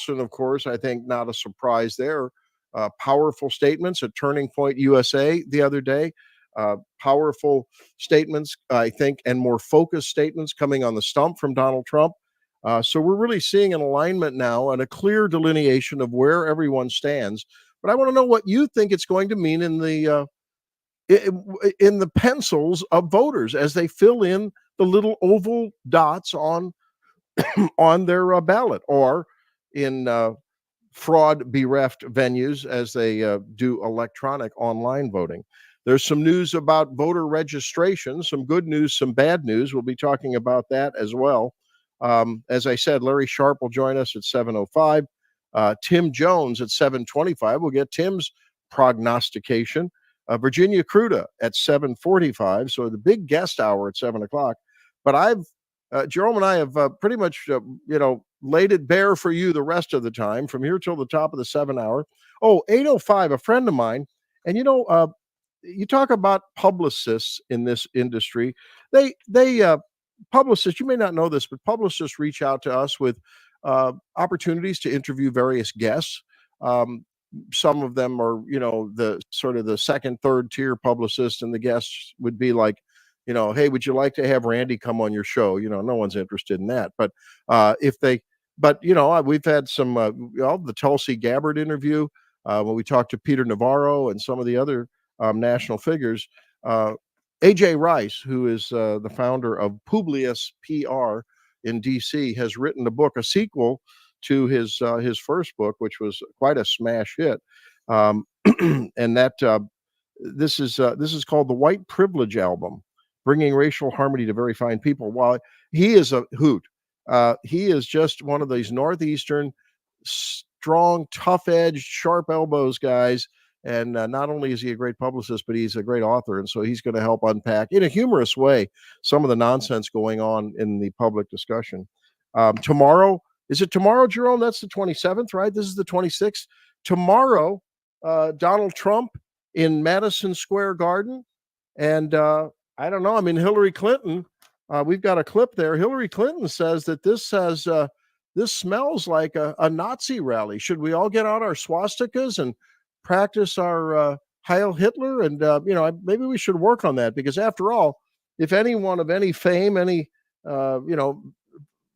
Boston, of course, I think not a surprise there. Powerful statements at Turning Point USA the other day. Powerful statements, I think, and more focused statements coming on the stump from Donald Trump. So we're really seeing an alignment now and a clear delineation of where everyone stands. But I want to know what you think it's going to mean in the pencils of voters as they fill in the little oval dots on their ballot, or in fraud bereft venues as they do electronic online voting. There's some news about voter registration, some good news, some bad news. We'll be talking about that as well. As I said, Larry Sharp will join us at 7:05. Tim Jones at 7:25. We'll get Tim's prognostication. Virginia Cruda at 7:45. So the big guest hour at 7 o'clock. But Jerome and I have pretty much, laid it bare for you the rest of the time from here till the top of the 7 hour. 8:05, a friend of mine. And, you talk about publicists in this industry. They publicists, you may not know this, but publicists reach out to us with opportunities to interview various guests. Some of them are, the sort of the second, third tier publicists, and the guests would be like, hey, would you like to have Randy come on your show? No one's interested in that. But we've had some, the Tulsi Gabbard interview when we talked to Peter Navarro and some of the other national figures. AJ Rice, who is the founder of Publius PR in DC, has written a book, a sequel to his first book, which was quite a smash hit. And that this is called the White Privilege Album, Bringing Racial Harmony to Very Fine People. While he is a hoot, he is just one of these Northeastern, strong, tough-edged, sharp elbows guys. And not only is he a great publicist, but he's a great author. And so he's going to help unpack, in a humorous way, some of the nonsense going on in the public discussion. Tomorrow, is it tomorrow, Jerome? That's the 27th, right? This is the 26th. Tomorrow, Donald Trump in Madison Square Garden. And I don't know. I mean, Hillary Clinton, we've got a clip there. Hillary Clinton says that this smells like a Nazi rally. Should we all get out our swastikas and practice our Heil Hitler? And, maybe we should work on that, because after all, if anyone of any fame, any,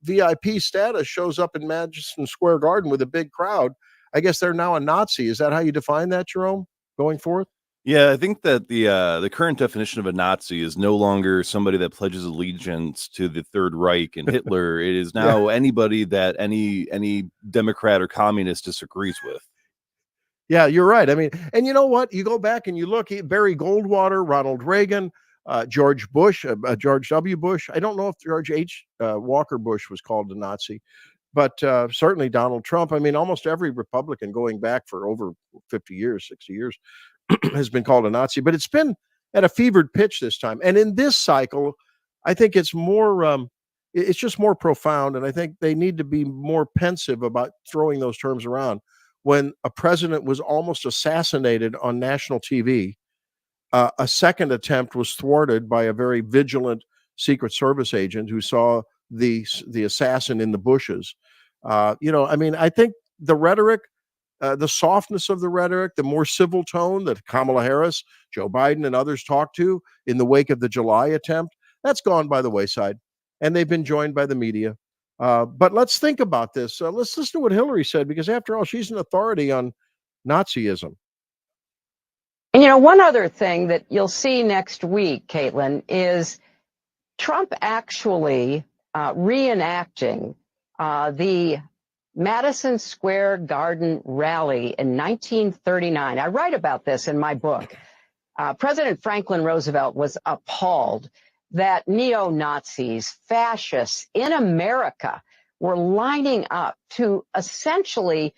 VIP status shows up in Madison Square Garden with a big crowd, I guess they're now a Nazi. Is that how you define that, Jerome, going forth? Yeah, I think that the current definition of a Nazi is no longer somebody that pledges allegiance to the Third Reich and Hitler. It is now anybody that any Democrat or communist disagrees with. Yeah, you're right. I mean, and you know what? You go back and you look, Barry Goldwater, Ronald Reagan, George Bush, George W. Bush. I don't know if George H. Walker Bush was called a Nazi, but certainly Donald Trump. I mean, almost every Republican going back for over 50 years, 60 years has been called a Nazi, but it's been at a fevered pitch this time. And in this cycle, I think it's more, it's just more profound. And I think they need to be more pensive about throwing those terms around. When a president was almost assassinated on national TV, a second attempt was thwarted by a very vigilant Secret Service agent who saw the assassin in the bushes. I mean, I think the rhetoric, the softness of the rhetoric, the more civil tone that Kamala Harris, Joe Biden, and others talked to in the wake of the July attempt, that's gone by the wayside, and they've been joined by the media. But let's think about this. Let's listen to what Hillary said, because after all, she's an authority on Nazism. And one other thing that you'll see next week, Caitlin, is Trump actually reenacting the Madison Square Garden rally in 1939. I write about this in my book. President Franklin Roosevelt was appalled that neo-Nazis, fascists in America were lining up to essentially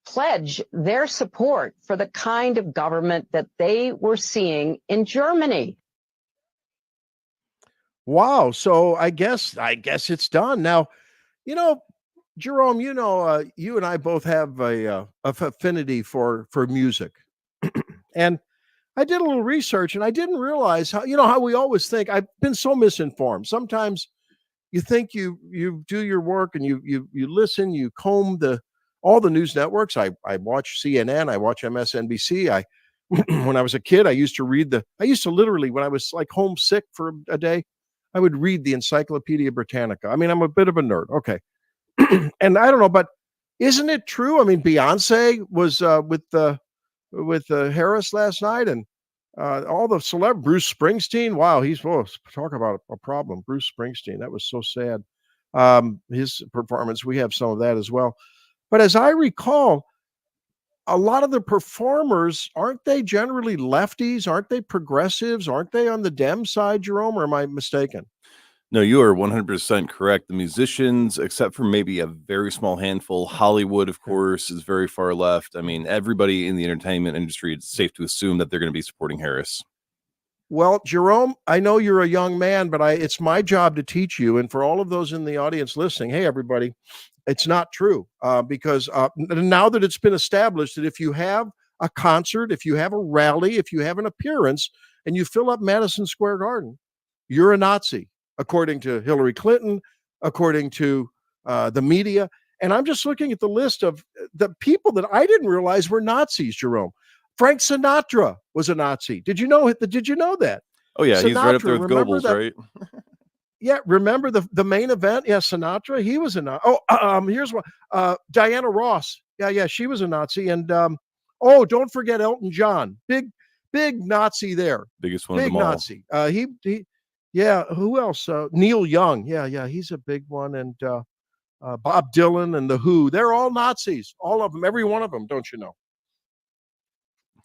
pledge their support for the kind of government that they were seeing in Germany. Wow. So I guess it's done. Now, Jerome, you and I both have a affinity for music. And I did a little research, and I didn't realize how we always think. I've been so misinformed. Sometimes you think you do your work and you listen, you comb the all the news networks. I watch CNN, I watch MSNBC. When I was a kid, I used to literally, when I was like homesick for a day, I would read the Encyclopedia Britannica. I mean, I'm a bit of a nerd. Okay. And I don't know, but isn't it true? I mean, Beyonce was with Harris last night, and all the Bruce Springsteen. Wow, talk about a problem. Bruce Springsteen. That was so sad. His performance. We have some of that as well. But as I recall, a lot of the performers, aren't they generally lefties? Aren't they progressives? Aren't they on the Dem side, Jerome? Or am I mistaken? No, you are 100% correct. The musicians, except for maybe a very small handful, Hollywood, of course, is very far left. I mean, everybody in the entertainment industry, it's safe to assume that they're going to be supporting Harris. Well, Jerome, I know you're a young man, but it's my job to teach you. And for all of those in the audience listening, hey, everybody, it's not true, because now that it's been established that if you have a concert, if you have a rally, if you have an appearance, and you fill up Madison Square Garden, you're a Nazi, according to Hillary Clinton, according to the media. And I'm just looking at the list of the people that I didn't realize were Nazis, Jerome. Frank Sinatra was a Nazi. Did you know that? Oh, yeah, Sinatra, he's right up there with Goebbels, right? Yeah, remember the main event? Yeah, Sinatra, he was a Nazi. Here's one. Diana Ross. Yeah, she was a Nazi. And don't forget Elton John. Big Nazi there. Biggest one big of them all. Nazi. Yeah, who else? Neil Young. Yeah, he's a big one. And Bob Dylan and The Who. They're all Nazis. All of them, every one of them, don't you know?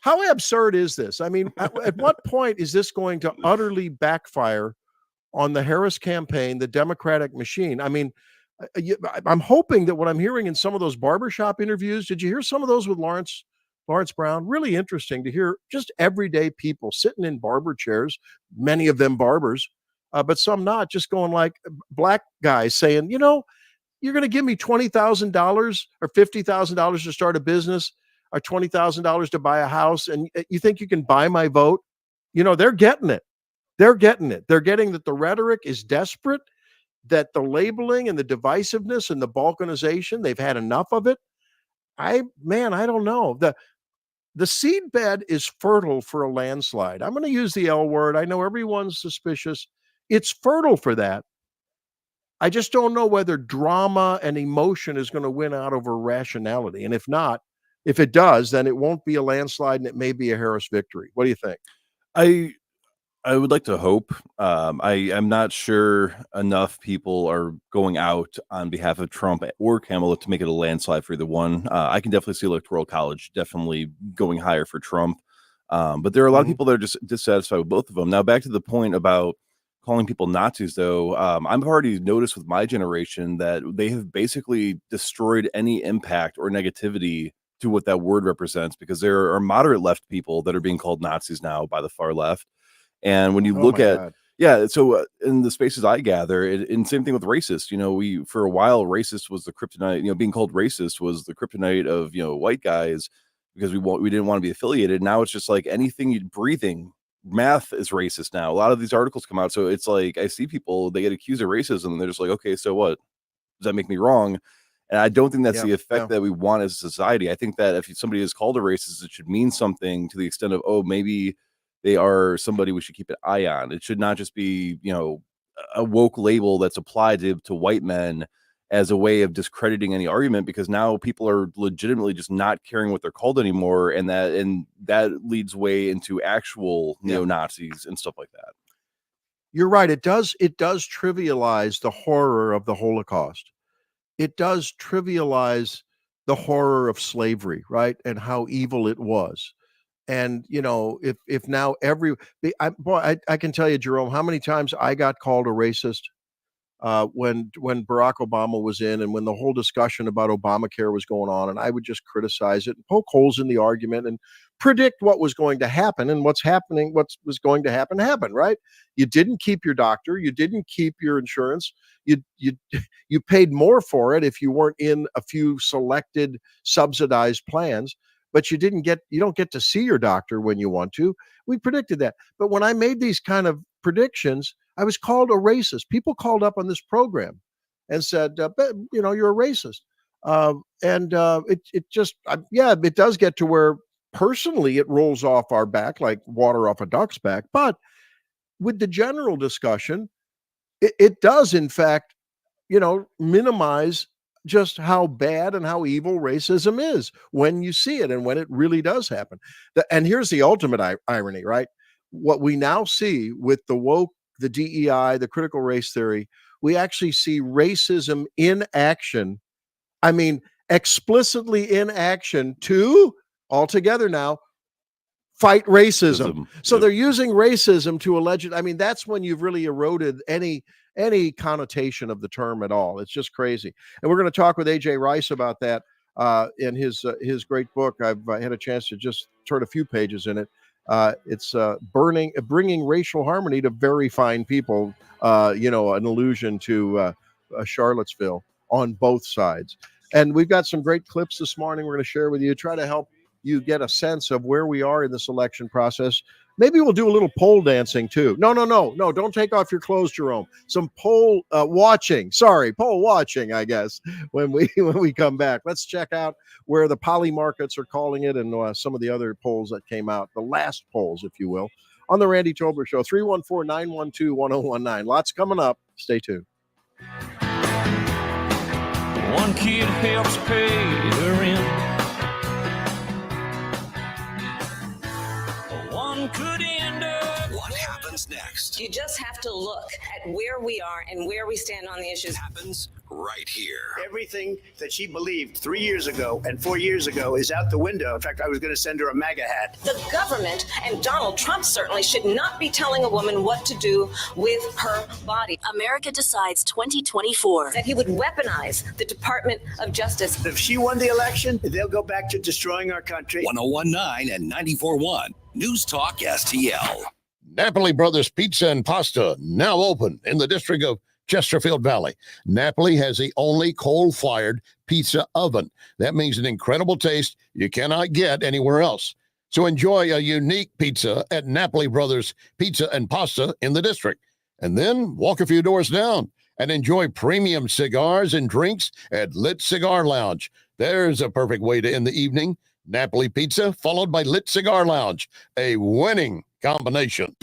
How absurd is this? I mean, at what point is this going to utterly backfire on the Harris campaign, the Democratic machine? I mean, I'm hoping that what I'm hearing in some of those barbershop interviews, did you hear some of those with Lawrence Brown? Really interesting to hear just everyday people sitting in barber chairs, many of them barbers, but some not, just going like black guys saying, you're going to give me $20,000 or $50,000 to start a business, or $20,000 to buy a house, and you think you can buy my vote? They're getting it. They're getting it. They're getting that the rhetoric is desperate, that the labeling and the divisiveness and the balkanization, they've had enough of it. I don't know. The seedbed is fertile for a landslide. I'm going to use the L word. I know everyone's suspicious. It's fertile for that. I just don't know whether drama and emotion is going to win out over rationality. And if it does, then it won't be a landslide, and it may be a Harris victory. What do you think? I would like to hope. I'm not sure enough people are going out on behalf of Trump or Kamala to make it a landslide for either one. I can definitely see Electoral College definitely going higher for Trump. But there are a lot of people that are just dissatisfied with both of them. Now, back to the point about calling people Nazis, though, I've already noticed with my generation that they have basically destroyed any impact or negativity to what that word represents, because there are moderate left people that are being called Nazis now by the far left. And when you look at, so in the spaces I gather, and same thing with racist, we, for a while, racist was the kryptonite, being called racist was the kryptonite of, white guys, because we didn't want to be affiliated. Now it's just like anything breathing, math is racist now. A lot of these articles come out. So it's like, I see people, they get accused of racism, and they're just like, okay, so what? Does that make me wrong? And I don't think that's the effect that we want as a society. I think that if somebody is called a racist, it should mean something to the extent of, maybe they are somebody we should keep an eye on. It should not just be, a woke label that's applied to white men as a way of discrediting any argument, because now people are legitimately just not caring what they're called anymore. And that leads way into actual neo-Nazis and stuff like that. You're right. It does trivialize the horror of the Holocaust. It does trivialize the horror of slavery, right? And how evil it was. And, if now I can tell you, Jerome, how many times I got called a racist when Barack Obama was in, and when the whole discussion about Obamacare was going on, and I would just criticize it and poke holes in the argument and predict what was going to happen, and what was going to happen happened, right? You didn't keep your doctor, you didn't keep your insurance, you paid more for it if you weren't in a few selected subsidized plans, but you don't get to see your doctor when you want to. We predicted that. But when I made these kind of predictions, I was called a racist. People called up on this program and said, you're a racist. It just, yeah, it does get to where personally it rolls off our back like water off a duck's back. But with the general discussion, it does, in fact, minimize just how bad and how evil racism is when you see it and when it really does happen. And here's the ultimate irony, right? What we now see with the woke, the DEI, the critical race theory, we actually see racism in action. I mean, explicitly in action to altogether now fight racism. So they're using racism to allege it. I mean, that's when you've really eroded any connotation of the term at all. It's just crazy. And we're going to talk with AJ Rice about that in his great book. I've had a chance to just turn a few pages in it. It's bringing racial harmony to very fine people. An allusion to Charlottesville on both sides. And we've got some great clips this morning we're going to share with you, try to help you get a sense of where we are in this election process. Maybe we'll do a little pole dancing too. No, don't take off your clothes, Jerome. Some pole watching, I guess, when we come back. Let's check out where the poly markets are calling it and some of the other polls that came out, the last polls, if you will, on the Randy Tobler Show. 314-912-1019. Lots coming up. Stay tuned. One kid helps pay the rent. One could end up. What happens next? You just have to look at where we are and where we stand on the issues. It happens right here. Everything that she believed 3 years ago and 4 years ago is out the window. In fact, I was going to send her a MAGA hat. The government and Donald Trump certainly should not be telling a woman what to do with her body. America Decides 2024. That he would weaponize the Department of Justice. If she won the election, they'll go back to destroying our country. 101.9 and 94.1 News Talk STL. Napoli Brothers Pizza and Pasta, now open in the district of Chesterfield Valley. Napoli has the only coal-fired pizza oven. That means an incredible taste you cannot get anywhere else. So enjoy a unique pizza at Napoli Brothers Pizza and Pasta in the district. And then walk a few doors down and enjoy premium cigars and drinks at Lit Cigar Lounge. There's a perfect way to end the evening. Napoli Pizza followed by Lit Cigar Lounge, a winning combination.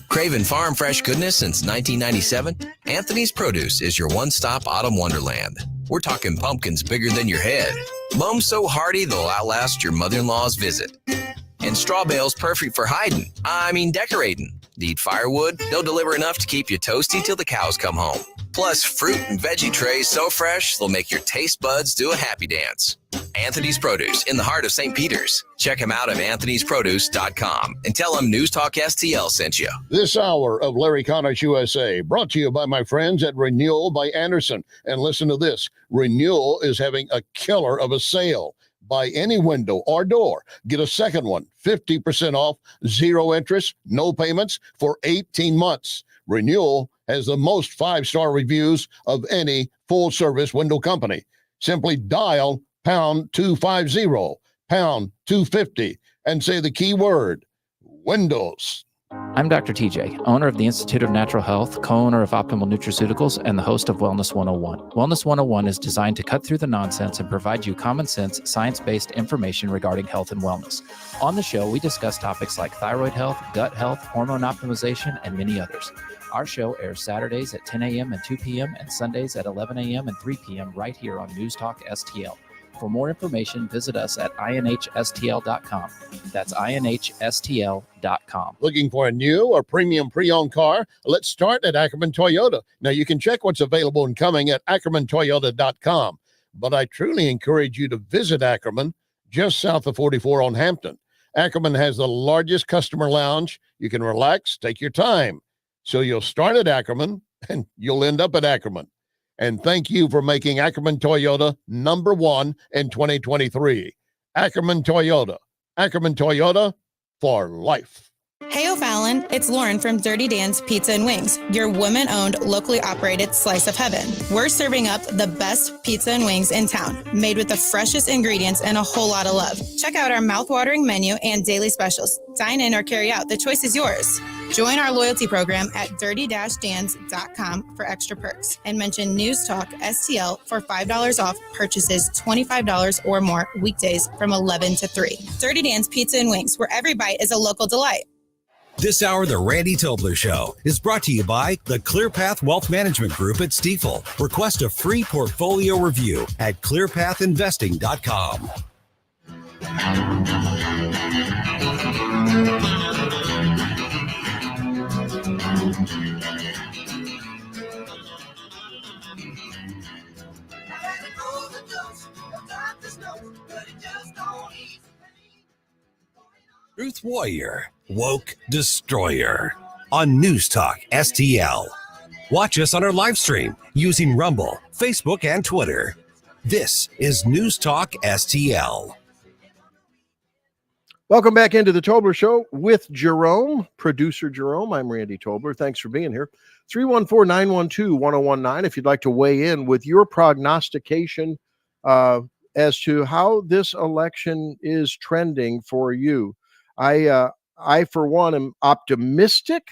Craving farm fresh goodness since 1997? Anthony's Produce is your one-stop autumn wonderland. We're talking pumpkins bigger than your head, mums so hearty they'll outlast your mother-in-law's visit, and straw bales perfect for decorating. Need firewood? They'll deliver enough to keep you toasty till the cows come home. Plus, fruit and veggie trays so fresh they'll make your taste buds do a happy dance. Anthony's Produce in the heart of St. Peter's. Check him out at anthonysproduce.com and tell him News Talk STL sent you. This hour of Larry Connors USA brought to you by my friends at Renewal by Anderson. And listen to this. Renewal is having a killer of a sale. Buy any window or door. Get a second one, 50% off, 0 interest, no payments for 18 months. Renewal has the most 5-star reviews of any full-service window company. Simply dial pound 250, pound 250, and say the key word, windows. I'm Dr. TJ, owner of the Institute of Natural Health, co-owner of Optimal Nutraceuticals, and the host of Wellness 101. Wellness 101 is designed to cut through the nonsense and provide you common sense, science-based information regarding health and wellness. On the show, we discuss topics like thyroid health, gut health, hormone optimization, and many others. Our show airs Saturdays at 10 a.m. and 2 p.m. and Sundays at 11 a.m. and 3 p.m. right here on News Talk STL. For more information, visit us at inhstl.com. That's inhstl.com. Looking for a new or premium pre-owned car? Let's start at Ackerman Toyota. Now, you can check what's available and coming at ackermantoyota.com. But I truly encourage you to visit Ackerman just south of 44 on Hampton. Ackerman has the largest customer lounge. You can relax, take your time. So you'll start at Ackerman and you'll end up at Ackerman. And thank you for making Ackerman Toyota number 1 in 2023. Ackerman Toyota. Ackerman Toyota for life. Hey O'Fallon, it's Lauren from Dirty Dan's Pizza and Wings, your woman-owned, locally operated slice of heaven. We're serving up the best pizza and wings in town, made with the freshest ingredients and a whole lot of love. Check out our mouth-watering menu and daily specials. Dine in or carry out. The choice is yours. Join our loyalty program at dirty-dans.com for extra perks and mention News Talk STL for $5 off purchases $25 or more weekdays from 11 to 3. Dirty Dan's Pizza and Wings, where every bite is a local delight. This hour, The Randy Tobler Show, is brought to you by the ClearPath Wealth Management Group at Stifel. Request a free portfolio review at clearpathinvesting.com. Truth Warrior, Woke Destroyer on News Talk STL. Watch us on our live stream using Rumble, Facebook, and Twitter. This is News Talk STL. Welcome back into the Tobler Show with Jerome, producer Jerome. I'm Randy Tobler. Thanks for being here. 314-912-1019 if you'd like to weigh in with your prognostication as to how this election is trending for you. I, for one, am optimistic.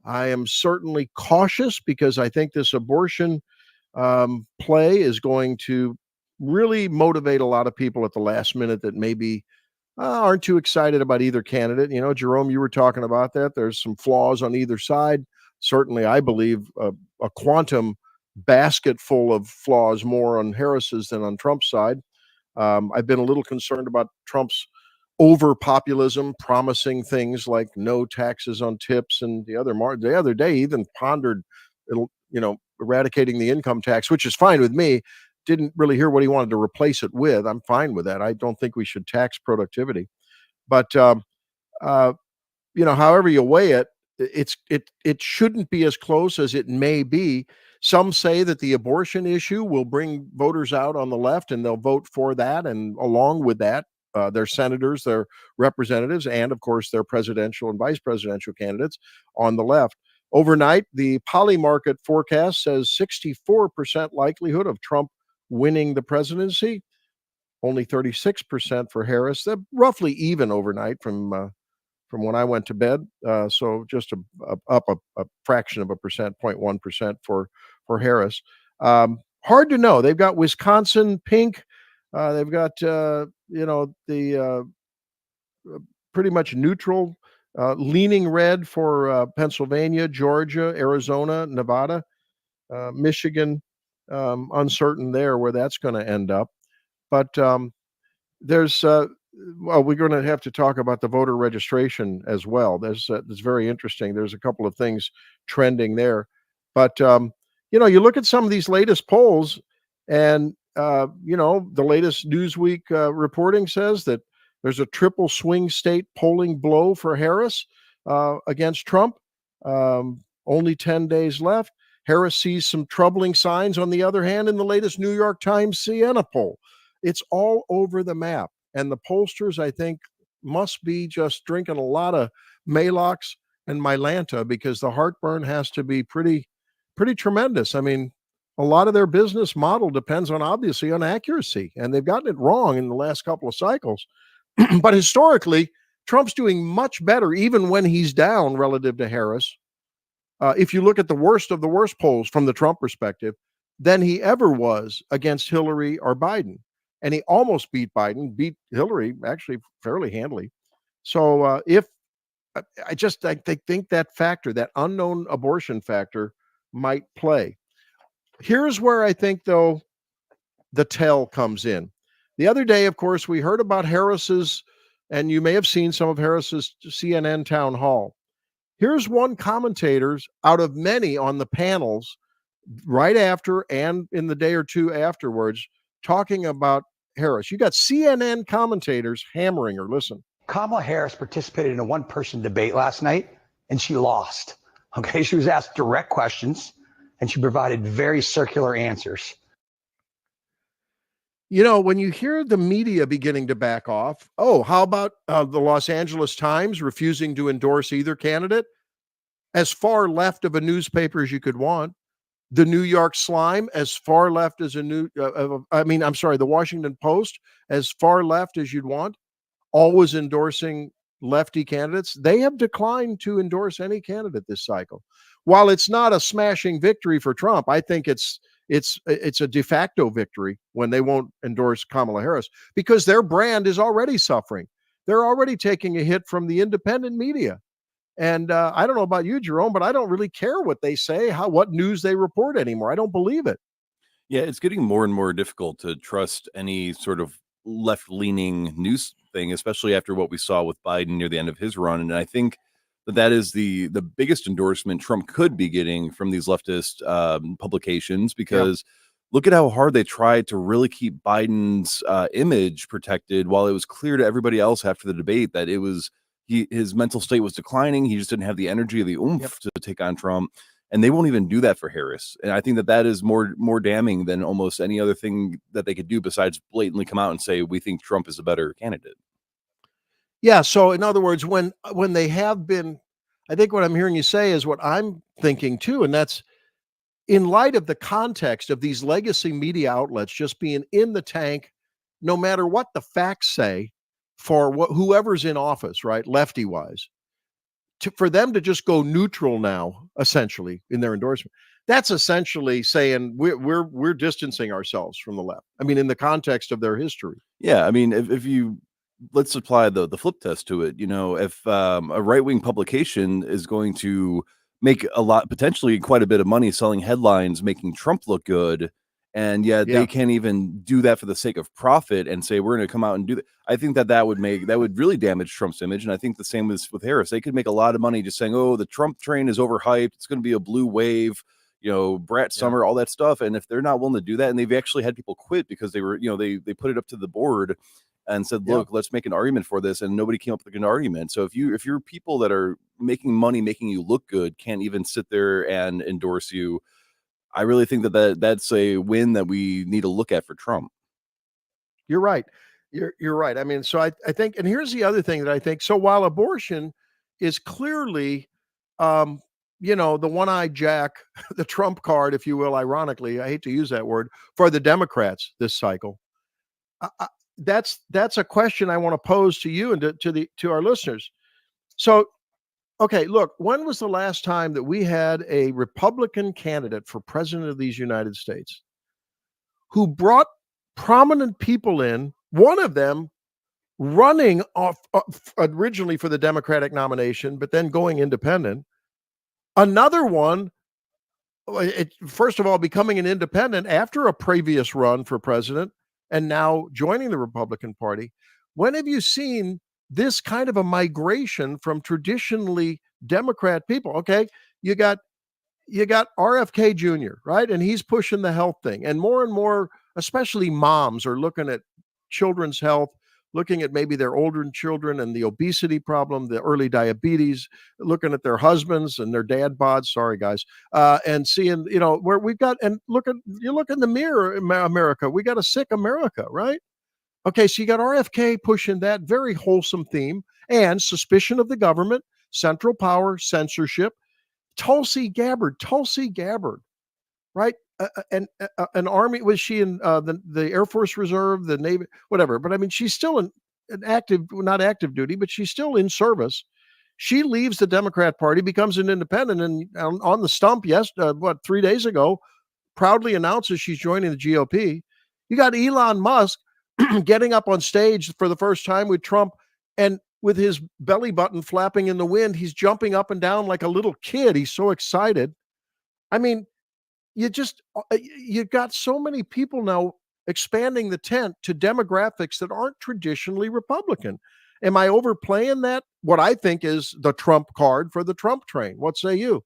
I am certainly cautious because I think this abortion play is going to really motivate a lot of people at the last minute that maybe aren't too excited about either candidate. You know, Jerome, you were talking about that. There's some flaws on either side. Certainly, I believe a quantum basket full of flaws more on Harris's than on Trump's side. I've been a little concerned about Trump's over populism, promising things like no taxes on tips, and the other day even pondered, eradicating the income tax, which is fine with me. Didn't really hear what he wanted to replace it with. I'm fine with that. I don't think we should tax productivity, but however you weigh it, it shouldn't be as close as it may be. Some say that the abortion issue will bring voters out on the left, and they'll vote for that, and along with that, their senators, their representatives, and of course their presidential and vice presidential candidates on the left. Overnight, the Poly Market forecast says 64% likelihood of Trump winning the presidency, only 36% for Harris. They're roughly even overnight from when I went to bed. So just up a fraction of a percent, 0.1% for Harris. Hard to know. They've got Wisconsin pink. They've got the pretty much neutral, leaning red for Pennsylvania, Georgia, Arizona, Nevada, Michigan. Uncertain there where that's going to end up. But there's we're going to have to talk about the voter registration as well. That's very interesting. There's a couple of things trending there. But you look at some of these latest polls, and the latest Newsweek reporting says that there's a triple swing state polling blow for Harris against Trump. Only 10 days left. Harris sees some troubling signs, on the other hand, in the latest New York Times Siena poll. It's all over the map. And the pollsters, I think, must be just drinking a lot of Maalox and Mylanta, because the heartburn has to be pretty tremendous. I mean, a lot of their business model depends obviously on accuracy, and they've gotten it wrong in the last couple of cycles. But historically, Trump's doing much better, even when he's down relative to Harris. If you look at the worst of the worst polls from the Trump perspective, than he ever was against Hillary or Biden. And he almost beat Biden, Hillary actually fairly handily. So I think that factor, that unknown abortion factor, might play. Here's where I think, though, the tell comes in. The other day, of course, we heard about Harris's, and you may have seen some of Harris's CNN town hall. Here's one commentator out of many on the panels right after and in the day or two afterwards talking about Harris. You got CNN commentators hammering her. Listen. Kamala Harris participated in a one-person debate last night, and she lost. Okay, she was asked direct questions, and she provided very circular answers. When you hear the media beginning to back off, how about the Los Angeles Times refusing to endorse either candidate? As far left of a newspaper as you could want. The New York Slime, as far left as the Washington Post, as far left as you'd want, always endorsing lefty candidates, they have declined to endorse any candidate this cycle. While it's not a smashing victory for Trump, I think it's a de facto victory when they won't endorse Kamala Harris because their brand is already suffering. They're already taking a hit from the independent media. And I don't know about you, Jerome, but I don't really care what they say, what news they report anymore. I don't believe it. Yeah, it's getting more and more difficult to trust any sort of left-leaning news thing, especially after what we saw with Biden near the end of his run. And I think that is the biggest endorsement Trump could be getting from these leftist publications, because look at how hard they tried to really keep Biden's image protected, while it was clear to everybody else after the debate that it was his mental state was declining. He just didn't have the energy or the oomph to take on Trump. And they won't even do that for Harris. And I think that is more damning than almost any other thing that they could do besides blatantly come out and say, we think Trump is a better candidate. Yeah. So in other words, when they have been, I think what I'm hearing you say is what I'm thinking too. And that's in light of the context of these legacy media outlets just being in the tank, no matter what the facts say for whoever's in office, right? Lefty wise. For them to just go neutral now, essentially in their endorsement, that's essentially saying we're distancing ourselves from the left. I mean, in the context of their history. Yeah, I mean, if you let's apply the flip test to it. You know, if a right-wing publication is going to make potentially quite a bit of money selling headlines, making Trump look good, and yet they can't even do that for the sake of profit and say we're going to come out and do that. I think that would really damage Trump's image. And I think the same is with Harris. They could make a lot of money just saying, oh, the Trump train is overhyped, it's going to be a blue wave, you know, Brat Summer, all that stuff. And if they're not willing to do that, and they've actually had people quit because they were, you know, they put it up to the board and said, look, let's make an argument for this, and nobody came up with an argument. So if you're people that are making money, making you look good, can't even sit there and endorse you, I really think that's a win that we need to look at for Trump. You're right. You're right. I mean, so I think, and here's the other thing that I think. So while abortion is clearly, you know, the one-eyed Jack, the Trump card, if you will, ironically, I hate to use that word, for the Democrats this cycle. That's a question I want to pose to you and to our listeners. So, okay, look, when was the last time that we had a Republican candidate for president of these United States who brought prominent people in, one of them running off originally for the Democratic nomination, but then going independent, another one, first of all, becoming an independent after a previous run for president, and now joining the Republican Party? When have you seen this kind of a migration from traditionally Democrat people? Okay, you got RFK Jr., right? And he's pushing the health thing. And more, especially moms, are looking at children's health, looking at maybe their older children and the obesity problem, the early diabetes, looking at their husbands and their dad bods. Sorry, guys. And seeing, you know, where we've got, and you look in the mirror, America, we got a sick America, right? Okay, so you got RFK pushing that very wholesome theme and suspicion of the government, central power, censorship. Tulsi Gabbard, right? An army, was she in the Air Force Reserve, the Navy, whatever. But I mean, she's still an active, not active duty, but she's still in service. She leaves the Democrat Party, becomes an independent, and on the stump, 3 days ago, proudly announces she's joining the GOP. You got Elon Musk getting up on stage for the first time with Trump, and with his belly button flapping in the wind, he's jumping up and down like a little kid. He's so excited. I mean, you've got so many people now expanding the tent to demographics that aren't traditionally Republican. Am I overplaying that? What I think is the Trump card for the Trump train. What say you?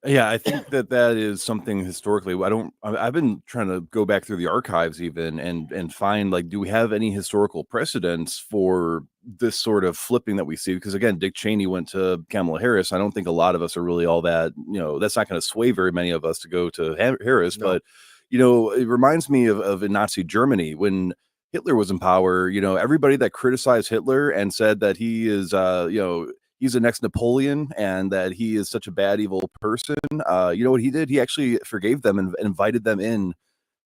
Yeah, I think that is something historically. I've been trying to go back through the archives even and find, like, do we have any historical precedents for this sort of flipping that we see? Because again, Dick Cheney went to Kamala Harris. I don't think a lot of us are really all that, you know, that's not going to sway very many of us to go to Harris. No. But, you know, it reminds me of in Nazi Germany when Hitler was in power. You know, everybody that criticized Hitler and said that he is, you know, he's the next Napoleon and that he is such a bad, evil person. You know what he did? He actually forgave them and invited them in.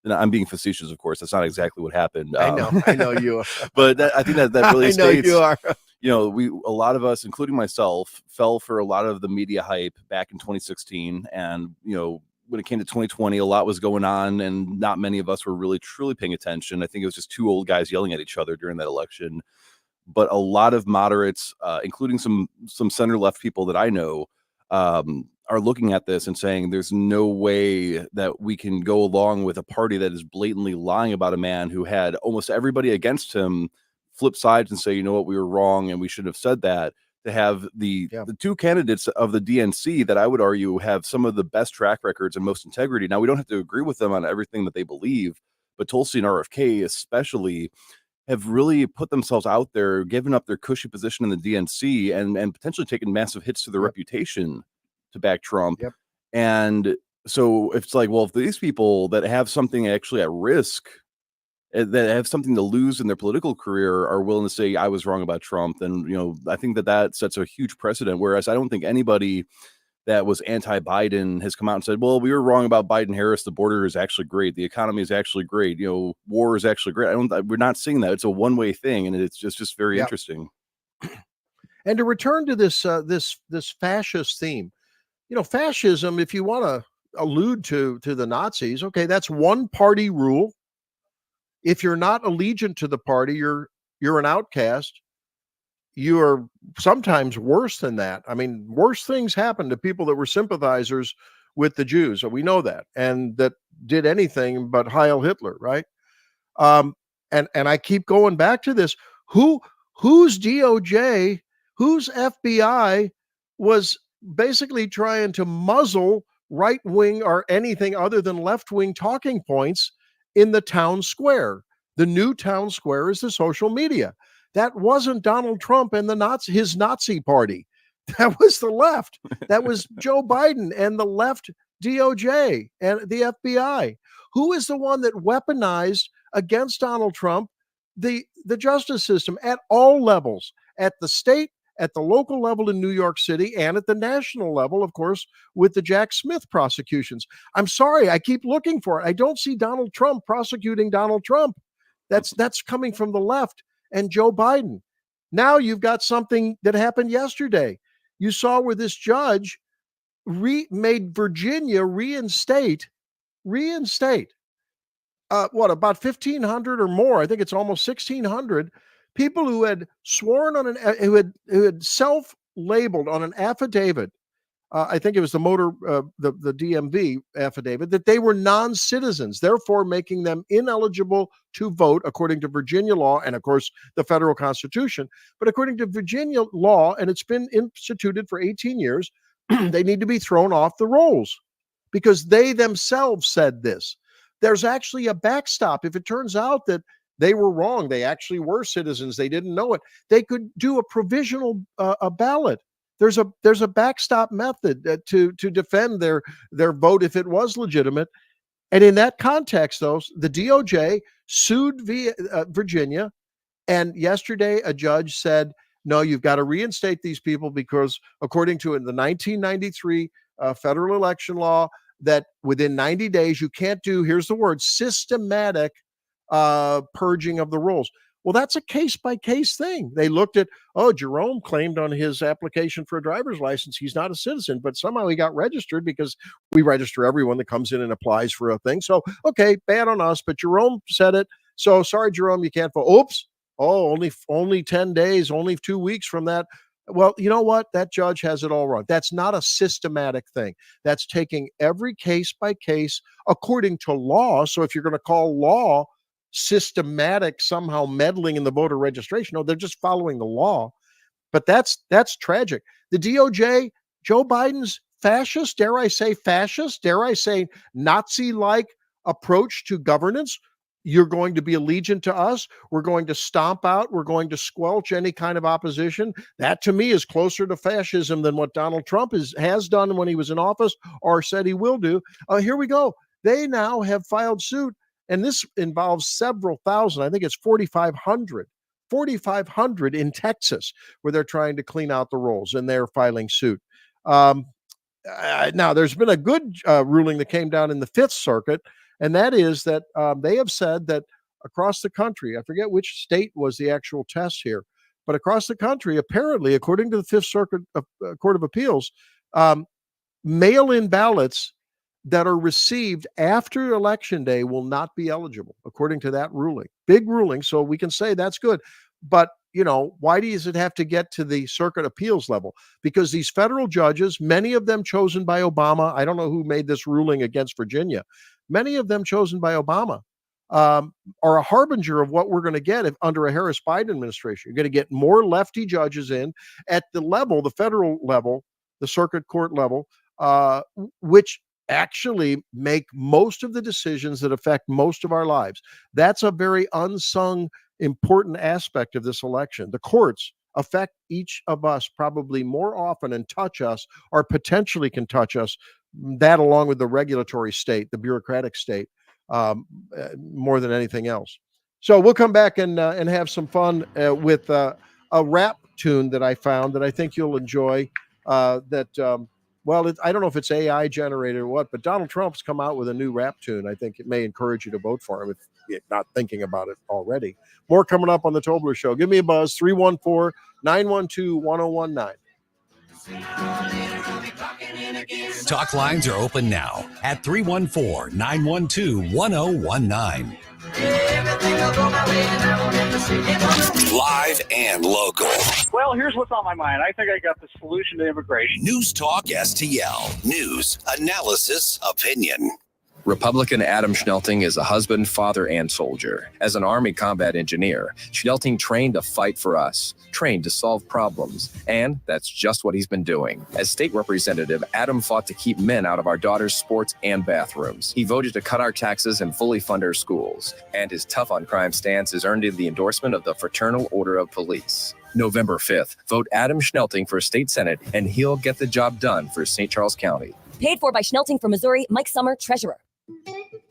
And I'm being facetious, of course. That's not exactly what happened. I know you are. But I think that really states, you are. a lot of us, including myself, fell for a lot of the media hype back in 2016. And, when it came to 2020, a lot was going on and not many of us were really truly paying attention. I think it was just two old guys yelling at each other during that election. But a lot of moderates, including some center left people that I know, are looking at this and saying there's no way that we can go along with a party that is blatantly lying about a man who had almost everybody against him flip sides and say, you know what, we were wrong and we should have said that. To have the two candidates of the DNC that I would argue have some of the best track records and most integrity. Now, we don't have to agree with them on everything that they believe, but Tulsi and RFK especially have really put themselves out there, given up their cushy position in the DNC and potentially taken massive hits to their reputation to back Trump. And so it's like, well, if these people that have something actually at risk, that have something to lose in their political career are willing to say, I was wrong about Trump, then, I think that sets a huge precedent. Whereas I don't think anybody that was anti-Biden has come out and said, well, we were wrong about Biden-Harris. The border is actually great. The economy is actually great. War is actually great. We're not seeing that. It's a one-way thing. And it's just very interesting. And to return to this fascist theme, fascism, if you want to allude to the Nazis, okay, that's one party rule. If you're not allegiant to the party, you're an outcast. You are sometimes worse than that. I mean, worse things happen to people that were sympathizers with the Jews. We know that, and that did anything but Heil Hitler, right? And I keep going back to this. Whose DOJ, whose FBI was basically trying to muzzle right-wing or anything other than left-wing talking points in the town square? The new town square is the social media. That wasn't Donald Trump and his Nazi party. That was the left. That was Joe Biden and the left DOJ and the FBI. Who is the one that weaponized against Donald Trump the justice system at all levels, at the state, at the local level in New York City, and at the national level, of course, with the Jack Smith prosecutions? I'm sorry, I keep looking for it. I don't see Donald Trump prosecuting Donald Trump. That's coming from the left and Joe Biden. Now you've got something that happened yesterday. You saw where this judge made Virginia reinstate about 1,500 or more. I think it's almost 1,600 people who had sworn on who had self-labeled on an affidavit. I think it was the DMV affidavit, that they were non-citizens, therefore making them ineligible to vote according to Virginia law and, of course, the federal Constitution. But according to Virginia law, and it's been instituted for 18 years, they need to be thrown off the rolls because they themselves said this. There's actually a backstop. If it turns out that they were wrong, they actually were citizens, they didn't know it, they could do a provisional ballot. There's a backstop method to defend their vote if it was legitimate. And in that context, though, the DOJ sued Virginia, and yesterday a judge said, no, you've got to reinstate these people because according to the 1993 federal election law, that within 90 days you can't do, here's the word, systematic purging of the rolls. Well, that's a case-by-case thing. They looked at, Jerome claimed on his application for a driver's license he's not a citizen, but somehow he got registered because we register everyone that comes in and applies for a thing. So, okay, bad on us, but Jerome said it. So, sorry, Jerome, you can't vote. Oops. Oh, only 10 days, only 2 weeks from that. Well, you know what? That judge has it all wrong. That's not a systematic thing. That's taking every case by case according to law. So if you're going to call law systematic somehow meddling in the voter registration, no, they're just following the law. But that's tragic. The DOJ, Joe Biden's fascist, dare I say Nazi-like approach to governance. You're going to be allegiant to us. We're going to stomp out. We're going to squelch any kind of opposition. That, to me, is closer to fascism than what Donald Trump has done when he was in office or said he will do. Here we go. They now have filed suit, and this involves several thousand. I think it's 4,500 in Texas, where they're trying to clean out the rolls, and they're filing suit. Now, there's been a good ruling that came down in the Fifth Circuit, and that is that they have said that across the country, I forget which state was the actual test here, but across the country, apparently, according to the Fifth Circuit Court of Appeals, mail-in ballots that are received after Election Day will not be eligible, according to that ruling. Big ruling, so we can say that's good. But, why does it have to get to the circuit appeals level? Because these federal judges, many of them chosen by Obama, I don't know who made this ruling against Virginia, many of them chosen by Obama, are a harbinger of what we're going to get under a Harris-Biden administration. You're going to get more lefty judges in at the level, the federal level, the circuit court level, which actually make most of the decisions that affect most of our lives. That's a very unsung, important aspect of this election. The courts affect each of us probably more often and touch us, or potentially can touch us, that along with the regulatory state, the bureaucratic state, more than anything else. So we'll come back and have some fun with a rap tune that I found that I think you'll enjoy. I don't know if it's AI generated or what, but Donald Trump's come out with a new rap tune. I think it may encourage you to vote for him if you're not thinking about it already. More coming up on the Tobler Show. Give me a buzz, 314-912-1019. Talk lines are open now at 314-912-1019. Live and local. Well, here's what's on my mind. I think I got the solution to immigration. News Talk STL. News, analysis, opinion. Republican Adam Schnelting is a husband, father, and soldier. As an Army combat engineer, Schnelting trained to fight for us, trained to solve problems, and that's just what he's been doing. As state representative, Adam fought to keep men out of our daughters' sports and bathrooms. He voted to cut our taxes and fully fund our schools. And his tough on crime stance has earned him the endorsement of the Fraternal Order of Police. November 5th, vote Adam Schnelting for state senate, and he'll get the job done for St. Charles County. Paid for by Schnelting from Missouri, Mike Summer, Treasurer.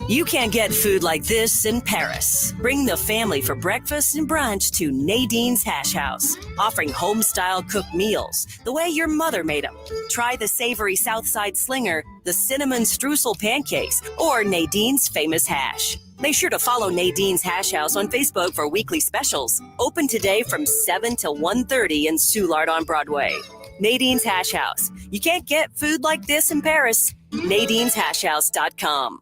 You can't get food like this in Paris. Bring the family for breakfast and brunch to Nadine's Hash House, offering home-style cooked meals the way your mother made them. Try the savory Southside Slinger, the cinnamon streusel pancakes, or Nadine's famous hash. Make sure to follow Nadine's Hash House on Facebook for weekly specials. Open today from 7 to 1:30 in Soulard on Broadway. Nadine's Hash House. You can't get food like this in Paris. Nadine'sHashHouse.com.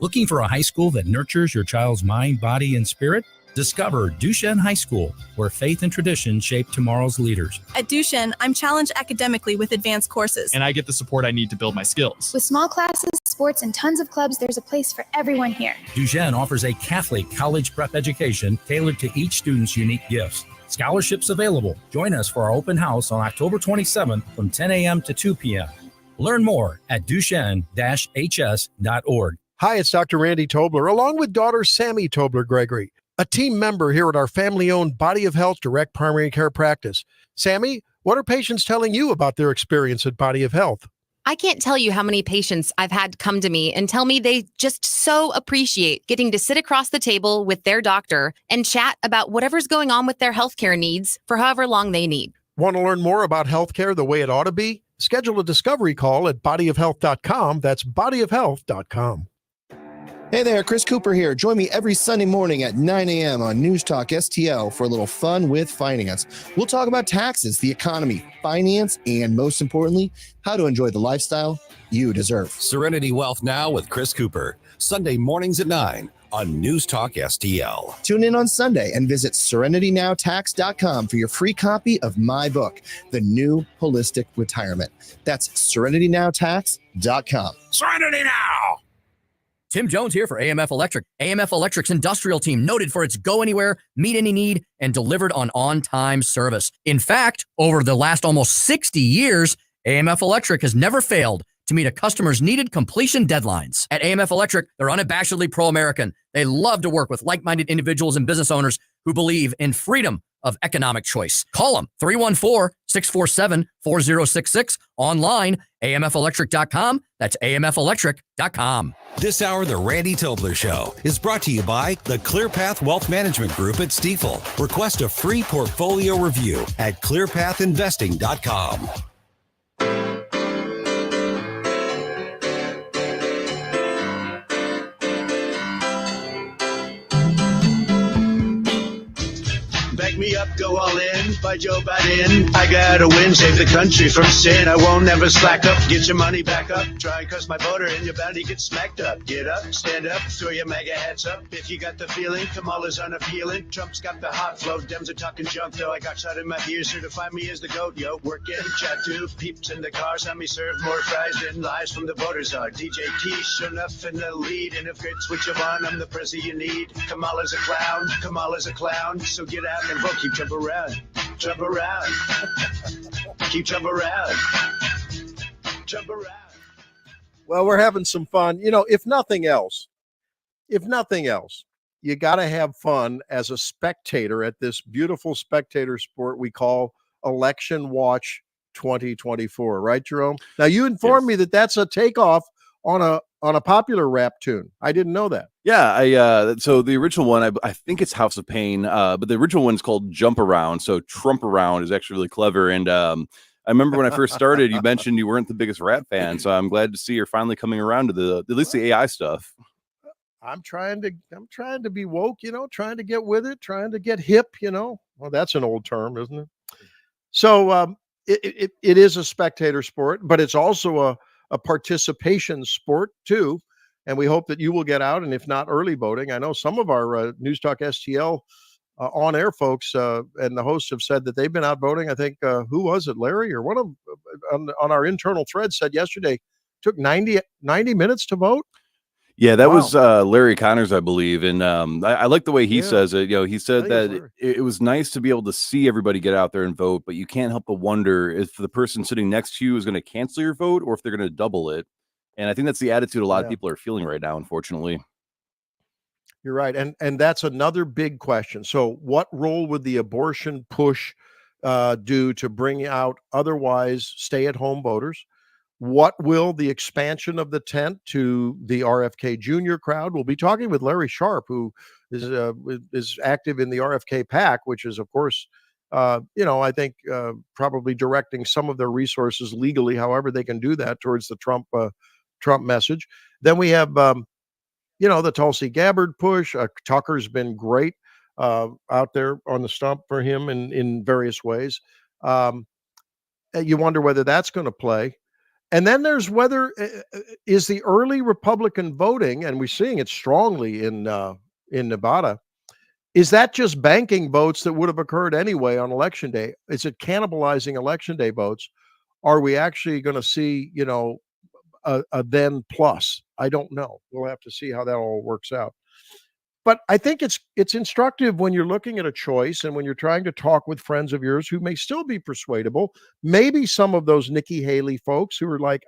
Looking for a high school that nurtures your child's mind, body, and spirit? Discover Duchesne High School, where faith and tradition shape tomorrow's leaders. At Duchesne, I'm challenged academically with advanced courses. And I get the support I need to build my skills. With small classes, sports, and tons of clubs, there's a place for everyone here. Duchesne offers a Catholic college prep education tailored to each student's unique gifts. Scholarships available. Join us for our open house on October 27th from 10 a.m. to 2 p.m. Learn more at duchesne-hs.org. Hi, it's Dr. Randy Tobler, along with daughter Sammy Tobler Gregory, a team member here at our family-owned Body of Health Direct Primary Care Practice. Sammy, what are patients telling you about their experience at Body of Health? I can't tell you how many patients I've had come to me and tell me they just so appreciate getting to sit across the table with their doctor and chat about whatever's going on with their healthcare needs for however long they need. Want to learn more about healthcare the way it ought to be? Schedule a discovery call at bodyofhealth.com. That's bodyofhealth.com. Hey there, Chris Cooper here. Join me every Sunday morning at 9 a.m. on News Talk STL for a little fun with finance. We'll talk about taxes, the economy, finance, and most importantly, how to enjoy the lifestyle you deserve. Serenity Wealth Now with Chris Cooper. Sunday mornings at 9 on News Talk STL. Tune in on Sunday and visit serenitynowtax.com for your free copy of my book, The New Holistic Retirement. That's serenitynowtax.com. Serenity Now! Tim Jones here for AMF Electric. AMF Electric's industrial team, noted for its go anywhere, meet any need, and delivered on-time service. In fact, over the last almost 60 years, AMF Electric has never failed to meet a customer's needed completion deadlines. At AMF Electric, they're unabashedly pro-American. They love to work with like-minded individuals and business owners who believe in freedom of economic choice. Call them, 314-647-4066. Online, amfelectric.com. That's amfelectric.com. This hour, The Randy Tobler Show is brought to you by the ClearPath Wealth Management Group at Stifel. Request a free portfolio review at clearpathinvesting.com. Back me up, go all in, by Joe Biden. I gotta win, save the country from sin. I won't never slack up, get your money back up. Try and cuss my voter and you're bound to get smacked up. Get up, stand up, throw your MAGA hats up. If you got the feeling, Kamala's on a feeling. Trump's got the hot flow, Dems are talking junk though. I got shot in my ears, certify me as the GOAT, yo. Working, chat too, peeps in the cars, let me serve more fries than lies from the voters are. DJ T, sure enough in the lead, and if it's what you want, I'm the president you need. Kamala's a clown, Kamala's a clown, so get out and vote, keep jump around, jump around, keep jump around, jump around. Well, we're having some fun. You know, if nothing else, you got to have fun as a spectator at this beautiful spectator sport we call Election Watch 2024, right, Jerome? Now, you informed me that that's a takeoff on a popular rap tune. I didn't know that. Yeah, so the original one, I think it's House of Pain, but the original one's called Jump Around. So Trump Around is actually really clever. And I remember when I first started, you mentioned you weren't the biggest rap fan, so I'm glad to see you're finally coming around to at least the AI stuff. I'm trying to be woke, you know, trying to get with it, trying to get hip, you know. Well, that's an old term, isn't it? So it is a spectator sport, but it's also a participation sport too. And we hope that you will get out, and if not early voting. I know some of our News Talk STL on-air folks and the hosts have said that they've been out voting. I think, who was it, Larry, or one of on our internal thread said yesterday, took 90 minutes to vote. Yeah, that was Larry Connors, I believe. And I like the way he says it. You know, he said that it was nice to be able to see everybody get out there and vote, but you can't help but wonder if the person sitting next to you is going to cancel your vote or if they're going to double it. And I think that's the attitude a lot of people are feeling right now, unfortunately. You're right. And that's another big question. So what role would the abortion push do to bring out otherwise stay-at-home voters? What will the expansion of the tent to the RFK Jr. crowd? We'll be talking with Larry Sharp, who is active in the RFK PAC, which is, of course, I think probably directing some of their resources legally, however they can do that, towards the Trump message. Then we have, the Tulsi Gabbard push. Tucker's been great out there on the stump for him in various ways. You wonder whether that's going to play. And then there's whether is the early Republican voting, and we're seeing it strongly in Nevada, is that just banking votes that would have occurred anyway on Election Day? Is it cannibalizing Election Day votes? Are we actually going to see, a then plus? I don't know. We'll have to see how that all works out. But I think it's instructive when you're looking at a choice and when you're trying to talk with friends of yours who may still be persuadable. Maybe some of those Nikki Haley folks who are like,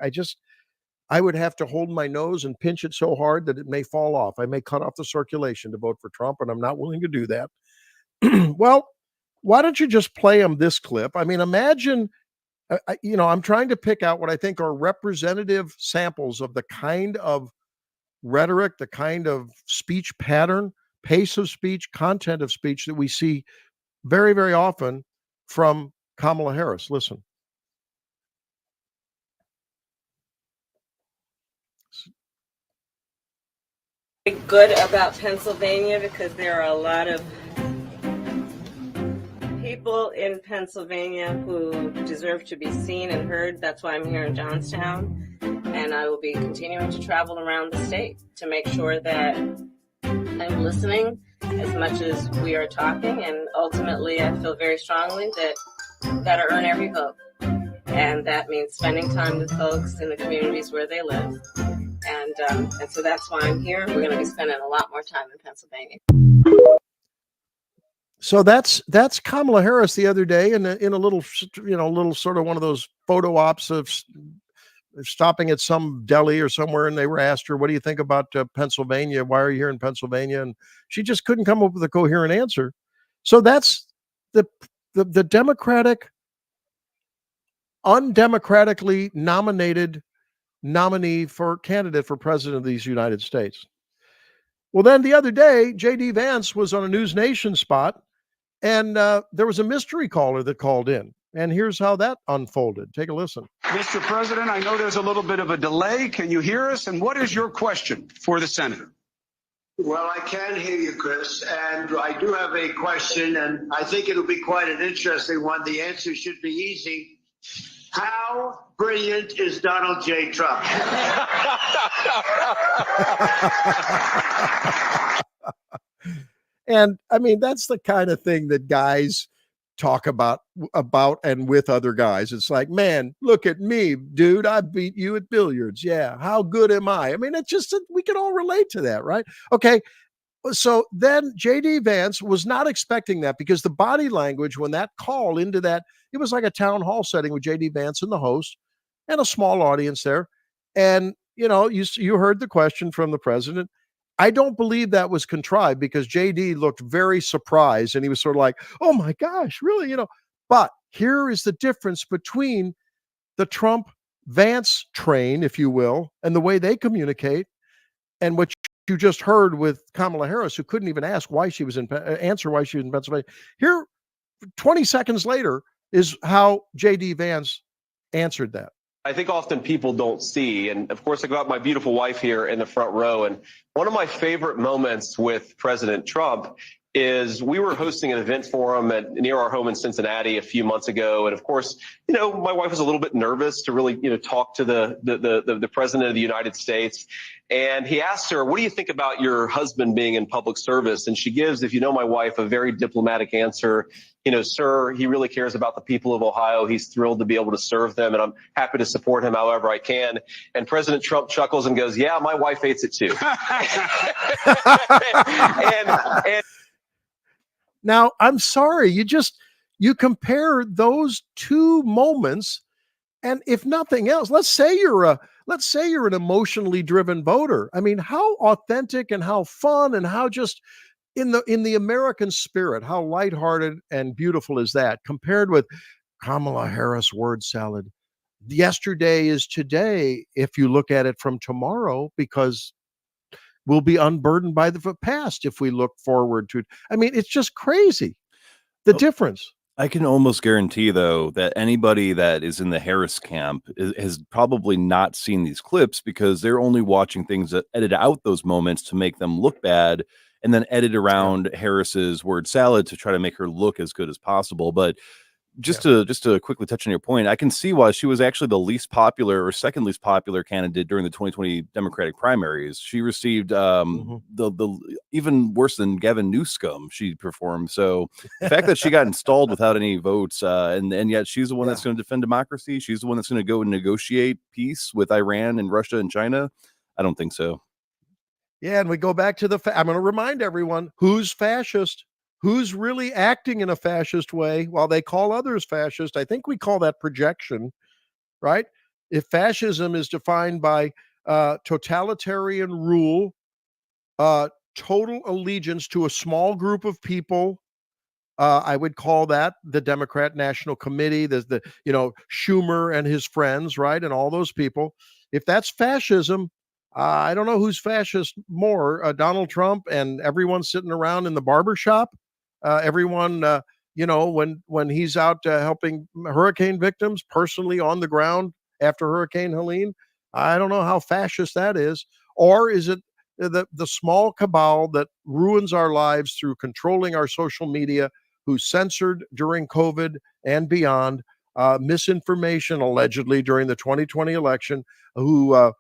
I would have to hold my nose and pinch it so hard that it may fall off. I may cut off the circulation to vote for Trump, and I'm not willing to do that. Well, why don't you just play them this clip? I mean, imagine, I'm trying to pick out what I think are representative samples of the kind of rhetoric, the kind of speech pattern, pace of speech, content of speech that we see very, very often from Kamala Harris. Listen. Good about Pennsylvania because there are a lot of people in Pennsylvania who deserve to be seen and heard. That's why I'm here in Johnstown. And I will be continuing to travel around the state to make sure that I'm listening as much as we are talking. And ultimately, I feel very strongly that we've got to earn every vote. And that means spending time with folks in the communities where they live. And so that's why I'm here. We're going to be spending a lot more time in Pennsylvania. So that's Kamala Harris the other day in a little sort of one of those photo ops of stopping at some deli or somewhere, and they were asked her, what do you think about Pennsylvania? Why are you here in Pennsylvania? And she just couldn't come up with a coherent answer. So that's the Democratic, undemocratically nominated nominee for candidate for president of these United States. Well, then the other day, J.D. Vance was on a News Nation spot, and there was a mystery caller that called in. And here's how that unfolded. Take a listen. Mr. President, I know there's a little bit of a delay. Can you hear us? And what is your question for the senator? Well, I can hear you, Chris, and I do have a question, and I think it'll be quite an interesting one. The answer should be easy. How brilliant is Donald J. Trump? And I mean, that's the kind of thing that guys talk about and with other guys. It's like, man, look at me, dude. I beat you at billiards. Yeah. How good am I? I mean, it's just, we can all relate to that, right? Okay. So then JD Vance was not expecting that, because the body language when that call into that, it was like a town hall setting with JD Vance and the host and a small audience there. And, you heard the question from the president. I don't believe that was contrived, because JD looked very surprised and he was sort of like, oh my gosh, really? But here is the difference between the Trump Vance train, if you will, and the way they communicate, and what you just heard with Kamala Harris, who couldn't even answer why she was in Pennsylvania. Here, 20 seconds later, is how JD Vance answered that. I think often people don't see, and of course I got my beautiful wife here in the front row, and one of my favorite moments with President Trump is we were hosting an event for him near our home in Cincinnati a few months ago, and of course, my wife was a little bit nervous to really, talk to the president of the United States, and he asked her, "What do you think about your husband being in public service?" And she gives, if you know my wife, a very diplomatic answer. "Sir, he really cares about the people of Ohio. He's thrilled to be able to serve them, and I'm happy to support him however I can." And President Trump chuckles and goes, "Yeah, my wife hates it too." and Now, I'm sorry, you compare those two moments, and if nothing else, let's say you're an emotionally driven voter. I mean, how authentic and how fun and how just in the American spirit, how lighthearted and beautiful is that compared with Kamala Harris word salad? Yesterday is today if you look at it from tomorrow, because we'll be unburdened by the past if we look forward to it. I mean, it's just crazy, the difference. I can almost guarantee, though, that anybody that is in the Harris camp has probably not seen these clips, because they're only watching things that edit out those moments to make them look bad, and then edit around Harris's word salad to try to make her look as good as possible. But just to quickly touch on your point, I can see why she was actually the least popular or second least popular candidate during the 2020 Democratic primaries. She received the even worse than Gavin Newsom. She performed. So the fact that she got installed without any votes, and yet she's the one that's going to defend democracy. She's the one that's going to go and negotiate peace with Iran and Russia and China. I don't think so. Yeah, and we go back to I'm going to remind everyone who's fascist. Who's really acting in a fascist way while they call others fascist? I think we call that projection, right? If fascism is defined by totalitarian rule, total allegiance to a small group of people, I would call that the Democrat National Committee, the Schumer and his friends, right? And all those people. If that's fascism, I don't know who's fascist more, Donald Trump and everyone sitting around in the barbershop. Everyone, when he's out helping hurricane victims personally on the ground after Hurricane Helene, I don't know how fascist that is. Or is it the small cabal that ruins our lives through controlling our social media, who censored during COVID and beyond, misinformation allegedly during the 2020 election, who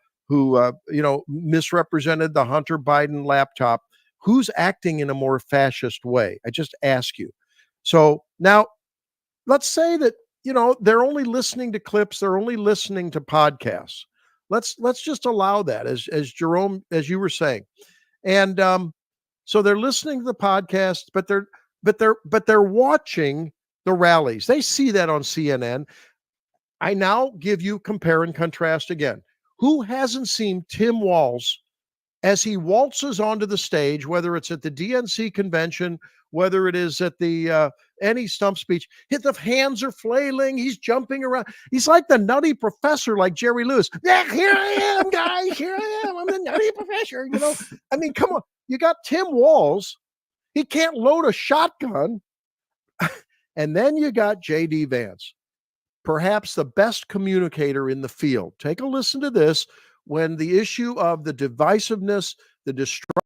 misrepresented the Hunter Biden laptop? Who's acting in a more fascist way? I just ask you. So now let's say that, they're only listening to clips. They're only listening to podcasts. Let's just allow that, as Jerome, as you were saying. And so they're listening to the podcast, but they're watching the rallies. They see that on CNN. I now give you compare and contrast again. Who hasn't seen Tim Walz as he waltzes onto the stage, whether it's at the DNC convention, whether it is at the any stump speech, the hands are flailing, he's jumping around. He's like the nutty professor, like Jerry Lewis. Yeah, here I am, guys. Here I am. I'm the nutty professor. I mean, come on. You got Tim Walz. He can't load a shotgun. And then you got JD Vance, perhaps the best communicator in the field. Take a listen to this. When the issue of the divisiveness, the destruction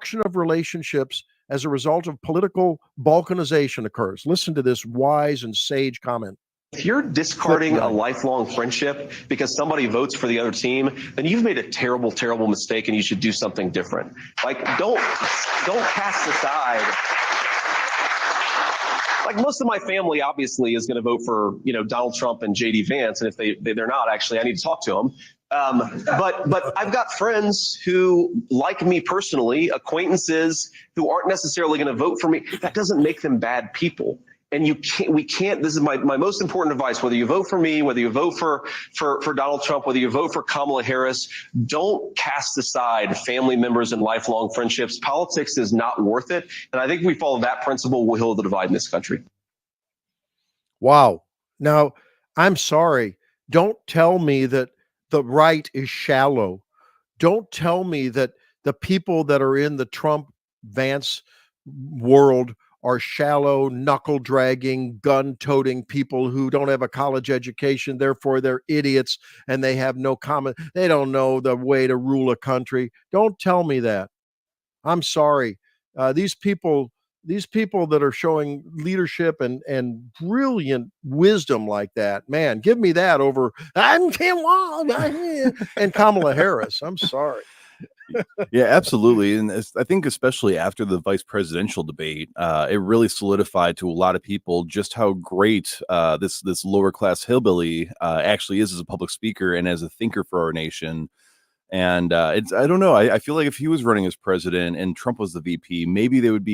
destruction of relationships as a result of political balkanization occurs. Listen to this wise and sage comment. If you're discarding a lifelong friendship because somebody votes for the other team, then you've made a terrible, terrible mistake and you should do something different. Like, don't cast aside. Like, most of my family obviously is going to vote for, Donald Trump and JD Vance. And if they're not, actually, I need to talk to them. But I've got friends who like me personally, acquaintances who aren't necessarily going to vote for me. That doesn't make them bad people. And we can't, this is my most important advice, whether you vote for me, whether you vote for Donald Trump, whether you vote for Kamala Harris, don't cast aside family members and lifelong friendships. Politics is not worth it. And I think if we follow that principle, we'll heal the divide in this country. Wow. Now, I'm sorry. Don't tell me that the right is shallow. Don't tell me that the people that are in the Trump Vance world are shallow, knuckle-dragging, gun-toting people who don't have a college education, therefore they're idiots and they have no they don't know the way to rule a country. Don't tell me that. I'm sorry. These people that are showing leadership and brilliant wisdom like that, man, give me that over I'm Kim Wall and Kamala Harris. I'm sorry. Yeah, absolutely. And I think especially after the vice presidential debate, it really solidified to a lot of people just how great this lower class hillbilly actually is as a public speaker and as a thinker for our nation. And I don't know. I feel like if he was running as president and Trump was the VP, maybe it would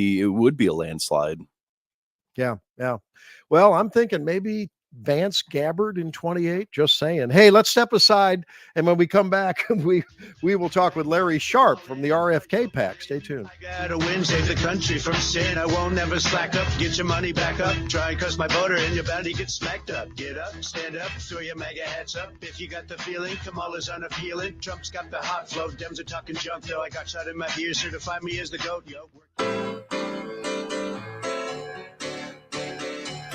be a landslide. Yeah. Well, I'm thinking maybe Vance Gabbard in 28. Just saying. Hey, let's step aside, and when we come back, we will talk with Larry Sharp from the RFK PAC. Stay tuned. I gotta win, save the country from sin. I won't never slack up. Get your money back up. Try and cuss my voter, and your bound to get smacked up. Get up, stand up, throw your MAGA hats up. If you got the feeling, Kamala's unappealing. Trump's got the hot flow. Dems are talking junk, though. I got shot in my ears. Certify me as the GOAT, yo.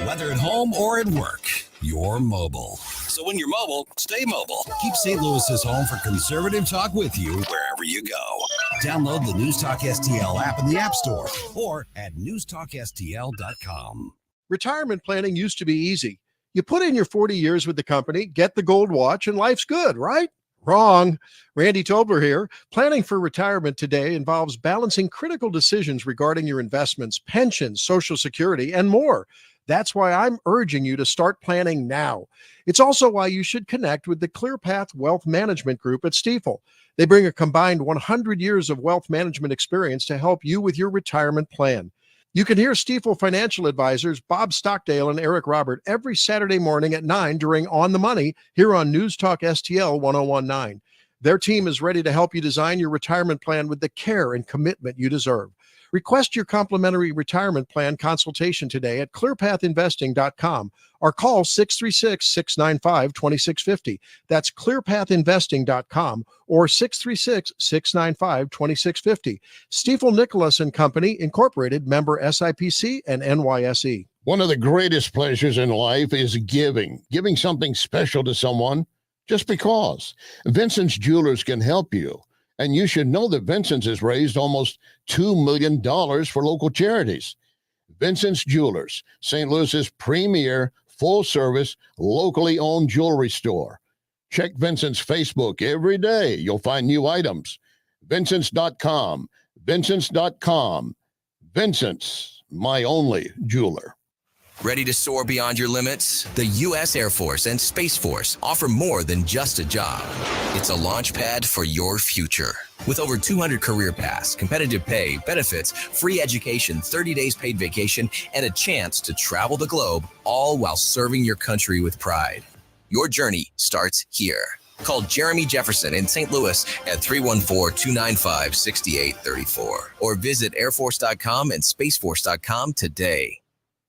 Whether at home or at work, you're mobile. So when you're mobile, stay mobile. Keep St. Louis's home for conservative talk with you wherever you go. Download the News Talk STL app in the App Store or at newstalkstl.com. Retirement planning used to be easy. You put in your 40 years with the company, get the gold watch, and life's good, right? Wrong. Randy Tobler here. Planning for retirement today involves balancing critical decisions regarding your investments, pensions, Social Security, and more. That's why I'm urging you to start planning now. It's also why you should connect with the ClearPath Wealth Management Group at Stifel. They bring a combined 100 years of wealth management experience to help you with your retirement plan. You can hear Stifel financial advisors Bob Stockdale and Eric Robert every Saturday morning at 9 during On the Money here on News Talk STL 1019. Their team is ready to help you design your retirement plan with the care and commitment you deserve. Request your complimentary retirement plan consultation today at clearpathinvesting.com or call 636-695-2650. That's clearpathinvesting.com or 636-695-2650. Stifel Nicholas and Company, Incorporated, member SIPC and NYSE. One of the greatest pleasures in life is giving something special to someone just because. Vincent's Jewelers can help you. And you should know that Vincent's has raised almost $2 million for local charities. Vincent's Jewelers, St. Louis's premier full-service, locally owned jewelry store. Check Vincent's Facebook every day. You'll find new items. Vincent's.com. Vincent's.com. Vincent's, my only jeweler. Ready to soar beyond your limits? The U.S. Air Force and Space Force offer more than just a job. It's a launch pad for your future. With over 200 career paths, competitive pay, benefits, free education, 30 days paid vacation, and a chance to travel the globe, all while serving your country with pride. Your journey starts here. Call Jeremy Jefferson in St. Louis at 314-295-6834 or visit airforce.com and spaceforce.com today.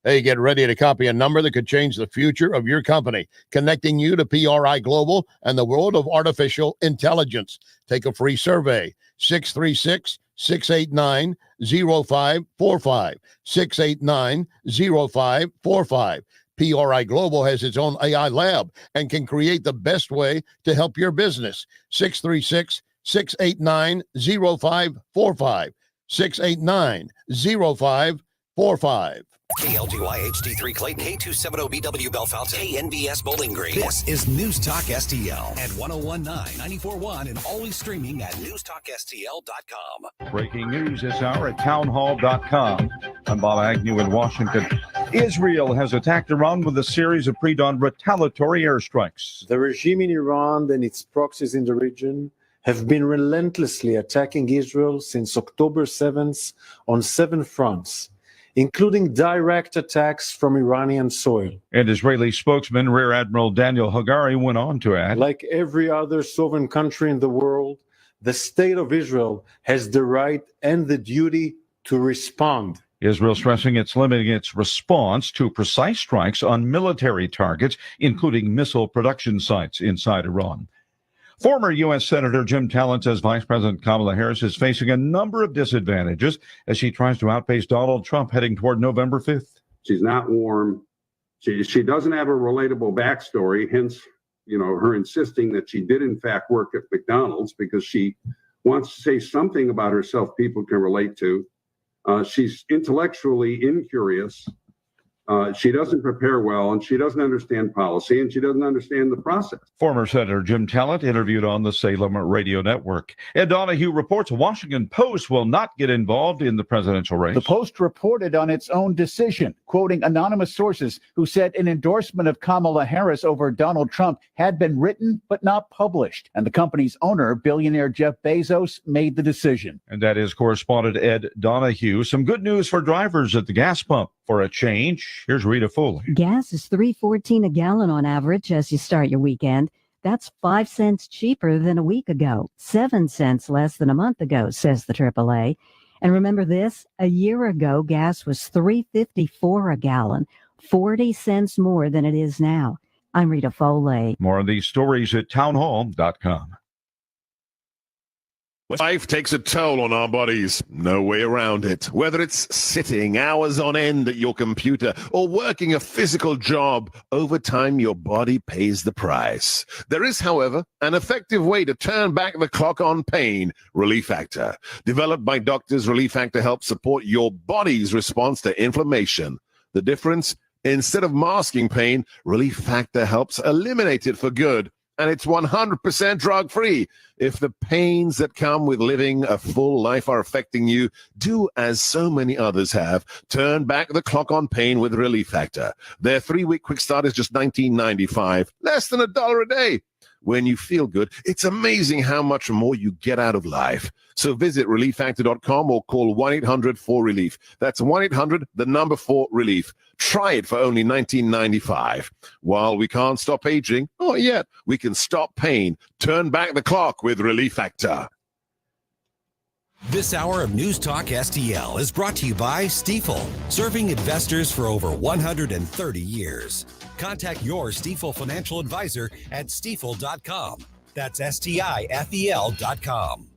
Hey, get ready to copy a number that could change the future of your company, connecting you to PRI Global and the world of artificial intelligence. Take a free survey, 636-689-0545, 689-0545. PRI Global has its own AI lab and can create the best way to help your business. 636-689-0545, 689-0545. KLGY HD3 Clayton, K270BW Bellefonte, KNBS Bowling Green. This is News Talk STL at 1019, 94.1, and always streaming at newstalkstl.com. Breaking news this hour at townhall.com. I'm Bob Agnew in Washington. Israel has attacked Iran with a series of pre-dawn retaliatory airstrikes. The regime in Iran and its proxies in the region have been relentlessly attacking Israel since October 7th on 7 fronts, including direct attacks from Iranian soil. And Israeli spokesman Rear Admiral Daniel Hagari went on to add, like every other sovereign country in the world, the state of Israel has the right and the duty to respond. Israel stressing it's limiting its response to precise strikes on military targets, including missile production sites inside Iran. Former U.S. Senator Jim Talent says Vice President Kamala Harris is facing a number of disadvantages as she tries to outpace Donald Trump heading toward November 5th. She's not warm. She doesn't have a relatable backstory, hence, her insisting that she did in fact work at McDonald's because she wants to say something about herself people can relate to. She's intellectually incurious. She doesn't prepare well, and she doesn't understand policy, and she doesn't understand the process. Former Senator Jim Talent interviewed on the Salem Radio Network. Ed Donahue reports Washington Post will not get involved in the presidential race. The Post reported on its own decision, quoting anonymous sources who said an endorsement of Kamala Harris over Donald Trump had been written but not published. And the company's owner, billionaire Jeff Bezos, made the decision. And that is correspondent Ed Donahue. Some good news for drivers at the gas pump. For a change, here's Rita Foley. Gas is $3.14 a gallon on average as you start your weekend. That's 5 cents cheaper than a week ago, 7 cents less than a month ago, says the AAA. And remember this, a year ago, gas was $3.54 a gallon, 40 cents more than it is now. I'm Rita Foley. More of these stories at townhall.com. Life takes a toll on our bodies. No way around it. Whether it's sitting hours on end at your computer or working a physical job, over time your body pays the price. There is, however, an effective way to turn back the clock on pain, Relief Factor. Developed by doctors, Relief Factor helps support your body's response to inflammation. The difference? Instead of masking pain, Relief Factor helps eliminate it for good. And it's 100% drug-free. If the pains that come with living a full life are affecting you, do as so many others have. Turn back the clock on pain with Relief Factor. Their 3-week quick start is just $19.95, less than $1 a day. When you feel good, it's amazing how much more you get out of life. So visit relieffactor.com or call 1-800-4RELIEF. That's 1-800-4RELIEF. Try it for only $19.95. While we can't stop aging, not yet, we can stop pain. Turn back the clock with Relief Factor. This hour of News Talk STL is brought to you by Stifel, serving investors for over 130 years. Contact your Stifel financial advisor at stifel.com. That's STIFEL.com.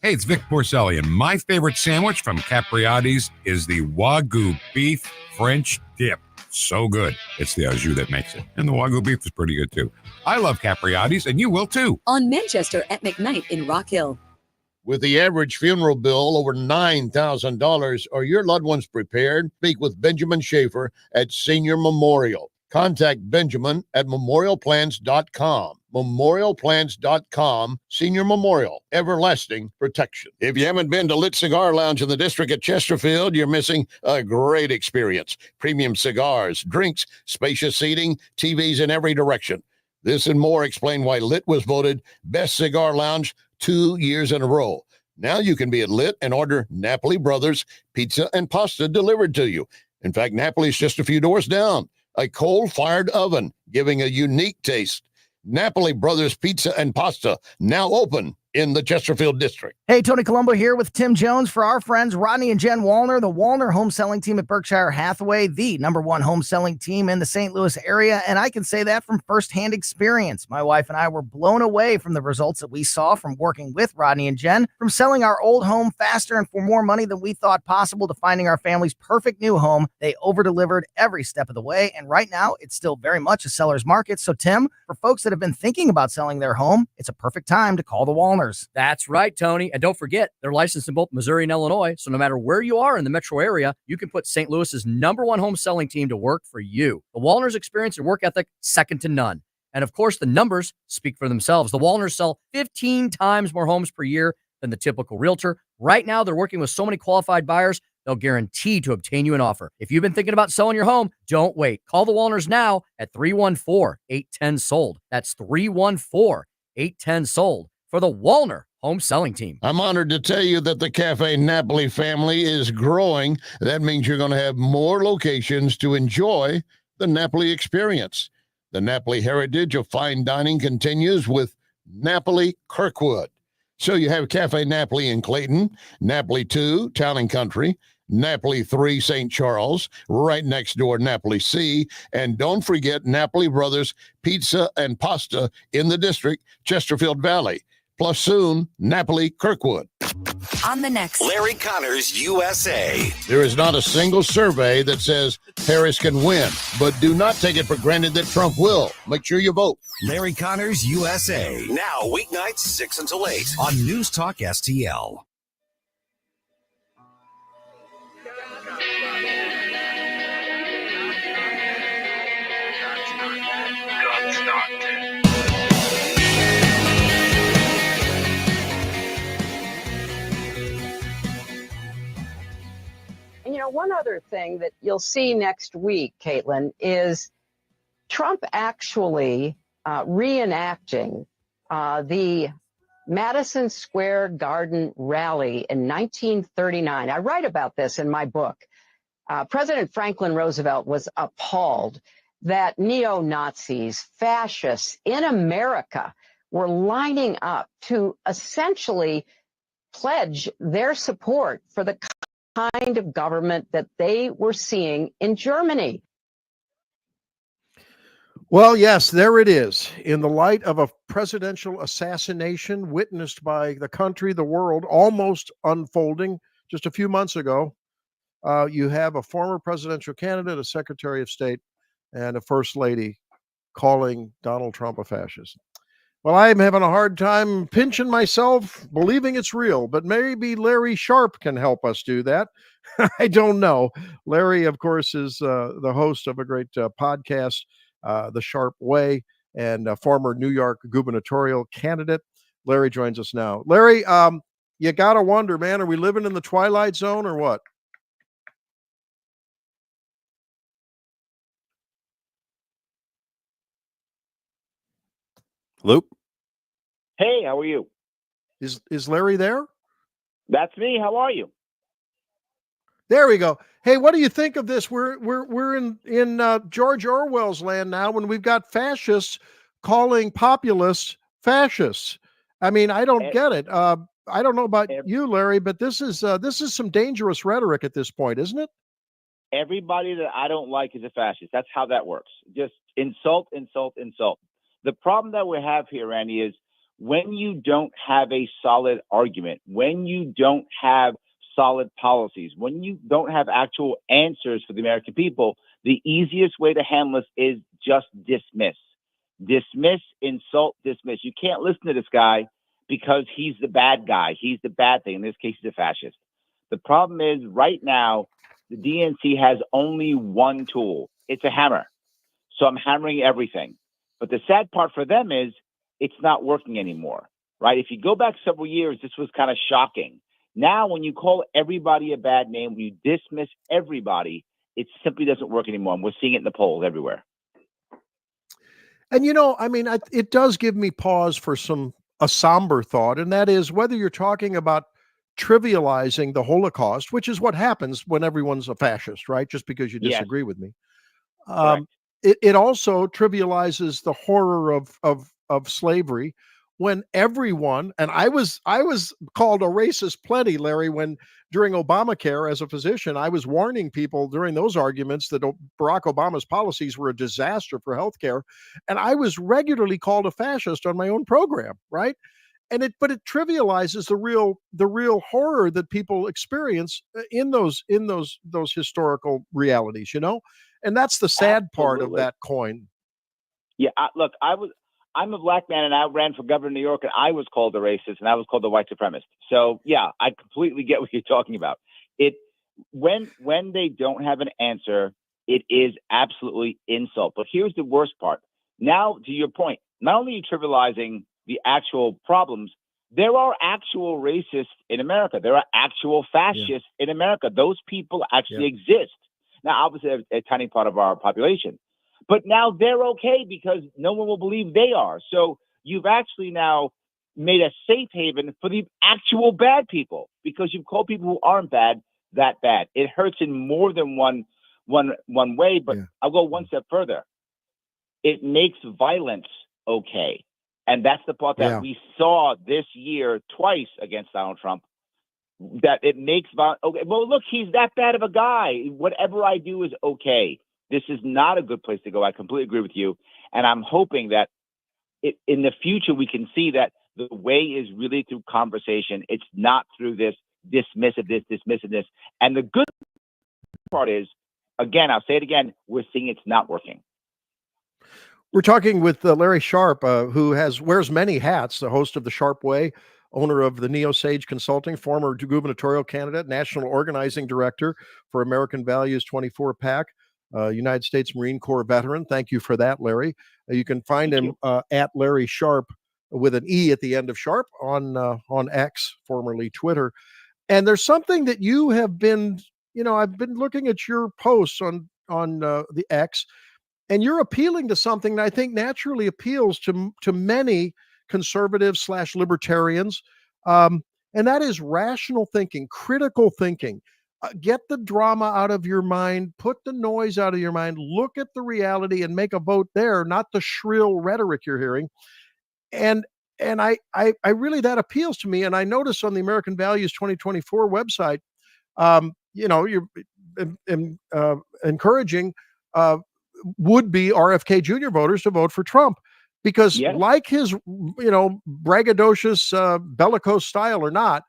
Hey, it's Vic Porcelli, and my favorite sandwich from Capriati's is the Wagyu beef French dip. So good. It's the au jus that makes it. And the Wagyu beef is pretty good, too. I love Capriati's, and you will, too. On Manchester at McKnight in Rock Hill. With the average funeral bill over $9,000, are your loved ones prepared? Speak with Benjamin Schaefer at Senior Memorial. Contact Benjamin at memorialplans.com. Memorialplans.com. Senior Memorial, everlasting protection. If you haven't been to Lit Cigar Lounge in the district at Chesterfield, you're missing a great experience. Premium cigars, drinks, spacious seating, TVs in every direction. This and more explain why Lit was voted Best Cigar Lounge 2 years in a row. Now you can be at Lit and order Napoli Brothers pizza and pasta delivered to you. In fact, Napoli's just a few doors down. A coal-fired oven giving a unique taste. Napoli Brothers Pizza and Pasta, now open in the Chesterfield district. Hey, Tony Colombo here with Tim Jones for our friends Rodney and Jen Wallner, the Wallner home selling team at Berkshire Hathaway, the #1 home selling team in the St. Louis area. And I can say that from firsthand experience. My wife and I were blown away from the results that we saw from working with Rodney and Jen, from selling our old home faster and for more money than we thought possible to finding our family's perfect new home. They over-delivered every step of the way. And right now, it's still very much a seller's market. So Tim, for folks that have been thinking about selling their home, it's a perfect time to call the Wallner. Walners. That's right, Tony. And don't forget, they're licensed in both Missouri and Illinois. So no matter where you are in the metro area, you can put St. Louis's #1 home selling team to work for you. The Walners experience and work ethic, second to none. And of course, the numbers speak for themselves. The Walners sell 15 times more homes per year than the typical realtor. Right now, they're working with so many qualified buyers, they'll guarantee to obtain you an offer. If you've been thinking about selling your home, don't wait. Call the Walners now at 314-810-SOLD. That's 314-810-SOLD for the Walner home selling team. I'm honored to tell you that the Cafe Napoli family is growing. That means you're going to have more locations to enjoy the Napoli experience. The Napoli heritage of fine dining continues with Napoli Kirkwood. So you have Cafe Napoli in Clayton, Napoli 2, Town and Country, Napoli 3, St. Charles, right next door, Napoli C, and don't forget Napoli Brothers Pizza and Pasta in the district, Chesterfield Valley, plus soon, Napoli Kirkwood. On the next Larry Connors USA. There is not a single survey that says Harris can win, but do not take it for granted that Trump will. Make sure you vote. Larry Connors USA. Now weeknights 6 until 8 on News Talk STL. And, one other thing that you'll see next week, Caitlin, is Trump actually reenacting the Madison Square Garden rally in 1939. I write about this in my book. President Franklin Roosevelt was appalled that neo-Nazis, fascists in America were lining up to essentially pledge their support for the kind of government that they were seeing in Germany. Well, yes, there it is. In the light of a presidential assassination witnessed by the country, the world, almost unfolding just a few months ago, you have a former presidential candidate, a Secretary of State, and a First Lady calling Donald Trump a fascist. Well, I'm having a hard time pinching myself, believing it's real, but maybe Larry Sharp can help us do that. I don't know. Larry, of course, is the host of a great podcast, The Sharp Way, and a former New York gubernatorial candidate. Larry joins us now. Larry, you got to wonder, man, are we living in the Twilight Zone or what? Luke? Hey, how are you? Is Larry there? That's me. How are you? There we go. Hey, what do you think of this? We're in George Orwell's land now when we've got fascists calling populists fascists. I mean, I don't get it. I don't know about you, Larry, but this is some dangerous rhetoric at this point, isn't it? Everybody that I don't like is a fascist. That's how that works. Just insult, insult, insult. The problem that we have here, Randy, is when you don't have a solid argument, when you don't have solid policies, when you don't have actual answers for the American people, the easiest way to handle this is just dismiss. Dismiss, insult, dismiss. You can't listen to this guy because he's the bad guy. He's the bad thing. In this case, he's a fascist. The problem is right now, the DNC has only one tool. It's a hammer. So I'm hammering everything. But the sad part for them is it's not working anymore, right? If you go back several years, this was kind of shocking. Now, when you call everybody a bad name, when you dismiss everybody, it simply doesn't work anymore. And we're seeing it in the polls everywhere. And, I mean, it does give me pause for a somber thought, and that is whether you're talking about trivializing the Holocaust, which is what happens when everyone's a fascist, right? Just because you disagree with me. It also trivializes the horror of slavery when everyone, and I was called a racist plenty, Larry, when during Obamacare as a physician, I was warning people during those arguments that Barack Obama's policies were a disaster for healthcare. And I was regularly called a fascist on my own program, right? But it trivializes the real horror that people experience in those historical realities, And that's the sad part of that coin. Yeah, look, I I'm a black man, and I ran for governor of New York, and I was called a racist, and I was called a white supremacist. So yeah, I completely get what you're talking about. When they don't have an answer, it is absolutely insult. But here's the worst part. Now, to your point, not only are you trivializing the actual problems, there are actual racists in America. There are actual fascists in America. Those people actually exist. Now, obviously, a tiny part of our population. But now they're okay because no one will believe they are. So you've actually now made a safe haven for the actual bad people because you've called people who aren't bad that bad. It hurts in more than one way, but I'll go one step further. It makes violence okay. And that's the part that we saw this year twice against Donald Trump, that it makes violence okay. Well, look, he's that bad of a guy. Whatever I do is okay. This is not a good place to go. I completely agree with you. And I'm hoping that in the future, we can see that the way is really through conversation. It's not through this dismissiveness. And the good part is, again, I'll say it again, we're seeing it's not working. We're talking with Larry Sharp, who wears many hats, the host of The Sharp Way, owner of the Neo Sage Consulting, former gubernatorial candidate, national organizing director for American Values 24 PAC, United States Marine Corps veteran. Thank you for that, Larry. You can find him at Larry Sharp with an E at the end of Sharp on X, formerly Twitter. And there's something that you have been, I've been looking at your posts on the X, and you're appealing to something that I think naturally appeals to many conservatives / libertarians, and that is rational thinking, critical thinking. Get the drama out of your mind, put the noise out of your mind, look at the reality and make a vote there, not the shrill rhetoric you're hearing. And I really, that appeals to me. And I notice on the American Values 2024 website, you're encouraging would-be RFK Jr. voters to vote for Trump because like his, braggadocious, bellicose style or not,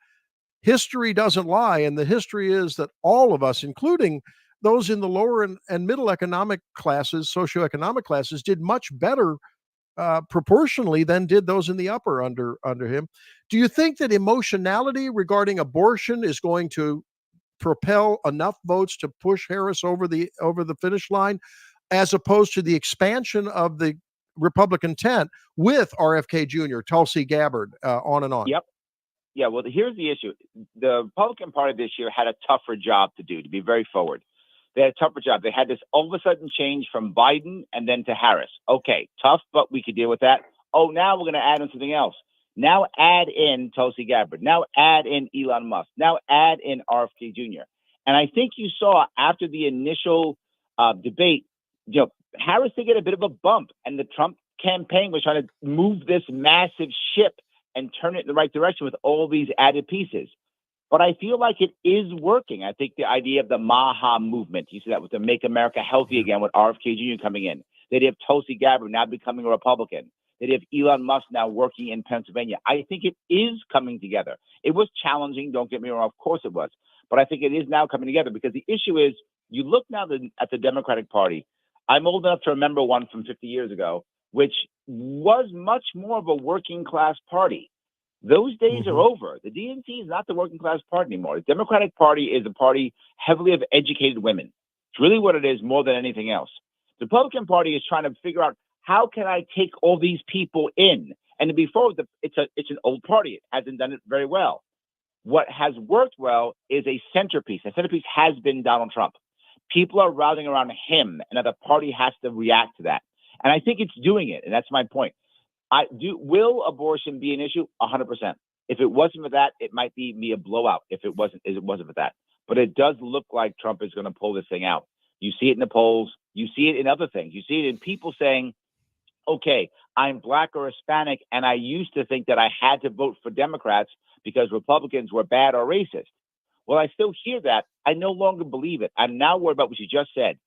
history doesn't lie. And the history is that all of us, including those in the lower and middle economic classes, socioeconomic classes, did much better proportionally than did those in the upper under him. Do you think that emotionality regarding abortion is going to propel enough votes to push Harris over the finish line, as opposed to the expansion of the Republican tent with RFK Jr., Tulsi Gabbard, on and on? Yep. Yeah, well, here's the issue. The Republican Party this year had a tougher job to do, to be very forward. They had a tougher job. They had this all of a sudden change from Biden and then to Harris. Okay, tough, but we could deal with that. Oh, now we're going to add in something else. Now add in Tulsi Gabbard. Now add in Elon Musk. Now add in RFK Jr. And I think you saw after the initial debate, Harris did get a bit of a bump, and the Trump campaign was trying to move this massive ship and turn it in the right direction with all these added pieces. But I feel like it is working. I think the idea of the MAHA movement, you see that with the Make America Healthy Again with RFK Jr. coming in. They'd have Tulsi Gabbard now becoming a Republican. They'd have Elon Musk now working in Pennsylvania. I think it is coming together. It was challenging, don't get me wrong, of course it was. But I think it is now coming together because the issue is, you look now at the Democratic Party. I'm old enough to remember one from 50 years ago, which was much more of a working class party. Those days are over. The DNC is not the working class party anymore. The Democratic Party is a party heavily of educated women. It's really what it is more than anything else. The Republican Party is trying to figure out, how can I take all these people in? And to be forward, it's an old party. It hasn't done it very well. What has worked well is a centerpiece. A centerpiece has been Donald Trump. People are rallying around him, and the party has to react to that. And I think it's doing it, and that's my point. Will abortion be an issue? 100%. If it wasn't for that, it might be a blowout. If it wasn't for that, but it does look like Trump is going to pull this thing out. You see it in the polls. You see it in other things. You see it in people saying, "Okay, I'm black or Hispanic, and I used to think that I had to vote for Democrats because Republicans were bad or racist." Well, I still hear that. I no longer believe it. I'm now worried about what you just said.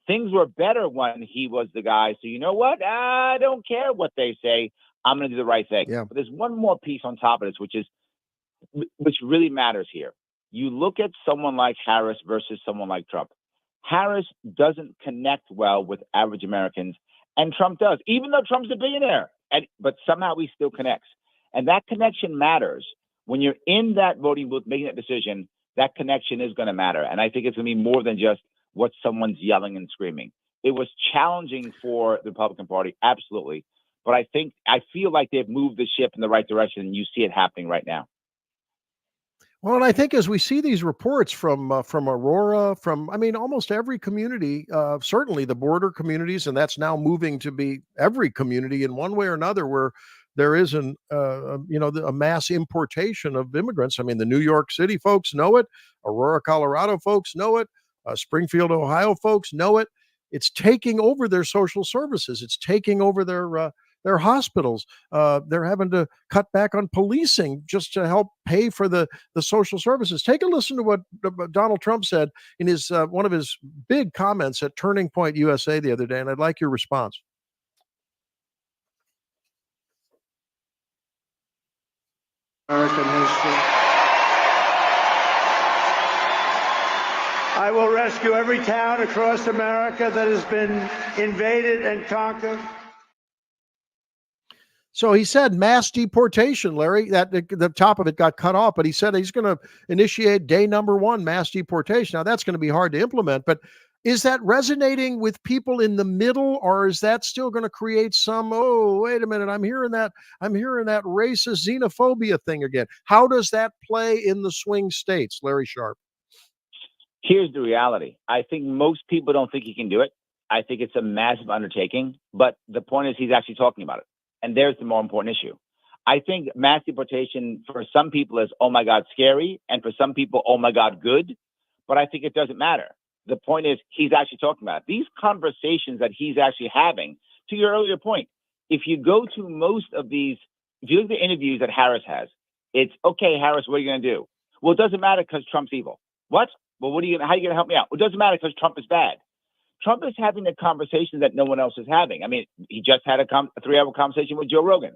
Things were better when he was the guy. So you know what? I don't care what they say. I'm going to do the right thing. Yeah. But there's one more piece on top of this, which really matters here. You look at someone like Harris versus someone like Trump. Harris doesn't connect well with average Americans, and Trump does. Even though Trump's a billionaire, but somehow he still connects. And that connection matters. When you're in that voting booth making that decision, that connection is going to matter. And I think it's going to be more than just what someone's yelling and screaming. It was challenging for the Republican Party, absolutely. But I feel like they've moved the ship in the right direction, and you see it happening right now. Well, and I think as we see these reports from Aurora, almost every community, certainly the border communities, and that's now moving to be every community in one way or another, where there is a mass importation of immigrants. I mean, the New York City folks know it, Aurora, Colorado folks know it, Springfield, Ohio folks know it. It's taking over their social services. It's taking over their hospitals. They're having to cut back on policing just to help pay for the social services. Take a listen to what Donald Trump said in his one of his big comments at Turning Point USA the other day, and I'd like your response. American history. I will rescue every town across America that has been invaded and conquered. So he said mass deportation, Larry. That the top of it got cut off, but he said he's going to initiate day number 1, mass deportation. Now that's going to be hard to implement, but is that resonating with people in the middle, or is that still going to create some, oh, wait a minute, I'm hearing that racist xenophobia thing again? How does that play in the swing states, Larry Sharp? Here's the reality. I think most people don't think he can do it. I think it's a massive undertaking, but the point is he's actually talking about it. And there's the more important issue. I think mass deportation for some people is, oh my God, scary. And for some people, oh my God, good. But I think it doesn't matter. The point is he's actually talking about it. These conversations that he's actually having, to your earlier point, if you go to most of these, if you look at the interviews that Harris has, it's, okay, Harris, what are you going to do? Well, it doesn't matter because Trump's evil. What? Well, how are you going to help me out? Well, it doesn't matter because Trump is bad. Trump is having the conversation that no one else is having. I mean, he just had a 3-hour conversation with Joe Rogan.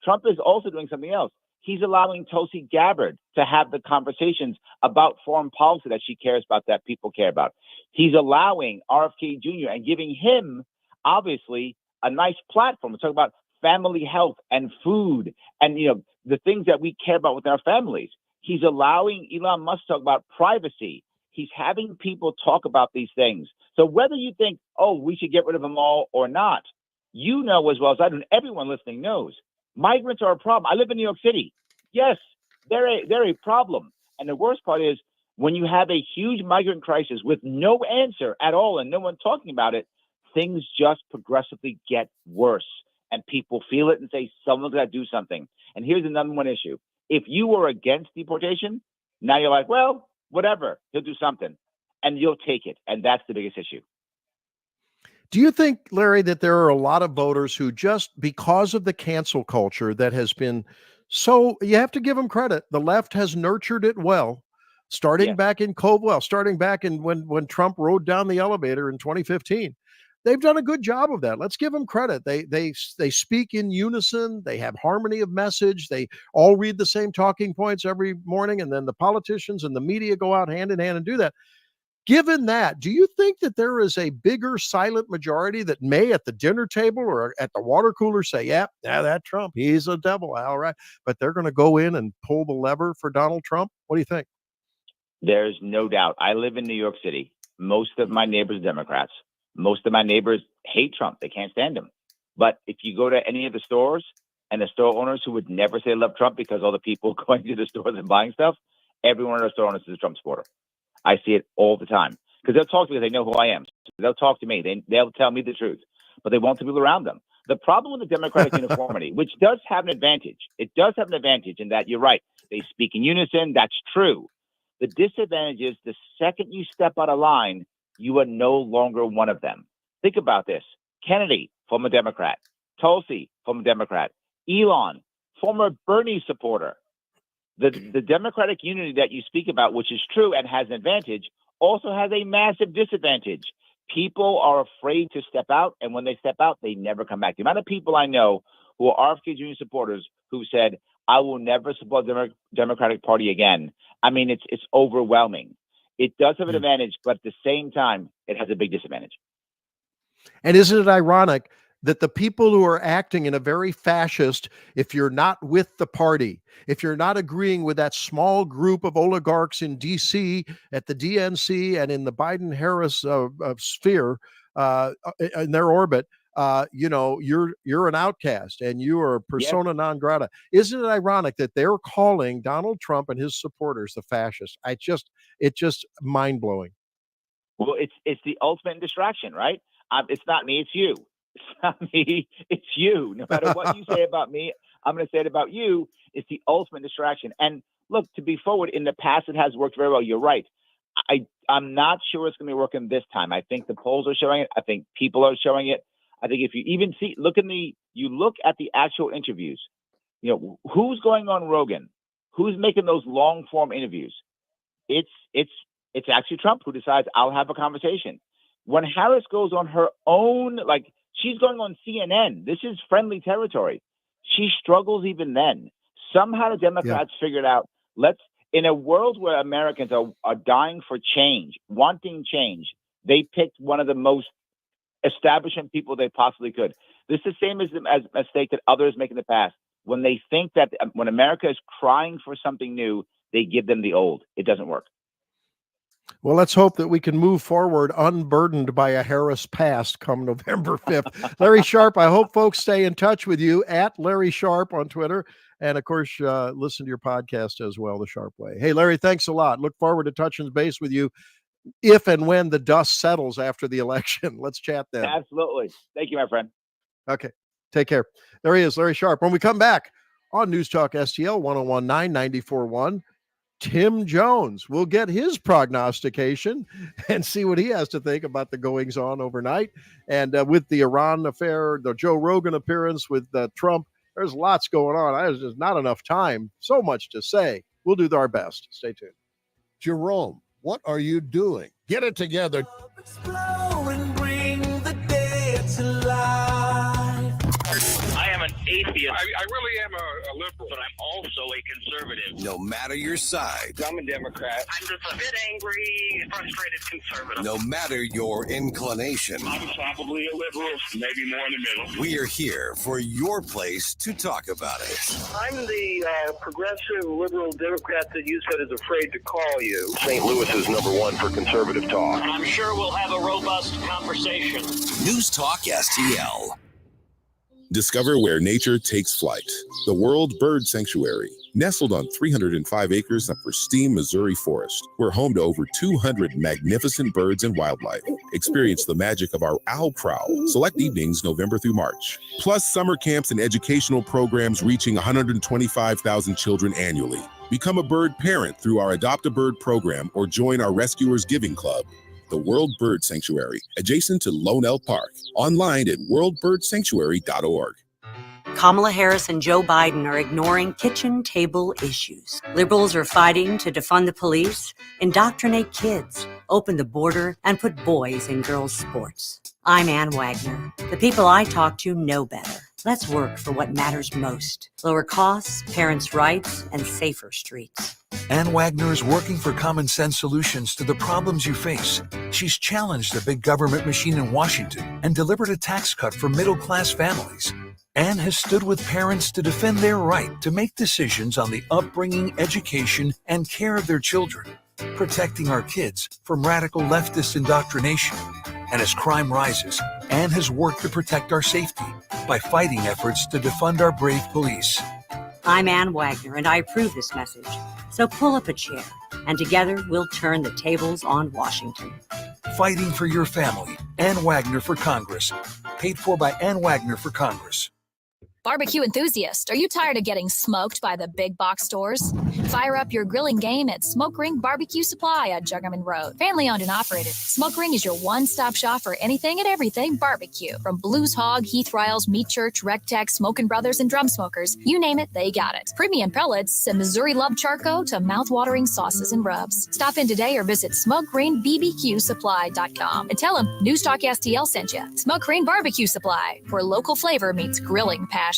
Trump is also doing something else. He's allowing Tulsi Gabbard to have the conversations about foreign policy that she cares about, that people care about. He's allowing RFK Jr. and giving him, obviously, a nice platform to talk about family health and food and, the things that we care about with our families. He's allowing Elon Musk to talk about privacy. He's having people talk about these things. So whether you think, oh, we should get rid of them all or not, you know as well as I do, and everyone listening knows, migrants are a problem. I live in New York City. Yes, they're a problem. And the worst part is when you have a huge migrant crisis with no answer at all and no one talking about it, things just progressively get worse. And people feel it and say, someone's got to do something. And here's the number one issue. If you were against deportation, now you're like, well, whatever, he'll do something. And you'll take it. And that's the biggest issue. Do you think, Larry, that there are a lot of voters who just because of the cancel culture that has been so, you have to give them credit. The left has nurtured it well, starting back in when Trump rode down the elevator in 2015. They've done a good job of that. Let's give them credit. They speak in unison. They have harmony of message. They all read the same talking points every morning. And then the politicians and the media go out hand in hand and do that. Given that, do you think that there is a bigger silent majority that may at the dinner table or at the water cooler say, yeah, that Trump, he's a devil, all right. But they're going to go in and pull the lever for Donald Trump? What do you think? There's no doubt. I live in New York City. Most of my neighbors are Democrats. Most of my neighbors hate Trump. They can't stand him. But if you go to any of the stores and the store owners who would never say they love Trump because all the people going to the stores and buying stuff, everyone at the store owners is a Trump supporter. I see it all the time because they'll talk to me because they know who I am. They'll talk to me. They'll tell me the truth, but they won't tell people around them. The problem with the Democratic uniformity, which does have an advantage, it does have an advantage in that you're right. They speak in unison. That's true. The disadvantage is the second you step out of line, you are no longer one of them. Think about this. Kennedy, former Democrat. Tulsi, former Democrat. Elon, former Bernie supporter. The Democratic unity that you speak about, which is true and has an advantage, also has a massive disadvantage. People are afraid to step out, and when they step out, they never come back. The amount of people I know who are RFK Jr. supporters who said, I will never support the Democratic Party again. I mean, it's overwhelming. It does have an advantage, but at the same time, it has a big disadvantage. And isn't it ironic that the people who are acting in a very fascist, if you're not with the party, if you're not agreeing with that small group of oligarchs in DC at the DNC and in the Biden-Harris sphere, in their orbit, you're an outcast and you are persona non grata. Isn't it ironic that they're calling Donald Trump and his supporters the fascists? It's just mind blowing. Well, it's the ultimate distraction, right? It's not me, it's you. It's not me, it's you. No matter what you say about me, I'm going to say it about you. It's the ultimate distraction. And look, to be forward, in the past, it has worked very well. You're right. I'm not sure it's going to be working this time. I think the polls are showing it. I think people are showing it. I think if you even look at the actual interviews, who's going on Rogan, who's making those long form interviews? It's actually Trump who decides I'll have a conversation. When Harris goes on her own, like she's going on CNN, this is friendly territory. She struggles even then. Somehow the Democrats figured out, in a world where Americans are dying for change, wanting change, they picked one of the most establishment people they possibly could. This is the same as a mistake that others make in the past. When they think that when America is crying for something new, they give them the old. It doesn't work. Well, let's hope that we can move forward unburdened by a Harris past come November 5th. Larry Sharpe, I hope folks stay in touch with you at Larry Sharpe on Twitter. And of course, listen to your podcast as well, The Sharpe Way. Hey, Larry, thanks a lot. Look forward to touching base with you if and when the dust settles after the election. Let's chat then. Absolutely. Thank you, my friend. Okay. Take care. There he is, Larry Sharpe. When we come back on News Talk STL 1019 94.1, Tim Jones will get his prognostication and see what he has to think about the goings on overnight. And with the Iran affair, the Joe Rogan appearance with Trump, there's lots going on. There's just not enough time. So much to say. We'll do our best. Stay tuned. Jerome, what are you doing? Get it together. I am an atheist. I really am a liberal, but I'm also a conservative. No matter your side. I'm a Democrat. I'm just a bit angry, frustrated conservative. No matter your inclination. I'm probably a liberal, maybe more in the middle. We are here for your place to talk about it. I'm the progressive liberal Democrat that you said is afraid to call you. St. Louis is #1 for conservative talk. And I'm sure we'll have a robust conversation. News Talk STL. Discover where nature takes flight. The World Bird Sanctuary. Nestled on 305 acres of pristine Missouri forest, we're home to over 200 magnificent birds and wildlife. Experience the magic of our owl prowl. Select evenings November through March. Plus summer camps and educational programs reaching 125,000 children annually. Become a bird parent through our Adopt a Bird program or join our Rescuers Giving Club. The World Bird Sanctuary, adjacent to Lone Elk Park. Online at worldbirdsanctuary.org. Kamala Harris and Joe Biden are ignoring kitchen table issues. Liberals are fighting to defund the police, indoctrinate kids, open the border, and put boys in girls' sports. I'm Ann Wagner. The people I talk to know better. Let's work for what matters most. Lower costs, parents' rights, and safer streets. Ann Wagner is working for common sense solutions to the problems you face. She's challenged the big government machine in Washington and delivered a tax cut for middle-class families. Ann has stood with parents to defend their right to make decisions on the upbringing, education, and care of their children, protecting our kids from radical leftist indoctrination. And as crime rises, Ann has worked to protect our safety by fighting efforts to defund our brave police. I'm Ann Wagner, and I approve this message. So pull up a chair, and together we'll turn the tables on Washington. Fighting for your family. Ann Wagner for Congress. Paid for by Ann Wagner for Congress. Barbecue enthusiast, are you tired of getting smoked by the big box stores? Fire up your grilling game at Smoke Ring Barbecue Supply at Juggerman Road. Family owned and operated, Smoke Ring is your one-stop shop for anything and everything barbecue. From Blues Hog, Heath Riles, Meat Church, Rectex, Smokin' Brothers, and Drum Smokers, you name it, they got it. Premium pellets and Missouri Love Charco to mouth-watering sauces and rubs. Stop in today or visit SmokeGreenBBQSupply.com and tell them News Talk STL sent you. Smoke Green Barbecue Supply, where local flavor meets grilling passion.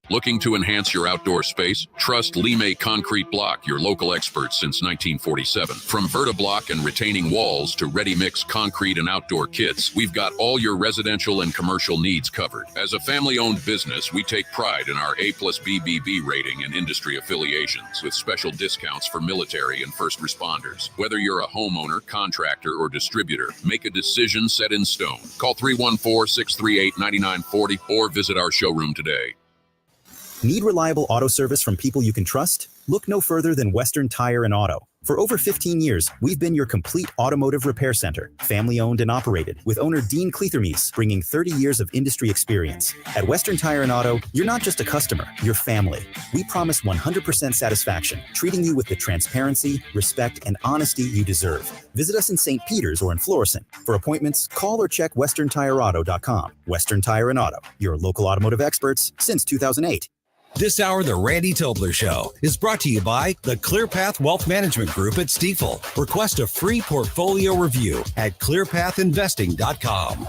Looking to enhance your outdoor space? Trust Lime Concrete Block, your local experts since 1947. From Vertiblock and retaining walls to ready-mix concrete and outdoor kits, we've got all your residential and commercial needs covered. As a family-owned business, we take pride in our A+ BBB rating and industry affiliations, with special discounts for military and first responders. Whether you're a homeowner, contractor, or distributor, make a decision set in stone. Call 314-638-9940 or visit our showroom today. Need reliable auto service from people you can trust? Look no further than Western Tire and Auto. For over 15 years, we've been your complete automotive repair center, family-owned and operated, with owner Dean Cleathermes bringing 30 years of industry experience. At Western Tire and Auto, you're not just a customer, you're family. We promise 100% satisfaction, treating you with the transparency, respect, and honesty you deserve. Visit us in St. Peters or in Florissant. For appointments, call or check westerntireauto.com. Western Tire and Auto, your local automotive experts since 2008. This hour, The Randy Tobler Show, is brought to you by the ClearPath Wealth Management Group at Stifel. Request a free portfolio review at clearpathinvesting.com.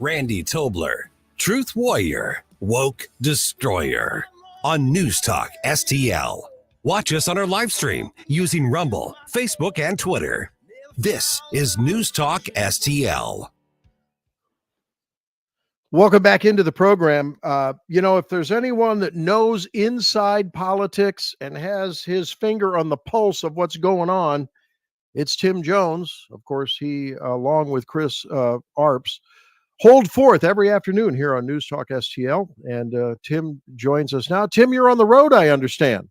Randy Tobler, Truth Warrior, Woke Destroyer, on News Talk STL. Watch us on our live stream using Rumble, Facebook, and Twitter. This is News Talk STL. Welcome back into the program. If there's anyone that knows inside politics and has his finger on the pulse of what's going on, it's Tim Jones. Of course, he, along with Chris Arps, hold forth every afternoon here on News Talk STL. And Tim joins us now. Tim, you're on the road, I understand.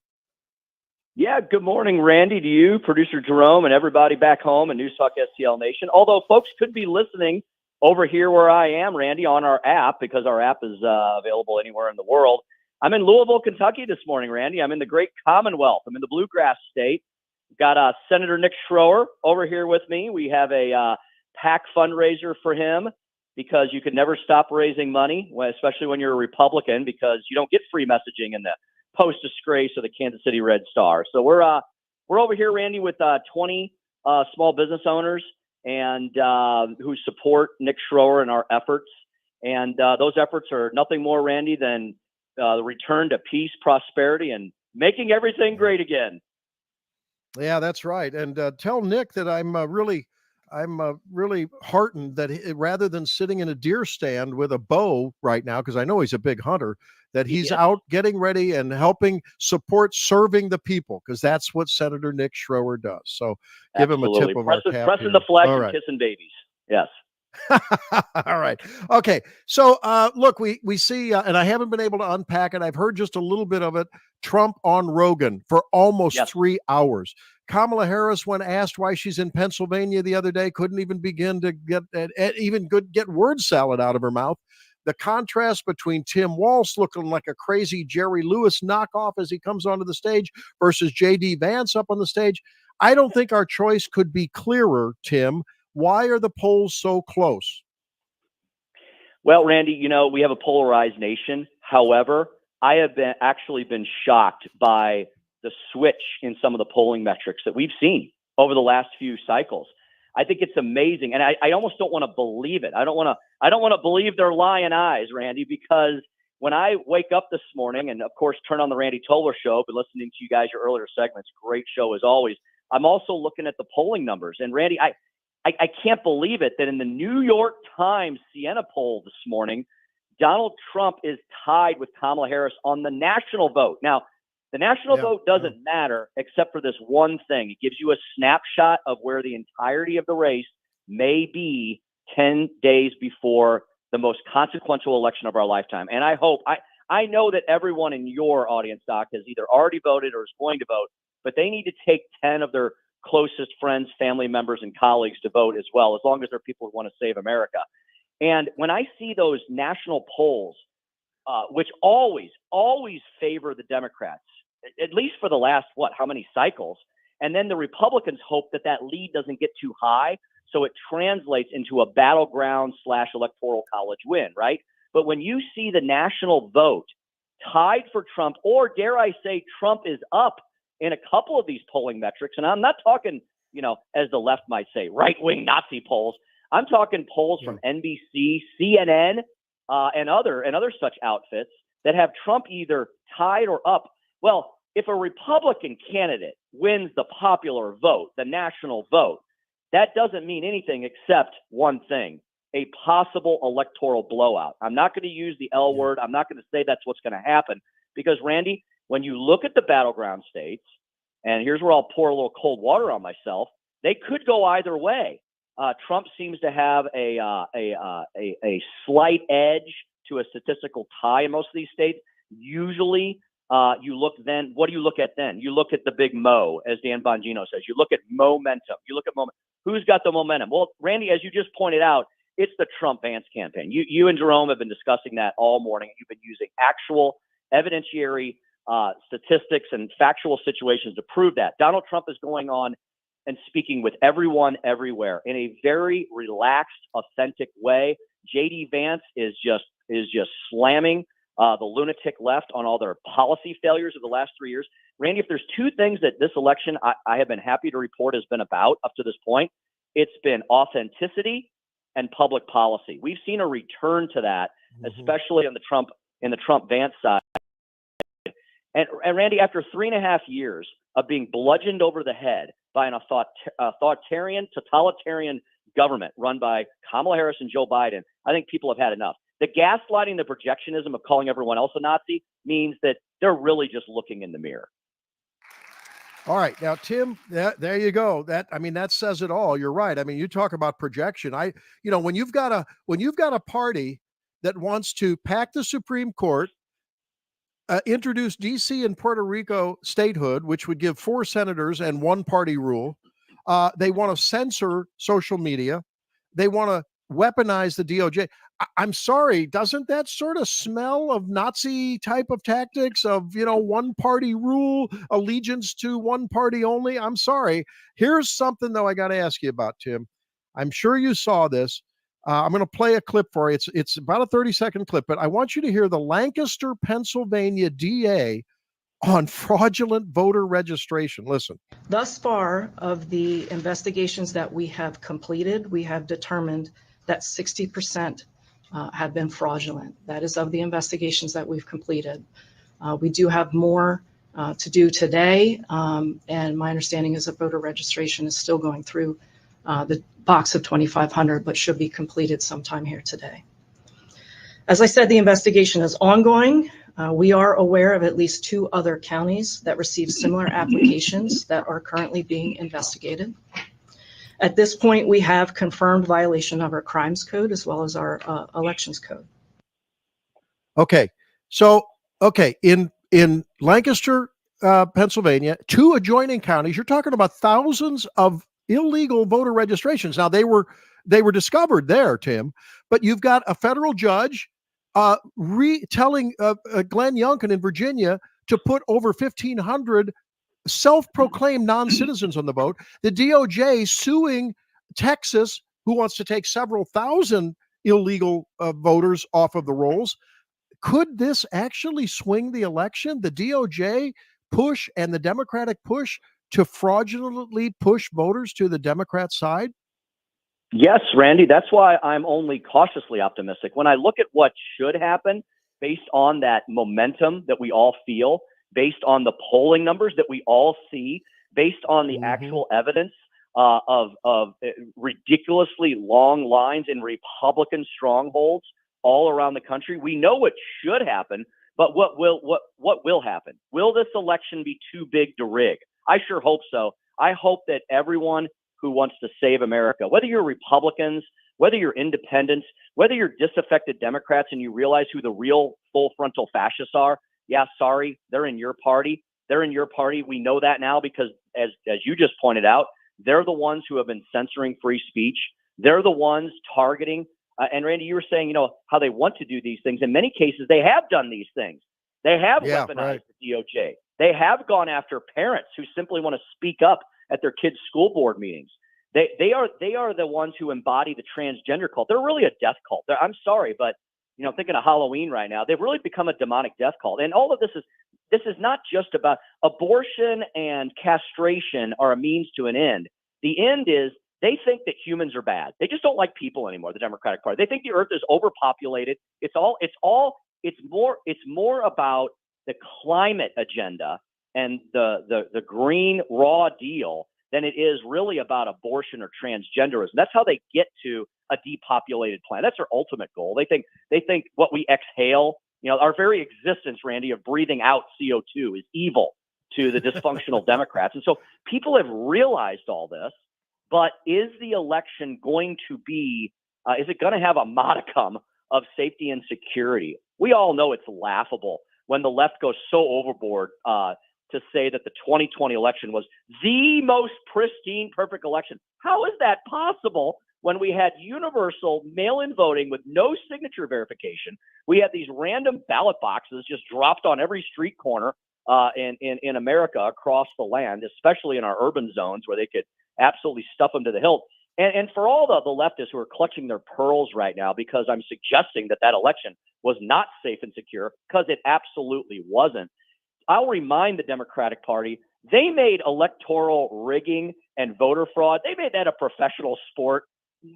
Yeah, good morning, Randy, to you, producer Jerome, and everybody back home in News Talk STL Nation. Although folks could be listening over here where I am, Randy, on our app, because our app is available anywhere in the world. I'm in Louisville, Kentucky this morning, Randy. I'm in the great Commonwealth. I'm in the Bluegrass State. We've got Senator Nick Schroer over here with me. We have a PAC fundraiser for him because you can never stop raising money, especially when you're a Republican, because you don't get free messaging in the post-disgrace of the Kansas City Red Star. So we're over here, Randy, with 20 small business owners and who support Nick Schroer and our efforts. And those efforts are nothing more, Randy, than the return to peace, prosperity, and making everything great again. Yeah, that's right. And tell Nick that I'm really heartened that rather than sitting in a deer stand with a bow right now, because I know he's a big hunter, that he's out getting ready and helping support serving the people, because that's what Senator Nick Schroer does. So give him a tip of our cap. Pressing the flesh and kissing babies. Yes. All right. Okay. So look, we see, and I haven't been able to unpack it. I've heard just a little bit of it. Trump on Rogan for almost 3 hours. Kamala Harris, when asked why she's in Pennsylvania the other day, couldn't even begin to get word salad out of her mouth. The contrast between Tim Walz looking like a crazy Jerry Lewis knockoff as he comes onto the stage versus J.D. Vance up on the stage. I don't think our choice could be clearer, Tim. Why are the polls so close? Well, Randy, we have a polarized nation. However, I have actually been shocked by the switch in some of the polling metrics that we've seen over the last few cycles. I think it's amazing. And I almost don't want to believe it. I don't want to believe their lying eyes, Randy, because when I wake up this morning and, of course, turn on the Randy Tobler Show, been listening to you guys, your earlier segments, great show as always. I'm also looking at the polling numbers. And, Randy, I can't believe it that in the New York Times Siena poll this morning, Donald Trump is tied with Kamala Harris on the national vote. Now, the national vote doesn't matter except for this one thing. It gives you a snapshot of where the entirety of the race may be 10 days before the most consequential election of our lifetime. And I know that everyone in your audience, Doc, has either already voted or is going to vote, but they need to take 10 of their closest friends, family members, and colleagues to vote as well, as long as they're people who want to save America. And when I see those national polls, which always favor the Democrats, at least for the last, how many cycles? And then the Republicans hope that lead doesn't get too high, so it translates into a battleground / electoral college win, right? But when you see the national vote tied for Trump, or dare I say Trump is up in a couple of these polling metrics. And I'm not talking, as the left might say, right-wing Nazi polls. I'm talking polls from NBC, CNN, and other such outfits that have Trump either tied or up. Well, if a Republican candidate wins the popular vote, the national vote, that doesn't mean anything except one thing: a possible electoral blowout. I'm not going to use the L word. I'm not going to say that's what's going to happen, because, Randy, when you look at the battleground states, and here's where I'll pour a little cold water on myself, they could go either way. Trump seems to have a slight edge to a statistical tie in most of these states. Usually, you look then. What do you look at then? You look at the big mo, as Dan Bongino says. You look at momentum. You look at moment. Who's got the momentum? Well, Randy, as you just pointed out, it's the Trump-Vance campaign. You and Jerome have been discussing that all morning. You've been using actual evidentiary statistics and factual situations to prove that. Donald Trump is going on and speaking with everyone everywhere in a very relaxed, authentic way. J.D. Vance is just slamming the lunatic left on all their policy failures of the last 3 years. Randy, if there's two things that this election I have been happy to report has been about up to this point, it's been authenticity and public policy. We've seen a return to that, especially in the Trump-Vance side. And Randy, after 3.5 years of being bludgeoned over the head by an authoritarian, totalitarian government run by Kamala Harris and Joe Biden, I think people have had enough. The gaslighting, the projectionism of calling everyone else a Nazi means that they're really just looking in the mirror. All right. Now, Tim, there you go. That says it all. You're right. I mean, you talk about projection. When you've got a party that wants to pack the Supreme Court, introduce DC and Puerto Rico statehood, which would give 4 senators and 1 party rule. They want to censor social media. They want to weaponize the DOJ. I'm sorry, doesn't that sort of smell of Nazi type of tactics of, 1 party rule, allegiance to 1 party only? I'm sorry. Here's something, though, I got to ask you about, Tim. I'm sure you saw this. I'm going to play a clip for you. It's about a 30-second clip, but I want you to hear the Lancaster, Pennsylvania DA on fraudulent voter registration. Listen. Thus far, of the investigations that we have completed, we have determined that 60% have been fraudulent. That is of the investigations that we've completed. We do have more to do today, and my understanding is that voter registration is still going through the box of 2,500, but should be completed sometime here today. As I said, the investigation is ongoing. We are aware of at least 2 other counties that received similar applications that are currently being investigated. At this point, we have confirmed violation of our crimes code as well as our elections code. Okay. So, in Lancaster, Pennsylvania, 2 adjoining counties, you're talking about thousands of illegal voter registrations. Now, they were discovered there, Tim, but you've got a federal judge telling Glenn Youngkin in Virginia to put over 1,500 self-proclaimed non-citizens on the vote. The DOJ suing Texas, who wants to take several thousand illegal voters off of the rolls. Could this actually swing the election? The DOJ push and the Democratic push to fraudulently push voters to the Democrat side? Yes, Randy, that's why I'm only cautiously optimistic. When I look at what should happen based on that momentum that we all feel, based on the polling numbers that we all see, based on the actual evidence of ridiculously long lines in Republican strongholds all around the country, we know what should happen, but what will happen? Will this election be too big to rig? I sure hope so. I hope that everyone who wants to save America, whether you're Republicans, whether you're independents, whether you're disaffected Democrats and you realize who the real full frontal fascists are, yeah, sorry, they're in your party. They're in your party. We know that now because, as you just pointed out, they're the ones who have been censoring free speech. They're the ones targeting. And Randy, you were saying, how they want to do these things. In many cases, they have done these things. They have weaponized the DOJ. They have gone after parents who simply want to speak up at their kids' school board meetings. They are the ones who embody the transgender cult. They're really a death cult. I'm sorry, but I'm thinking of Halloween right now. They've really become a demonic death cult. And all of this is this is not just about abortion and castration are a means to an end. The end is they think that humans are bad. They just don't like people anymore, the Democratic Party. They think the earth is overpopulated. It's more about the climate agenda and the green raw deal than it is really about abortion or transgenderism. That's how they get to a depopulated planet. That's their ultimate goal. They think what we exhale, our very existence, Randy, of breathing out CO2 is evil to the dysfunctional Democrats. And so people have realized all this, but is the election going to be, is it going to have a modicum of safety and security? We all know it's laughable when the left goes so overboard to say that the 2020 election was the most pristine, perfect election. How is that possible when we had universal mail-in voting with no signature verification? We had these random ballot boxes just dropped on every street corner in America across the land, especially in our urban zones where they could absolutely stuff them to the hilt. And for all the leftists who are clutching their pearls right now because I'm suggesting that election was not safe and secure, because it absolutely wasn't, I'll remind the Democratic Party, they made electoral rigging and voter fraud, they made that a professional sport